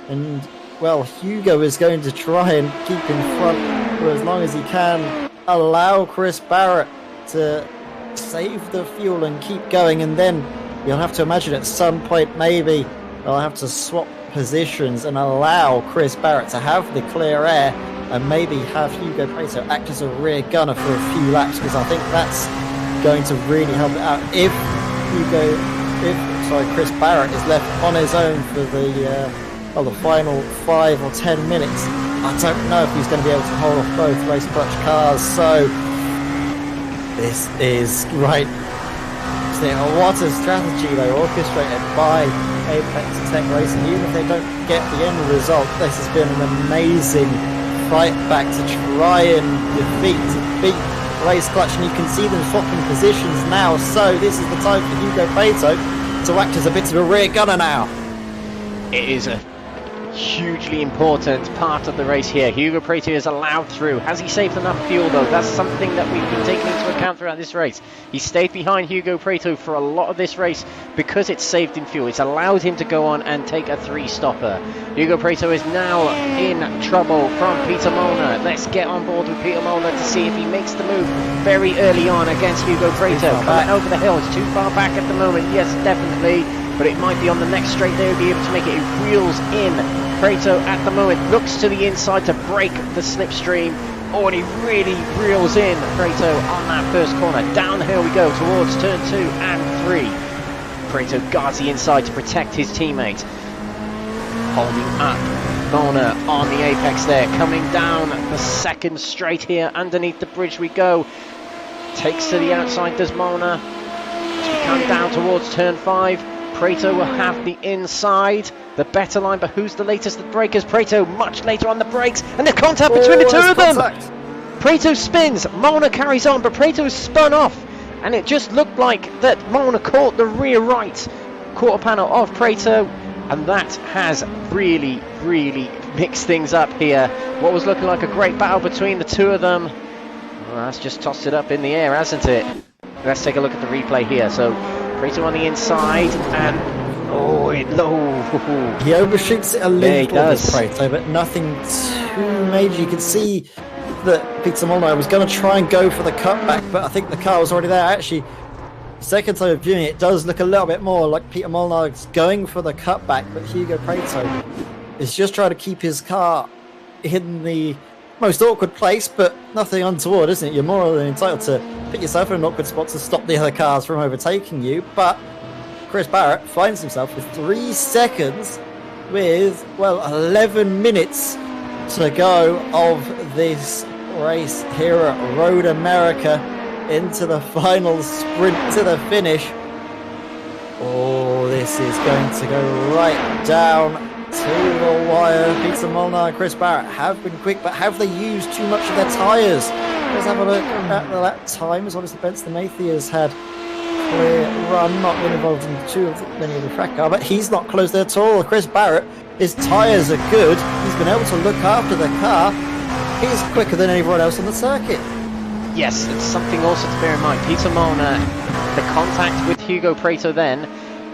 And, well, Hugo is going to try and keep in front for as long as he can. Allow Chris Barrett to save the fuel and keep going. And then you'll have to imagine at some point maybe they'll have to swap positions and allow Chris Barrett to have the clear air and maybe have Hugo Prato act as a rear gunner for a few laps, because I think that's going to really help it out. If Chris Barrett is left on his own for the final 5 or 10 minutes, I don't know if he's going to be able to hold off both race clutch cars. So this is right. What a strategy though, orchestrated by Apex Tech Racing. Even if they don't get the end result, this has been an amazing fight back to try and beat race clutch, and you can see them swapping positions now. So this is the time for Hugo Prato to act as a bit of a rear gunner now. It is a hugely important part of the race here. Hugo Prato is allowed through. Has he saved enough fuel though? That's something that we've been taking into account throughout this race. He stayed behind Hugo Prato for a lot of this race because it's saved him fuel. It's allowed him to go on and take a 3-stopper. Hugo Prato is now in trouble from Peter Molnar. Let's get on board with Peter Molnar to see if he makes the move very early on against Hugo Prato. Coming over the hill, it's too far back at the moment. Yes, definitely. But it might be on the next straight they will be able to make it. It reels in. Prato at the moment looks to the inside to break the slipstream. Oh, and he really reels in Prato on that first corner. Down the hill we go towards turn 2 and 3. Prato guards the inside to protect his teammate. Holding up Molnar on the apex there. Coming down the second straight here. Underneath the bridge we go. Takes to the outside, does Molnar. As we come down towards turn 5. Prato will have the inside, the better line, but who's the latest at breakers? Prato much later on the brakes, and the contact between the two of them! Prato spins, Molnar carries on, but Prato is spun off, and it just looked like that Molnar caught the rear right quarter panel of Prato, and that has really mixed things up here. What was looking like a great battle between the two of them, well, that's just tossed it up in the air, hasn't it? Let's take a look at the replay here. So Prato on the inside, and he overshoots it a little bit, Prato, but nothing too major. You can see that Peter Molnar was going to try and go for the cutback, but I think the car was already there. Actually, second time of viewing it, does look a little bit more like Peter Molnar is going for the cutback, but Hugo Prato is just trying to keep his car in the most awkward place, but nothing untoward, isn't it? You're more than entitled to put yourself in an awkward spot to stop the other cars from overtaking you, but Chris Barrett finds himself with 3 seconds with, well, 11 minutes to go of this race here at Road America into the final sprint to the finish. Oh, this is going to go right down to the wire. Peter Molnar and Chris Barrett have been quick, but have they used too much of their tyres? Let's have a look at the lap time. As obviously Benson Matthew has had clear run, not been involved in many of the track car, but he's not close there at all. Chris Barrett, his tyres are good. He's been able to look after the car. He's quicker than anyone else on the circuit. Yes, it's something also to bear in mind. Peter Molnar, the contact with Hugo Prato then,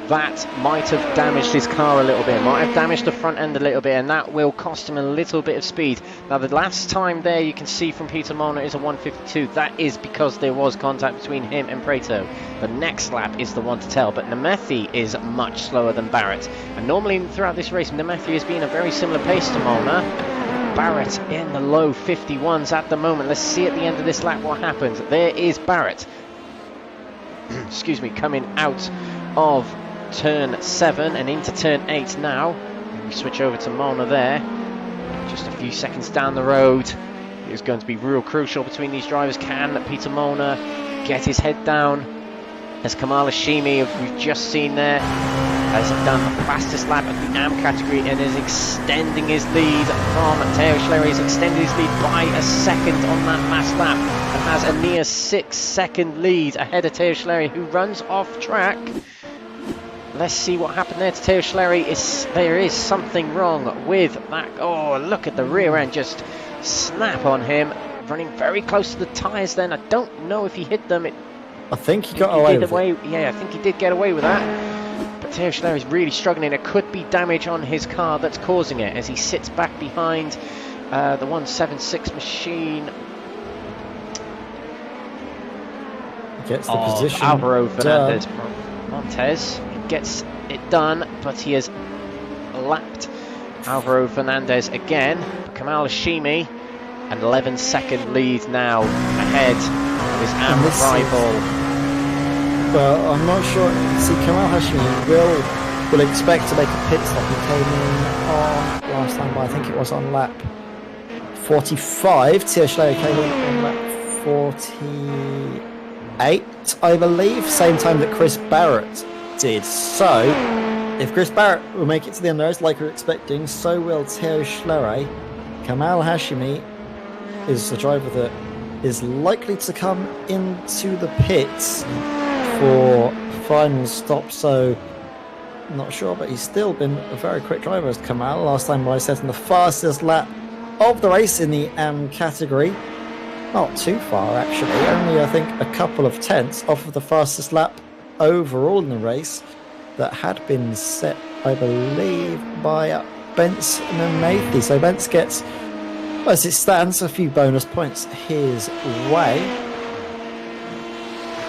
that might have damaged his car a little bit, might have damaged the front end a little bit, and that will cost him a little bit of speed. Now the last time there you can see from Peter Molnar is a 152. That is because there was contact between him and Prato. The next lap is the one to tell, but Nemethi is much slower than Barrett, and normally throughout this race Nemethi has been a very similar pace to Molnar. Barrett in the low 51s at the moment. Let's see at the end of this lap what happens. There is Barrett excuse me, coming out of turn 7 and into turn 8 now. We switch over to Molnar there, just a few seconds down the road. It's going to be real crucial between these drivers. Can Peter Molnar get his head down as Kamal Hashimi, we've just seen there, has done the fastest lap of the AM category and is extending his lead from Teo Schlery. He's extended his lead by a second on that last lap and has a near 6-second lead ahead of Teo Schlery, who runs off track. Let's see what happened there to Teo Schlery. There is something wrong with that. Oh, look at the rear end just snap on him. Running very close to the tyres then. I don't know if he hit them. I think he got away with it. Yeah, I think he did get away with that. But Teo Schlery is really struggling. It could be damage on his car that's causing it as he sits back behind the 176 machine. Gets the position. Alvaro Fernandez Montes gets it done, but he has lapped Alvaro Fernandez again. Kamal Hashimi, an 11-second lead now ahead of his AM rival. Well, I'm not sure. See, Kamal Hashimi will expect to make a pit stop. He came in on last time, but I think it was on lap 45. Teo Schleyer came in on lap 48, I believe, same time that Chris Barrett did. So, if Chris Barrett will make it to the end of the race like we're expecting, so will Teo Schleyer. Kamal Hashimi is the driver that is likely to come into the pits for final stop. So not sure, but he's still been a very quick driver as Kamal. Last time I set in the fastest lap of the race in the M category. Not too far, actually. Only, I think, a couple of tenths off of the fastest lap overall in the race that had been set, I believe, by Benson and Matthew. So Bence gets, as it stands, a few bonus points his way.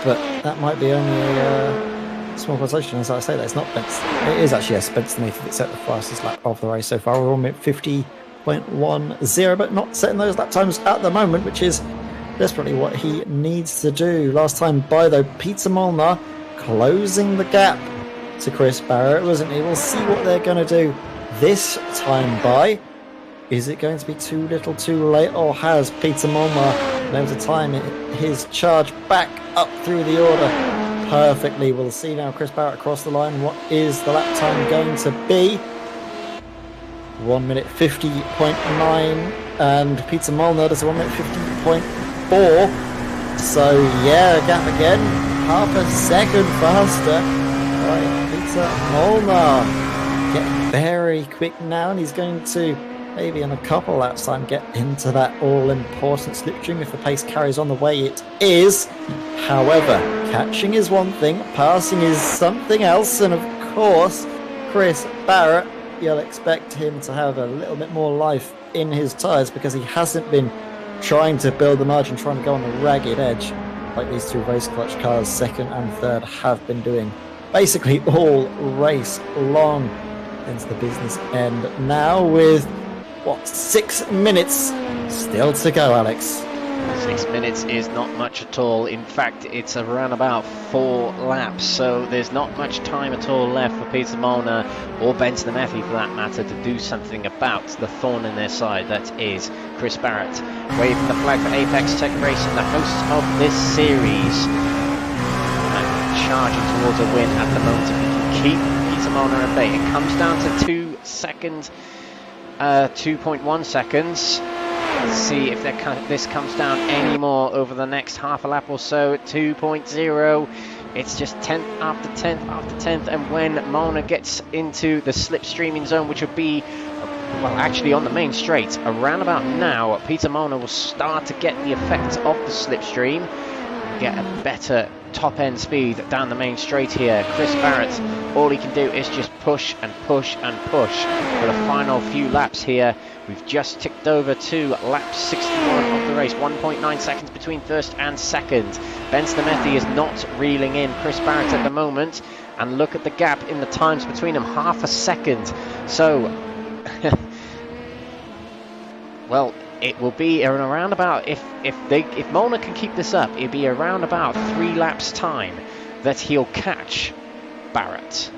But that might be only a small consolation, as I say that. It's not Benson. It is actually, yes, Benson and Matthew that set the fastest lap of the race so far. We're on 50.10, but not setting those lap times at the moment, which is desperately what he needs to do. Last time by, though, Peter Molnar closing the gap to Chris Barrett, wasn't he? We'll see what they're going to do this time by. Is it going to be too little too late, or has Peter Molnar been able to time his charge back up through the order perfectly? We'll see now. Chris Barrett across the line. What is the lap time going to be? 1 minute 50.9, and Peter Molnar does 1 minute 50.4. So yeah, gap again, half a second faster. Right, Peter Molnar getting very quick now, and he's going to maybe in a couple laps time get into that all-important slipstream if the pace carries on the way it is. However, catching is one thing, passing is something else, and of course, Chris Barrett, you'll expect him to have a little bit more life in his tyres because he hasn't been trying to build the margin, trying to go on the ragged edge like these two race clutch cars, second and third, have been doing basically all race long. Into the business end now with, 6 minutes still to go, Alex? 6 minutes is not much at all. In fact, it's around about 4 laps, so there's not much time at all left for Peter Molnar or Benson Matthew, for that matter, to do something about the thorn in their side that is Chris Barrett. Waving the flag for Apex Tech Racing, the hosts of this series, and charging towards a win at the moment. If we can keep Peter Molnar at bay, it comes down to 2 seconds, 2.1 seconds. Let's see if this comes down any more over the next half a lap or so. 2.0. It's just 10th after 10th after 10th, and when Molnar gets into the slipstreaming zone, which would be, well, actually on the main straight, around about now, Peter Molnar will start to get the effects of the slipstream, get a better top-end speed down the main straight here. Chris Barrett, all he can do is just push and push and push for the final few laps here. We've just ticked over to lap 61 of the race, 1.9 seconds between first and second. Benson Matthew is not reeling in Chris Barrett at the moment, and look at the gap in the times between them, half a second. So, well, it will be around about, if Molnar can keep this up, it'll be around about 3 laps time that he'll catch Barrett.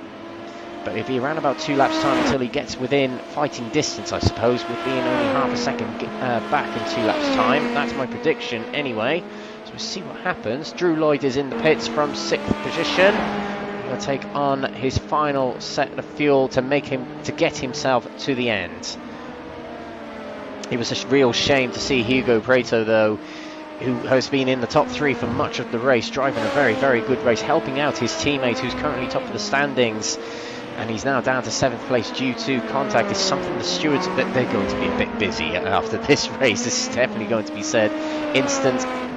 But it'll be around about 2 laps time until he gets within fighting distance, I suppose, with being only half a second back in 2 laps time. That's my prediction anyway. So we'll see what happens. Drew Lloyd is in the pits from 6th position. He'll take on his final set of fuel to get himself to the end. It was a real shame to see Hugo Preto, though, who has been in the top 3 for much of the race, driving a very, very good race, helping out his teammate who's currently top of the standings, and he's now down to 7th place due to contact. It's something the stewards, that they're going to be a bit busy after this race. This is definitely going to be said.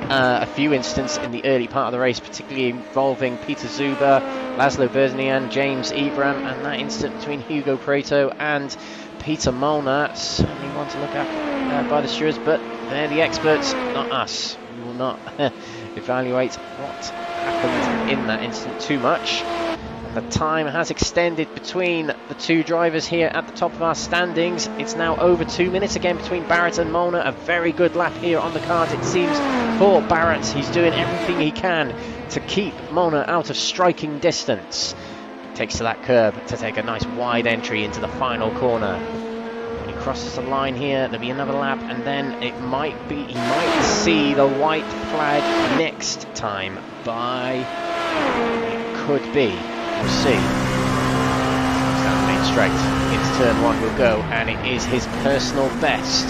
A few incidents in the early part of the race, particularly involving Peter Zuber, Laszlo Berznian, James Ibram, and that incident between Hugo Preto and Peter Molnar, certainly one to look at by the stewards, but they're the experts, not us. We will not evaluate what happened in that incident too much. And the time has extended between the two drivers here at the top of our standings. It's now over 2 minutes again between Barrett and Molnar. A very good lap here on the cards, it seems, for Barrett. He's doing everything he can to keep Molnar out of striking distance. Takes to that curb to take a nice wide entry into the final corner. When he crosses the line here, there'll be another lap, and then he might see the white flag next time by, it could be, we'll see. Down the main straight, into turn 1 will go, and it is his personal best,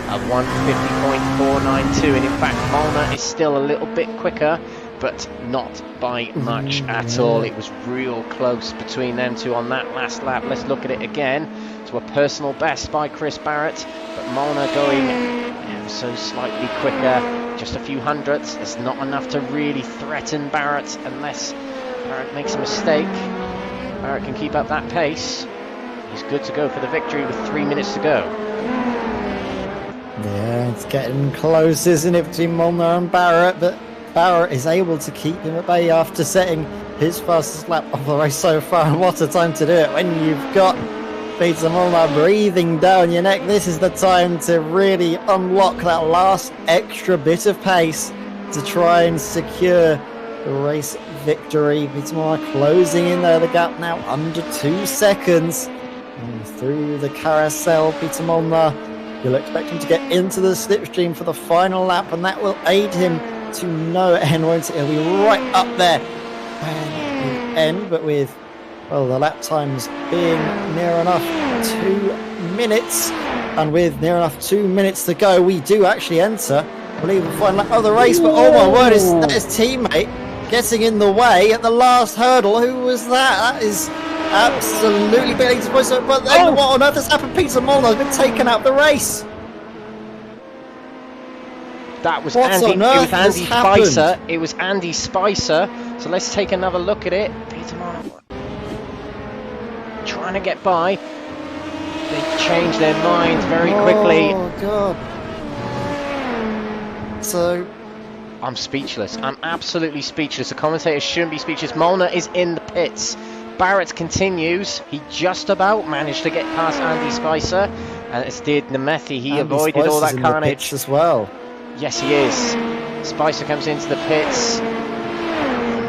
a 150.492, and in fact Molnar is still a little bit quicker but not by much at all. It was real close between them two on that last lap. Let's look at it again. So a personal best by Chris Barrett, but Molnar going ever so slightly quicker, just a few hundredths. It's not enough to really threaten Barrett unless Barrett makes a mistake. Barrett can keep up that pace. He's good to go for the victory with 3 minutes to go. Yeah, it's getting close, isn't it, between Molnar and Barrett, but Barrett is able to keep him at bay after setting his fastest lap of the race so far, and what a time to do it when you've got Peter Molnar breathing down your neck. This is the time to really unlock that last extra bit of pace to try and secure the race victory. Peter Molnar closing in there, the gap now under 2 seconds. And through the carousel, Peter Molnar, you'll expect him to get into the slipstream for the final lap, and that will aid him to no end, won't it? He'll be right up there at the end, but with, well, the lap times being near enough 2 minutes, and with near enough 2 minutes to go, we do actually enter, I believe, the final lap of the race. But oh my word, his teammate getting in the way at the last hurdle. Who was that? That is absolutely barely supposed to, but then what on earth has happened? Peter Molnar has been taken out of the race. That was Andy Spicer. It was Andy Spicer. So let's take another look at it. Peter Molnar trying to get by. They changed their minds very quickly. Oh god. So I'm speechless. I'm absolutely speechless. The commentator shouldn't be speechless. Molnar is in the pits. Barrett continues. He just about managed to get past Andy Spicer, and as did Nemeth. He avoided all that carnage as well. Yes, he is. Spicer comes into the pits.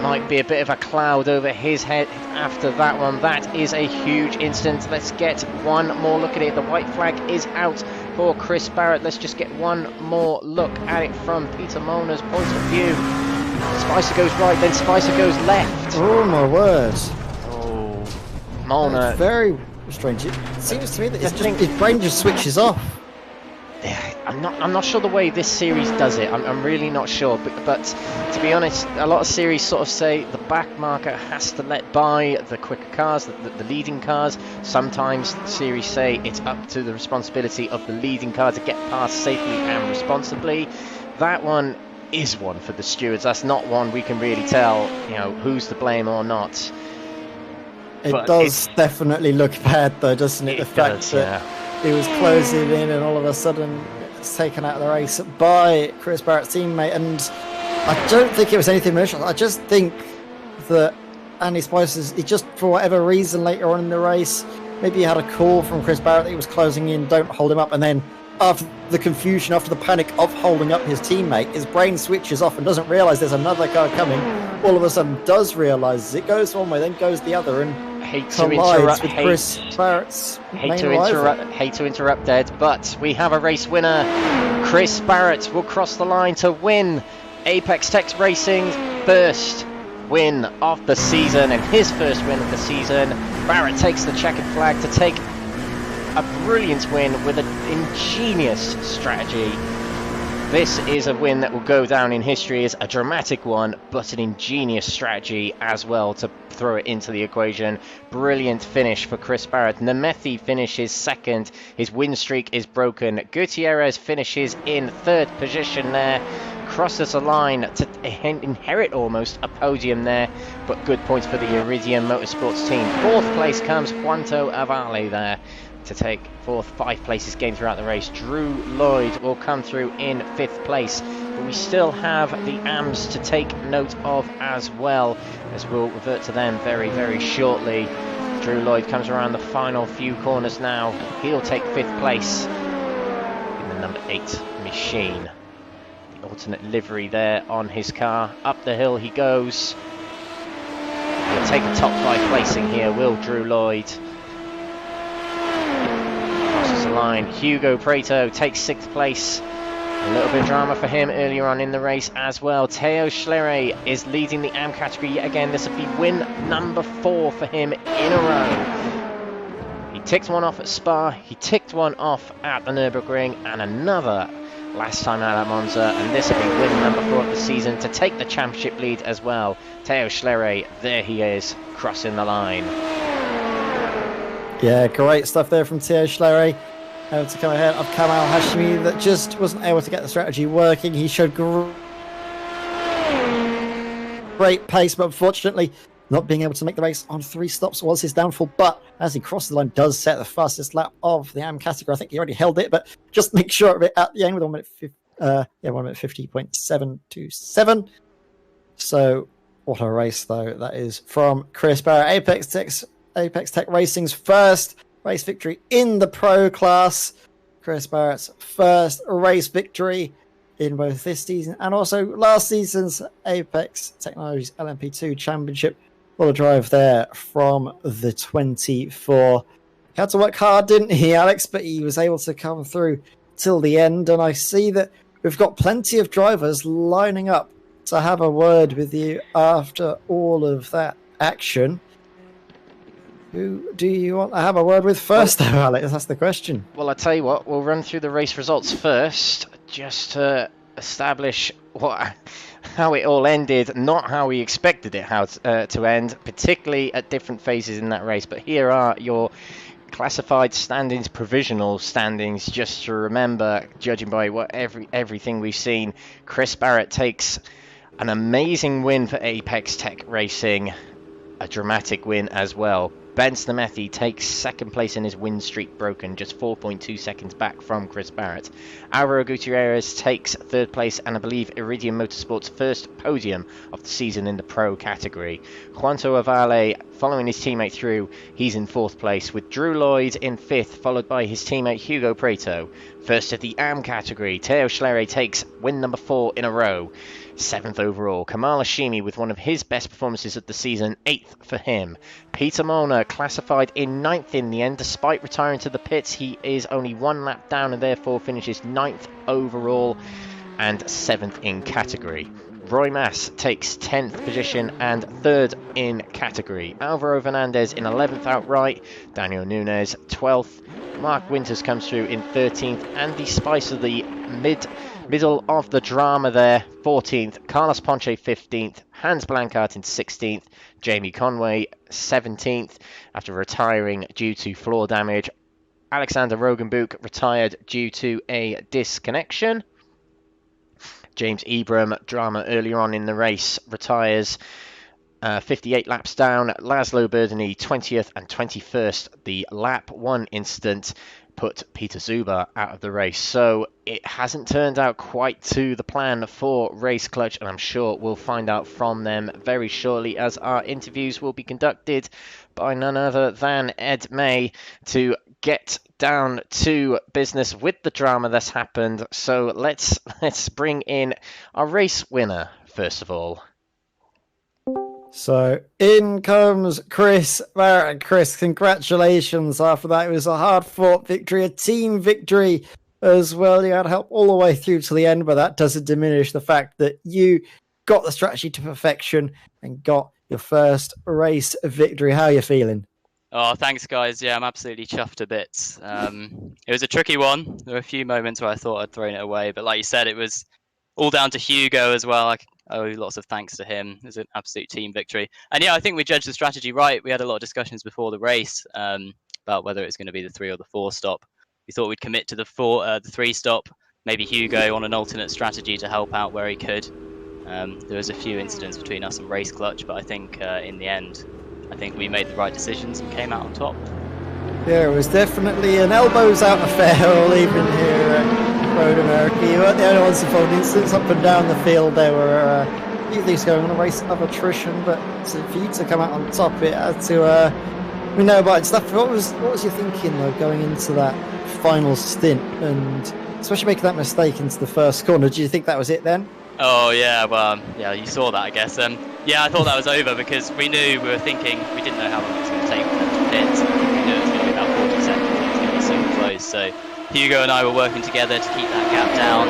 Might be a bit of a cloud over his head after that one. That is a huge incident. Let's get one more look at it. The white flag is out for Chris Barrett. Let's just get one more look at it from Peter Molnar's point of view. Spicer goes right, then Spicer goes left. Oh my word. Oh, Molnar. That's very strange. It seems to me that his brain just switches off. I'm not sure the way this series does it. I'm really not sure. But to be honest, a lot of series sort of say the back marker has to let by the quicker cars, the leading cars. Sometimes the series say it's up to the responsibility of the leading car to get past safely and responsibly. That one is one for the stewards. That's not one we can really tell, you know, who's to blame or not. It does definitely look bad though, doesn't it? The fact that it was closing in and all of a sudden it's taken out of the race by Chris Barrett's teammate. And I don't think it was anything malicious. I just think that Andy Spicer's, he just, for whatever reason later on in the race, maybe he had a call from Chris Barrett that he was closing in, don't hold him up, and then after the confusion, after the panic of holding up his teammate, his brain switches off and doesn't realise there's another car coming. All of a sudden does realise it goes one way, then goes the other, and collides with Chris Barrett's main rival. Hate to interrupt, Ed, but we have a race winner. Chris Barrett will cross the line to win Apex Tech Racing's first win of the season, and his first win of the season. Barrett takes the checkered flag to take a brilliant win with an ingenious strategy. This is a win that will go down in history as a dramatic one, but an ingenious strategy as well to throw it into the equation. Brilliant finish for Chris Barrett. Nemeth finishes second. His win streak is broken. Gutierrez finishes in third position there. Crosses the line to inherit almost a podium there, but good points for the Iridium Motorsports team. Fourth place comes Juanto Avale there to take fourth. 5 places gained throughout the race. Drew Lloyd will come through in 5th place, but we still have the AMs to take note of as well, as we'll revert to them very, very shortly. Drew Lloyd comes around the final few corners now. He'll take 5th place in the number 8 machine. The alternate livery there on his car. Up the hill he goes. He'll take a top 5 placing here, will Drew Lloyd. Crosses the line. Hugo Preto takes 6th place. A little bit of drama for him earlier on in the race as well. Theo Schlerer is leading the AM category yet again. This will be win number 4 for him in a row. He ticked one off at Spa. He ticked one off at the Nürburgring, and another last time out at Monza, and this will be win number 4 of the season to take the championship lead as well. Teo Schlerer, there he is, crossing the line. Yeah, great stuff there from Teo Schlerer. Able to come ahead of Kamal Hashimi that just wasn't able to get the strategy working. He showed great pace, but unfortunately not being able to make the race on 3 stops was his downfall. But as he crossed the line, does set the fastest lap of the AM category. I think he already held it, but just make sure of it at the end with 1 minute 50.727. So what a race though that is from Chris Barrett. Apex Tech Racing's first race victory in the pro class. Chris Barrett's first race victory in both this season and also last season's Apex Technologies LMP2 Championship. What a drive there from the 24. He had to work hard, didn't he, Alex? But he was able to come through till the end. And I see that we've got plenty of drivers lining up to have a word with you after all of that action. Who do you want to have a word with first, though, Alex? That's the question. Well, I tell you what, we'll run through the race results first, just to establish how it all ended, not how we expected it to end, particularly at different phases in that race. But here are your classified standings, provisional standings, just to remember, judging by everything we've seen. Chris Barrett takes an amazing win for Apex Tech Racing, a dramatic win as well. Ben Snamethi takes second place in his win streak broken, just 4.2 seconds back from Chris Barrett. Alvaro Gutierrez takes third place and I believe Iridium Motorsport's first podium of the season in the pro category. Juanto Avale, following his teammate through, he's in fourth place, with Drew Lloyd in fifth, followed by his teammate Hugo Preto. First at the AM category, Teo Schlerer takes win number 4 in a row. 7th overall. Kamal Hashimi with one of his best performances of the season, 8th for him. Peter Molnar classified in 9th in the end. Despite retiring to the pits, he is only 1 lap down and therefore finishes 9th overall and 7th in category. Roy Mass takes 10th position and 3rd in category. Alvaro Fernandez in 11th outright. Daniel Nunes 12th. Mark Winters comes through in 13th. Andy Spicer, the middle of the drama there, 14th. Carlos Ponce 15th. Hans Blankart in 16th. Jamie Conway 17th after retiring due to floor damage. Alexander Rogenbuch retired due to a disconnection. James Ebram, drama earlier on in the race, retires 58 laps down. Laszlo Burdeny 20th and 21st. The lap 1 incident put Peter Zuber out of the race. So it hasn't turned out quite to the plan for Race Clutch, and I'm sure we'll find out from them very shortly as our interviews will be conducted by none other than Ed May to get down to business with the drama that's happened. So let's bring in our race winner first of all. So in comes Chris Barrett. Chris, congratulations. After that, it was a hard-fought victory, a team victory as well. You had help all the way through to the end, but that doesn't diminish the fact that you got the strategy to perfection and got your first race victory. How are you feeling? Oh, thanks, guys. Yeah, I'm absolutely chuffed to bits. It was a tricky one. There were a few moments where I thought I'd thrown it away, but like you said, it was all down to Hugo as well. I owe lots of thanks to him. It was an absolute team victory. And yeah, I think we judged the strategy right. We had a lot of discussions before the race about whether it's going to be the 3 or the 4 stop. We thought we'd commit to the 3 stop, maybe Hugo on an alternate strategy to help out where he could. There was a few incidents between us and Race Clutch, but I think in the end, I think we made the right decisions and came out on top. Yeah, it was definitely an elbows out affair all evening here at Road America. You weren't the only ones involved in incidents up and down the field. There were a few things going on, a race of attrition, but for you to come out on top, it had to, we know about it stuff. What was your thinking though going into that final stint, and especially making that mistake into the first corner? Do you think that was it then? Oh yeah, well, yeah, you saw that, I guess. Yeah, I thought that was over because we didn't know how long it was going to take for them to pit. We knew it was going to be about 40 seconds, it was going to be super close. So Hugo and I were working together to keep that gap down.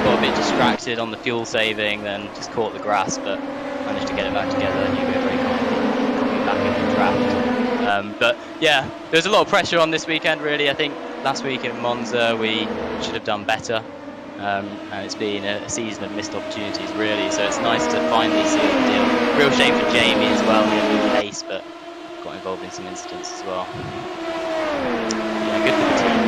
Got a bit distracted on the fuel saving, then just caught the grass, but managed to get it back together. Hugo very confident, got me back in the draft. But yeah, there's a lot of pressure on this weekend, really. I think last week in Monza we should have done better. and it's been a season of missed opportunities, really. So it's nice to finally seal the deal. Real shame for Jamie as well, he had a good pace, but got involved in some incidents as well. Yeah, good for the team.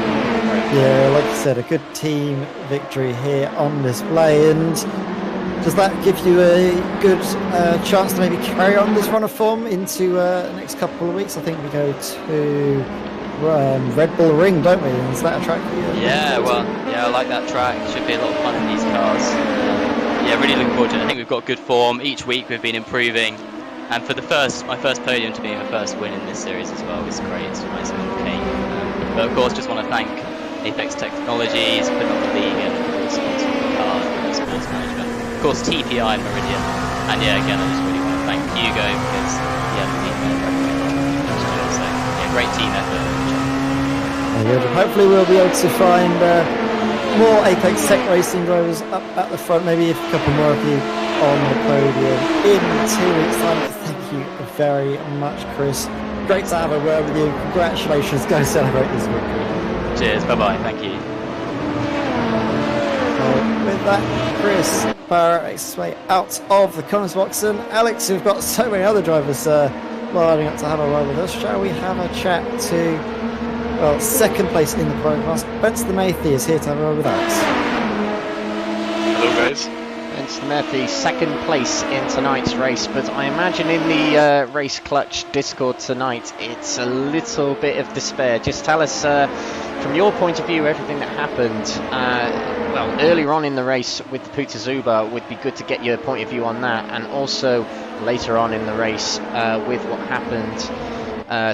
Yeah, like you said, a good team victory here on display. And does that give you a good chance to maybe carry on this run of form into the next couple of weeks? I think we go to Red Bull Ring, don't we? Is that a track for you? Yeah, well, yeah, I like that track. Should be a lot of fun in these cars. Yeah, really looking forward to it. I think we've got good form. Each week we've been improving. And for my first podium to be my first win in this series as well was great. It's nice and came. But of course, just want to thank Apex Technologies for putting on the league and sponsoring the car and sports management. Of course, TPI and Meridian. And yeah, again, I just really want to thank Hugo because he had the so yeah, great team effort. Hopefully we'll be able to find more Apex Tech Racing drivers up at the front, maybe a couple more of you on the podium in 2 weeks' time. Thank you very much, Chris. Great to have a word with you. Congratulations. Go celebrate this victory. Cheers. Bye-bye. Thank you. With that, Chris Barrett makes his way out of the comments box, and Alex, we've got so many other drivers lining up to have a ride with us. Shall we have a chat to, well, second place in the pro class? Benson Matthew is here to have a ride with us. Hello, guys. Benson Matthew, second place in tonight's race, but I imagine in the Race Clutch Discord tonight, it's a little bit of despair. Just tell us, from your point of view, everything that happened. Well, earlier on in the race with the Puta Zuba, would be good to get your point of view on that, and also later on in the race with what happened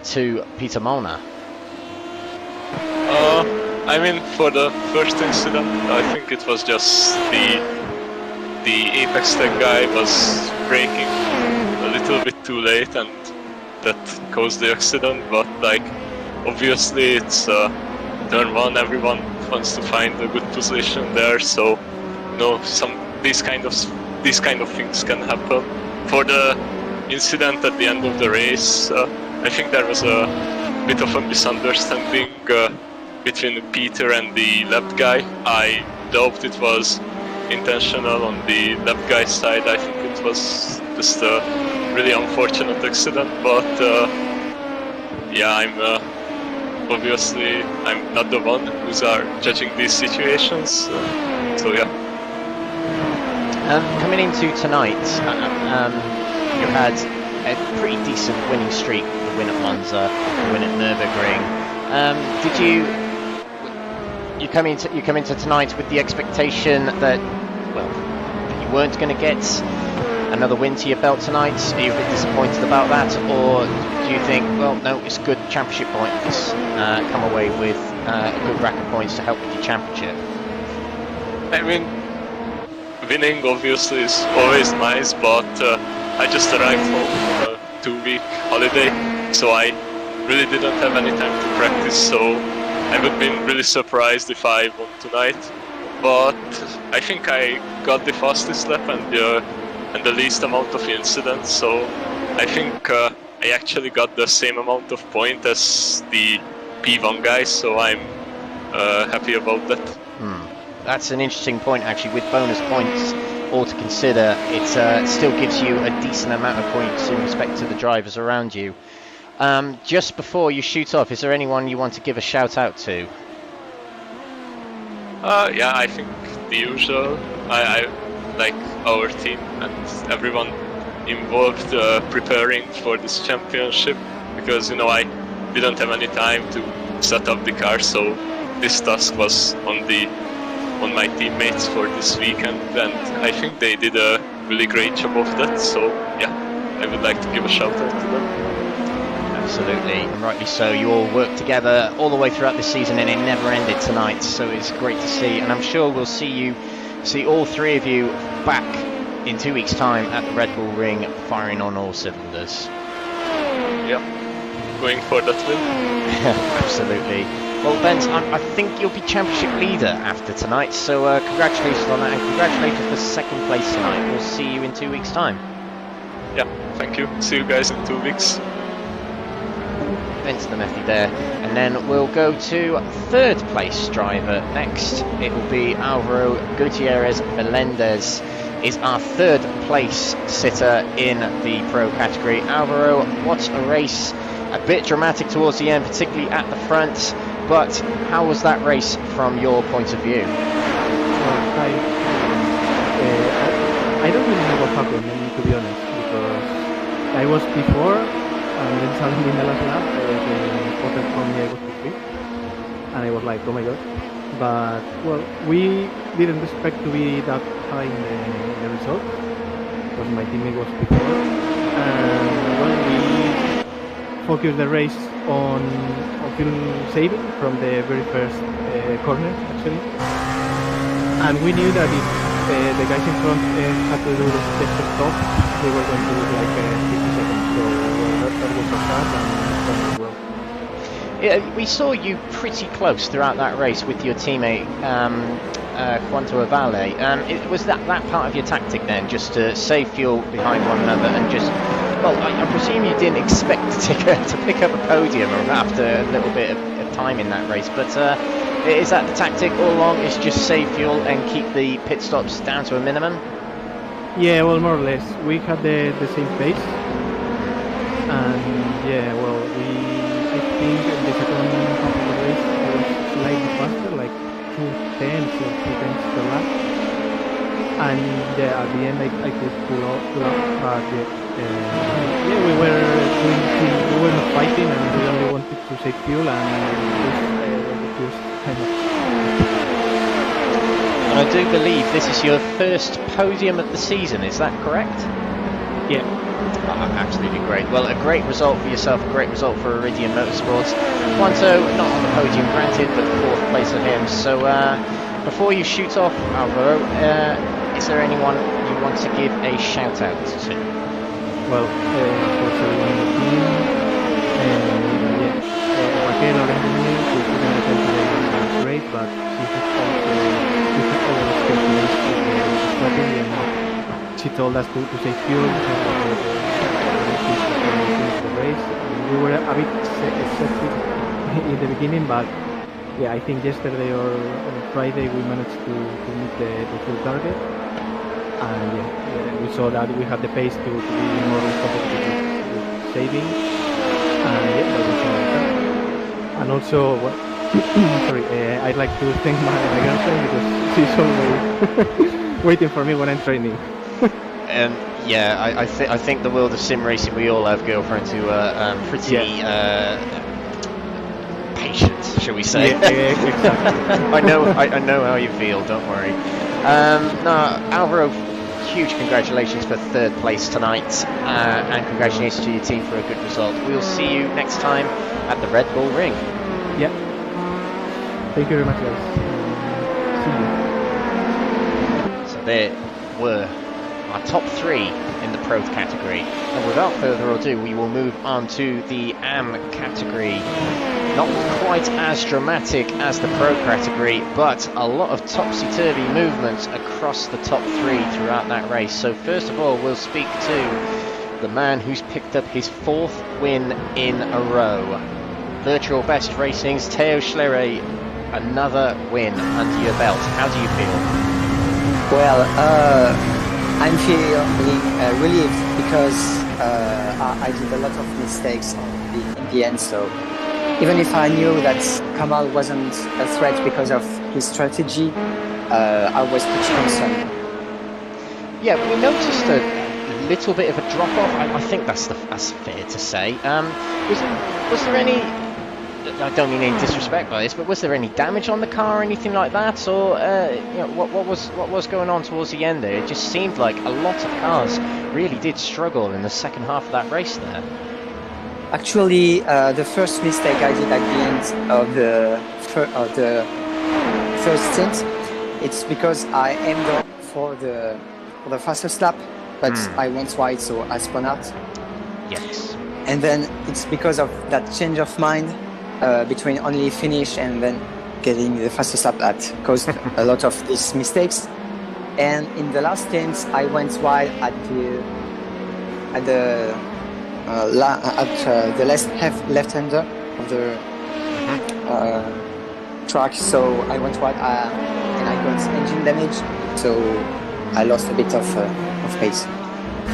to Peter Molnar. I mean, for the first incident, I think it was just the Apex Tech guy was braking a little bit too late, and that caused the accident. But like, obviously, it's turn one. Everyone wants to find a good position there, so these kind of things can happen. For the incident at the end of the race, I think there was a bit of a misunderstanding between Peter and the left guy. I doubt it was intentional on the left guy's side. I think it was just a really unfortunate accident, but yeah, obviously I'm not the one who's judging these situations, so yeah. Coming into tonight, you had a pretty decent winning streak, the win at Monza, the win at Nürburgring. Did you come into tonight with the expectation that, well, you weren't going to get another win to your belt tonight? Are you a bit disappointed about that, or do you think, well, no, it's good championship points, come away with a good rack of points to help with your championship? I mean, winning obviously is always nice, but I just arrived home on a 2-week holiday, so I really didn't have any time to practice, so I would have been really surprised if I won tonight. But I think I got the fastest lap and the least amount of incidents, so I think I actually got the same amount of points as the P1 guys, so I'm happy about that. That's an interesting point, actually. With bonus points all to consider, it still gives you a decent amount of points in respect to the drivers around you. Just before you shoot off, is there anyone you want to give a shout out to? Yeah, I think the usual. I like our team and everyone involved preparing for this championship, because I didn't have any time to set up the car, so this task was on my teammates for this weekend, and I think they did a really great job of that, so yeah, I would like to give a shout out to them. Absolutely, and rightly so. You all worked together all the way throughout the season, and it never ended tonight, so it's great to see, and I'm sure we'll see all three of you back in 2 weeks' time at the Red Bull Ring, firing on all cylinders. Yeah, going for that win. Absolutely. Well, Ben, I think you'll be championship leader after tonight, so congratulations on that, and congratulations for second place tonight. We'll see you in 2 weeks' time. Yeah, thank you. See you guys in 2 weeks. into the Methy there, and then we'll go to third place driver next. It will be Alvaro Gutierrez Melendez is our third place sitter in the pro category. Alvaro, what a race. A bit dramatic towards the end, particularly at the front, but how was that race from your point of view? I don't really know what happened, to be honest, because I was before, and then suddenly in the last lap, the spotter told me I was quick, and I was like, oh my god. But, well, we didn't expect to be that high in the result, because my teammate was before, and, well, we focused the race on fuel saving from the very first corner, actually. And we knew that if the guys in front had to do the stop, they were going to lose like 50 seconds. So that was a start and as well. Yeah, we saw you pretty close throughout that race with your teammate Quanto Avale. Was that part of your tactic then, just to save fuel behind one another and just... Well, I presume you didn't expect to pick up a podium after a little bit of time in that race, but is that the tactic all along, is just save fuel and keep the pit stops down to a minimum? Yeah, well, more or less. We had the same pace, and yeah, well, I think in the second half of the race I was slightly faster, like 2 tenths or 3 tenths per lap, and yeah, at the end I could pull up, but yeah, we were not fighting, and we only wanted to save fuel and just kind of. And I do believe this is your first podium of the season, is that correct? Yeah. Absolutely great. Well, a great result for yourself, a great result for Iridium Motorsports. Quanto, not on the podium granted, but 4th place for him. So before you shoot off, Alvaro, is there anyone you want to give a shout out to? Well, of course, everyone in the team, Raquel or Anthony, who couldn't attend today, was great, but she has always calculated the strategy, and she told us to save fuel before the race. We were a bit skeptic in the beginning, but yeah, I think yesterday or on Friday we managed to meet the full target. And yeah, we saw that we had the pace to be more competitive with saving, and yeah, that was all. And also, well, sorry, I'd like to thank my girlfriend because she's always waiting for me when I'm training. Yeah, I think the world of sim racing, we all have girlfriends who are pretty patient, shall we say? Yeah, exactly. I know how you feel. Don't worry. No, Alvaro, huge congratulations for 3rd place tonight, and congratulations to your team for a good result. We'll see you next time at the Red Bull Ring. Yeah. Thank you very much, guys. See you. So there were our top 3 in the Pro category, and without further ado, we will move on to the AM category. Not quite as dramatic as the Pro category, but a lot of topsy-turvy movements across the top 3 throughout that race. So first of all, we'll speak to the man who's picked up his 4th win in a row. Virtual Best Racing's Theo Schlerer, another win under your belt. How do you feel? Well, I'm feeling relieved because I did a lot of mistakes in the end, so even if I knew that Kamal wasn't a threat because of his strategy, I was pretty concerned. Yeah, we noticed a little bit of a drop-off. I think that's fair to say. Was there any... I don't mean any disrespect by this, but was there any damage on the car or anything like that? Or what was going on towards the end there? It just seemed like a lot of cars really did struggle in the second half of that race there. Actually, the first mistake I did at the end of the first stint, it's because I aimed up for the fastest lap, but I went wide, so I spun out. Yes. And then it's because of that change of mind between only finish and then getting the fastest lap that caused a lot of these mistakes. And in the last stint, I went wide at the left-hander, track, so I went wide and I got engine damage, so I lost a bit of pace.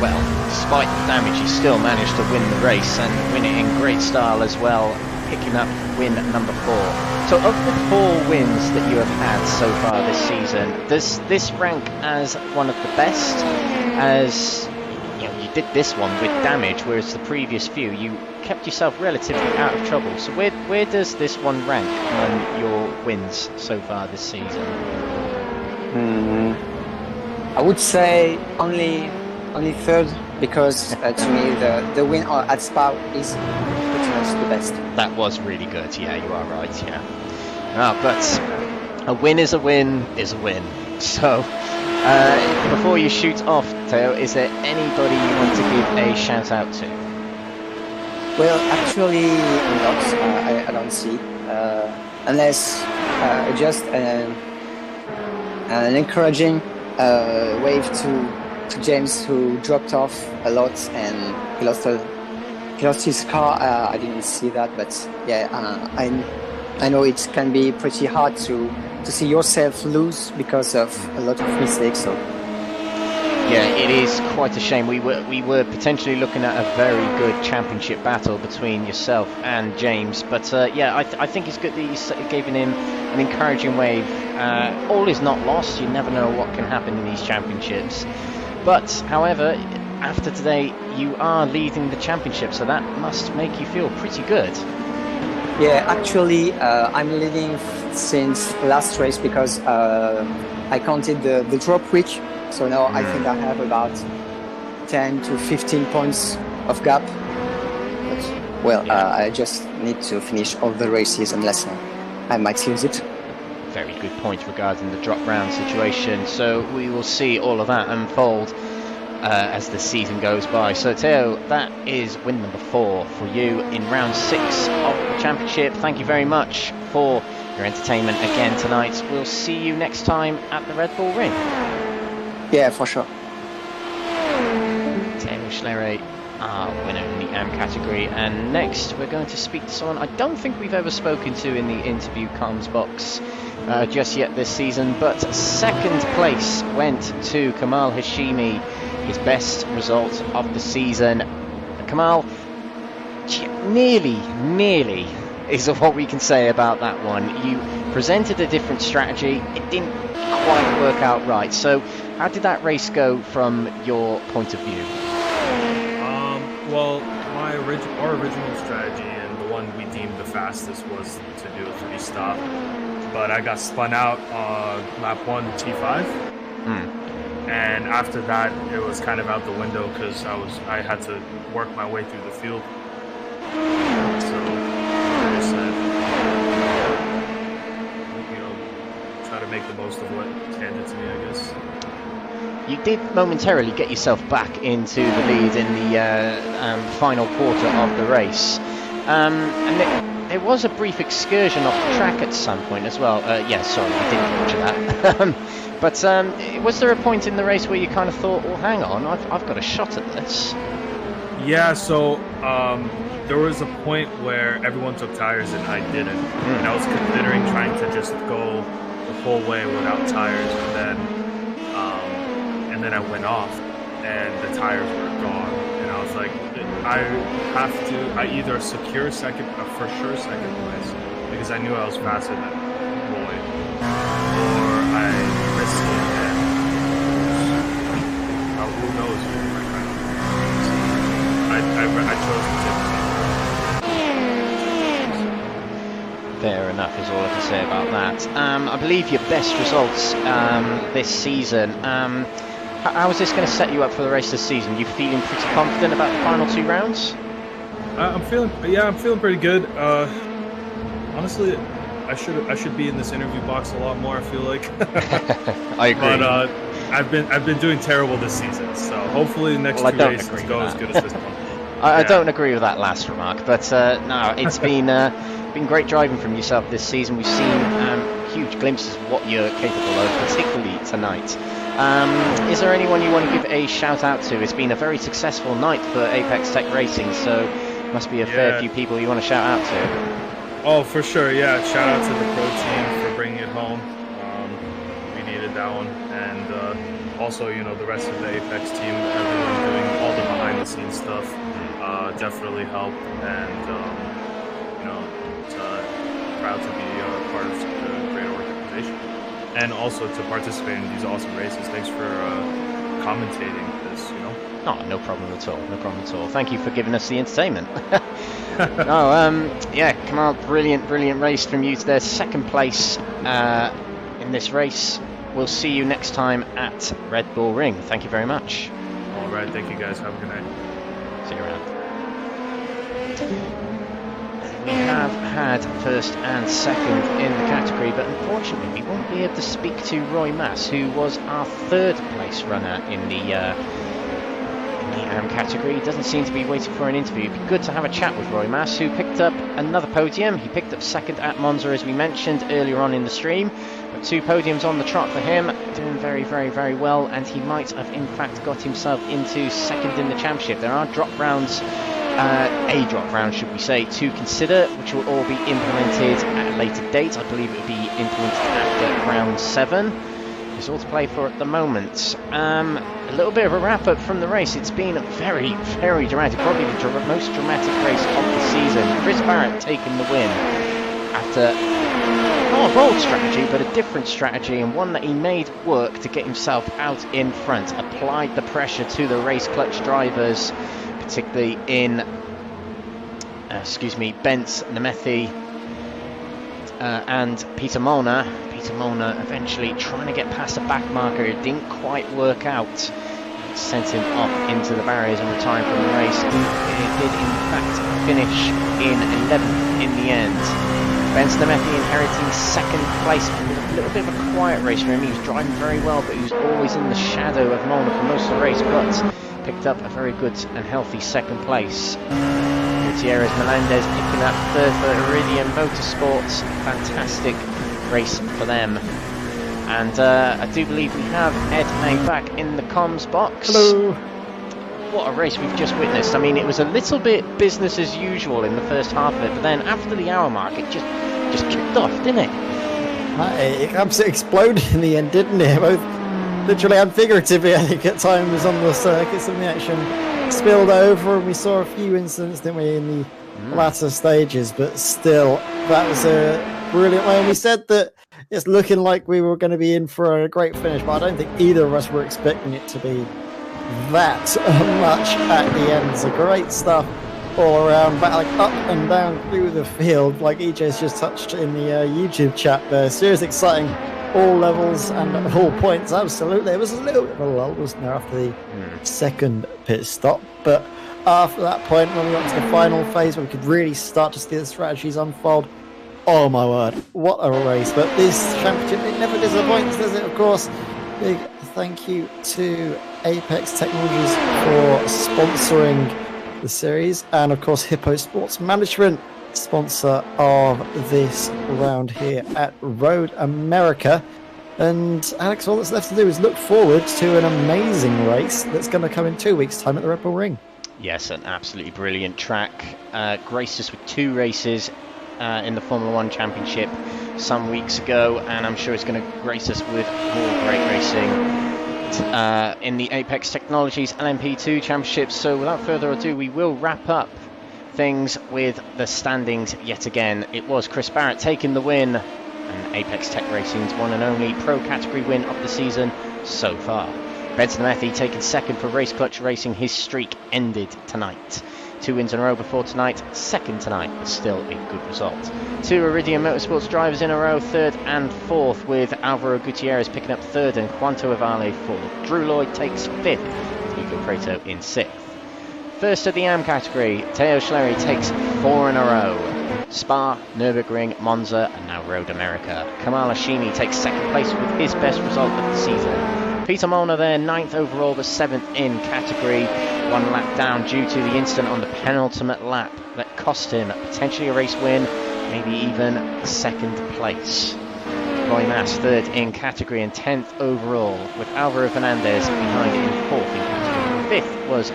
Well, despite the damage, you still managed to win the race and win it in great style as well, picking up win number 4. So of the 4 wins that you have had so far this season, does this rank as one of the best? As you know, you did this one with damage, whereas the previous few you kept yourself relatively out of trouble. So where does this one rank on your wins so far this season? I would say only third, because to me the win at Spa is pretty much the best. That was really good. Yeah, you are right. Yeah. But a win is a win is a win. So before you shoot off, Theo, is there anybody you want to give a shout out to? Well, actually not. I don't see, unless just an encouraging wave to James, who dropped off a lot and he lost his car. I didn't see that, but yeah, I know it can be pretty hard to see yourself lose because of a lot of mistakes. So yeah, it is quite a shame. We were potentially looking at a very good championship battle between yourself and James, but yeah, I think it's good that you gave him an encouraging wave. All is not lost. You never know what can happen in these championships. But, however, after today, you are leading the championship, so that must make you feel pretty good. Yeah, actually, I'm leading since last race because I counted the drop week. So now I think I have about 10 to 15 points of gap. But, well, I just need to finish all the races unless I might lose it. Very good point regarding the drop round situation, so we will see all of that unfold as the season goes by. So Theo, that is win number 4 for you in round 6 of the championship. Thank you very much for your entertainment again tonight. We'll see you next time at the Red Bull Ring. Yeah, for sure. Theo Schlerer, our winner in the AM category, and next we're going to speak to someone I don't think we've ever spoken to in the interview comms box just yet this season, but second place went to Kamal Hashimi, his best result of the season. Kamal, nearly is what we can say about that one. You presented a different strategy, it didn't quite work out right. So how did that race go from your point of view? Well, our original strategy and the one we deemed the fastest was to do a 3-stop. But I got spun out on lap 1 T5, and after that it was kind of out the window because I had to work my way through the field. So I said, try to make the most of what's handed to me, I guess. You did momentarily get yourself back into the lead in the final quarter of the race, and there was a brief excursion off the track at some point as well. Yeah, sorry, I didn't watch that. But was there a point in the race where you kind of thought, well, hang on, I've got a shot at this? Yeah, so there was a point where everyone took tires and I didn't. And I was considering trying to just go the whole way without tires, and then I went off and the tires were gone. And I was like, I either secure for sure second place, because I knew I was faster than Roy, or I risk it and who knows where my final. I chose to take the Fair enough is all I can say about that. I believe your best results this season. How is this going to set you up for the race this season? You feeling pretty confident about the final 2 rounds? I'm feeling pretty good. Honestly, I should be in this interview box a lot more, I feel like. I agree. But I've been doing terrible this season, so hopefully the next 2 races go as good as this one. I don't agree with that last remark, but no, it's been great driving from yourself this season. We've seen huge glimpses of what you're capable of, particularly tonight. Is there anyone you want to give a shout out to? It's been a very successful night for Apex Tech Racing, so Must be a fair few people you want to shout out to. Oh, for sure, yeah. Shout out to the pro team for bringing it home. We needed that one. And also, you know, the rest of the Apex team, everyone doing all the behind-the-scenes stuff definitely helped. And, you know, it's, proud to be part of such a great organization. And also to participate in these awesome races. Thanks for commentating this, you know. Oh, no problem at all. No problem at all. Thank you for giving us the entertainment. Yeah, Kamal, brilliant race from you today. Second place in this race. We'll see you next time at Red Bull Ring. Thank you very much. All right, thank you guys. Have a good night. See you around. We have had first and second in the category, but unfortunately we won't be able to speak to Roy Mass, who was our third place runner in the AM category. He doesn't seem to be waiting for an interview. It'd be good to have a chat with Roy Mass, who picked up another podium. He picked up second at Monza, as we mentioned earlier on in the stream. But 2 podiums on the trot for him, doing very well, and he might have in fact got himself into second in the championship. There are drop rounds, a drop round should we say, to consider, which will all be implemented at a later date. I believe it will be implemented after round 7. It's all to play for at the moment. A little bit of a wrap up from the race. It's been very dramatic, probably the most dramatic race of the season. Chris Barrett taking the win after not a bold strategy, but a different strategy, and one that he made work to get himself out in front. Applied the pressure to the race clutch drivers, particularly in Bence Nemethi and Peter Molnar. Peter Molnar eventually trying to get past the back marker. It didn't quite work out. It sent him off into the barriers and retired from the race. He did in fact finish in 11th in the end. Bence Nemethi inheriting second place. It was a little bit of a quiet race for him. He was driving very well, but he was always in the shadow of Molnar for most of the race, but picked up a very good and healthy second place. Gutierrez Melendez picking up third for Iridium Motorsports. Fantastic race for them. And I do believe we have Ed May back in the comms box. Hello. What a race we've just witnessed. I mean, it was a little bit business as usual in the first half of it, but then after the hour mark, it just kicked off, didn't it? It absolutely exploded in the end, didn't it? Both literally and figuratively, I think, at times on the circuit. Some of the action spilled over, and we saw a few incidents, didn't we, in the latter stages, but still, that was a brilliant way. And we said that it's looking like we were going to be in for a great finish, but I don't think either of us were expecting it to be that much at the end. So great stuff all around, battling up and down through the field, like EJ's just touched in the YouTube chat there. Seriously exciting, all levels and all points, absolutely. It was a little bit of a lull, wasn't there, after the second pit stop, but after that point, when we got to the final phase where we could really start to see the strategies unfold, oh my word, what a race. But this championship, it never disappoints, does it? Of course, big thank you to Apex Technologies for sponsoring the series, and of course Hippo Sports Management, sponsor of this round here at Road America. And Alex, all that's left to do is look forward to an amazing race that's going to come in 2 weeks' time at the Red Bull Ring. Yes, an absolutely brilliant track. Graced us with 2 races in the Formula 1 Championship some weeks ago, and I'm sure it's going to grace us with more great racing in the Apex Technologies LMP2 Championship. So without further ado, we will wrap up things with the standings yet again. It was Chris Barrett taking the win, and Apex Tech Racing's one and only pro category win of the season so far. Bence Nemethi taking second for Race Clutch Racing. His streak ended tonight. 2 wins in a row before tonight, second tonight, but still a good result. 2 Iridium Motorsports drivers in a row, third and fourth, with Alvaro Gutierrez picking up third and Quanto Evale fourth. Drew Lloyd takes fifth, with Nico Prato in sixth. First of the AM category, Teo Schleri takes 4 in a row. Spa, Nürburgring, Monza, and now Road America. Kamal Hashimi takes second place with his best result of the season. Peter Molnar there, 9th overall, but 7th in category. 1 lap down due to the incident on the penultimate lap that cost him potentially a race win, maybe even second place. Roy Mass 3rd in category and 10th overall, with Alvaro Fernandez behind in 4th in category. 5th was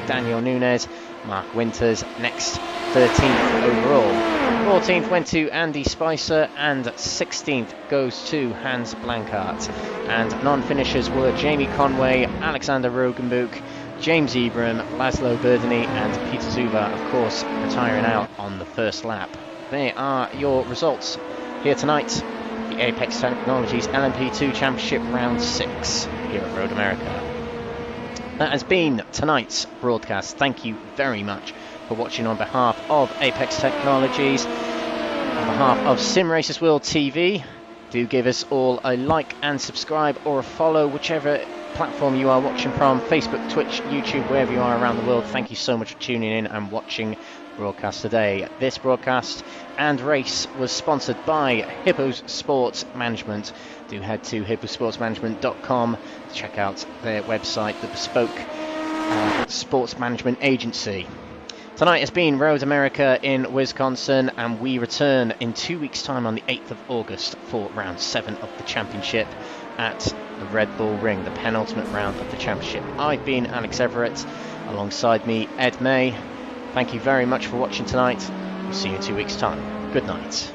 Daniel Nunes, Mark Winters next, 13th overall. 14th went to Andy Spicer, and 16th goes to Hans Blankart. And non-finishers were Jamie Conway, Alexander Rogenbuch, James Ibram, Laszlo Verdini, and Peter Zuba, of course, retiring out on the first lap. They are your results here tonight. The Apex Technologies LMP2 Championship Round 6 here at Road America. That has been tonight's broadcast. Thank you very much for watching on behalf of Apex Technologies, on behalf of Simracersworld TV. Do give us all a like and subscribe or a follow, whichever platform you are watching from, Facebook, Twitch, YouTube, wherever you are around the world. Thank you so much for tuning in and watching broadcast today. This broadcast and race was sponsored by Hippos Sports Management. Do head to hipposportsmanagement.com to check out their website, the bespoke sports management agency. Tonight has been Road America in Wisconsin, and we return in 2 weeks' time on the 8th of August for round 7 of the championship at the Red Bull Ring, the penultimate round of the championship. I've been Alex Everitt, alongside me Ed May. Thank you very much for watching tonight. We'll see you in 2 weeks' time. Good night.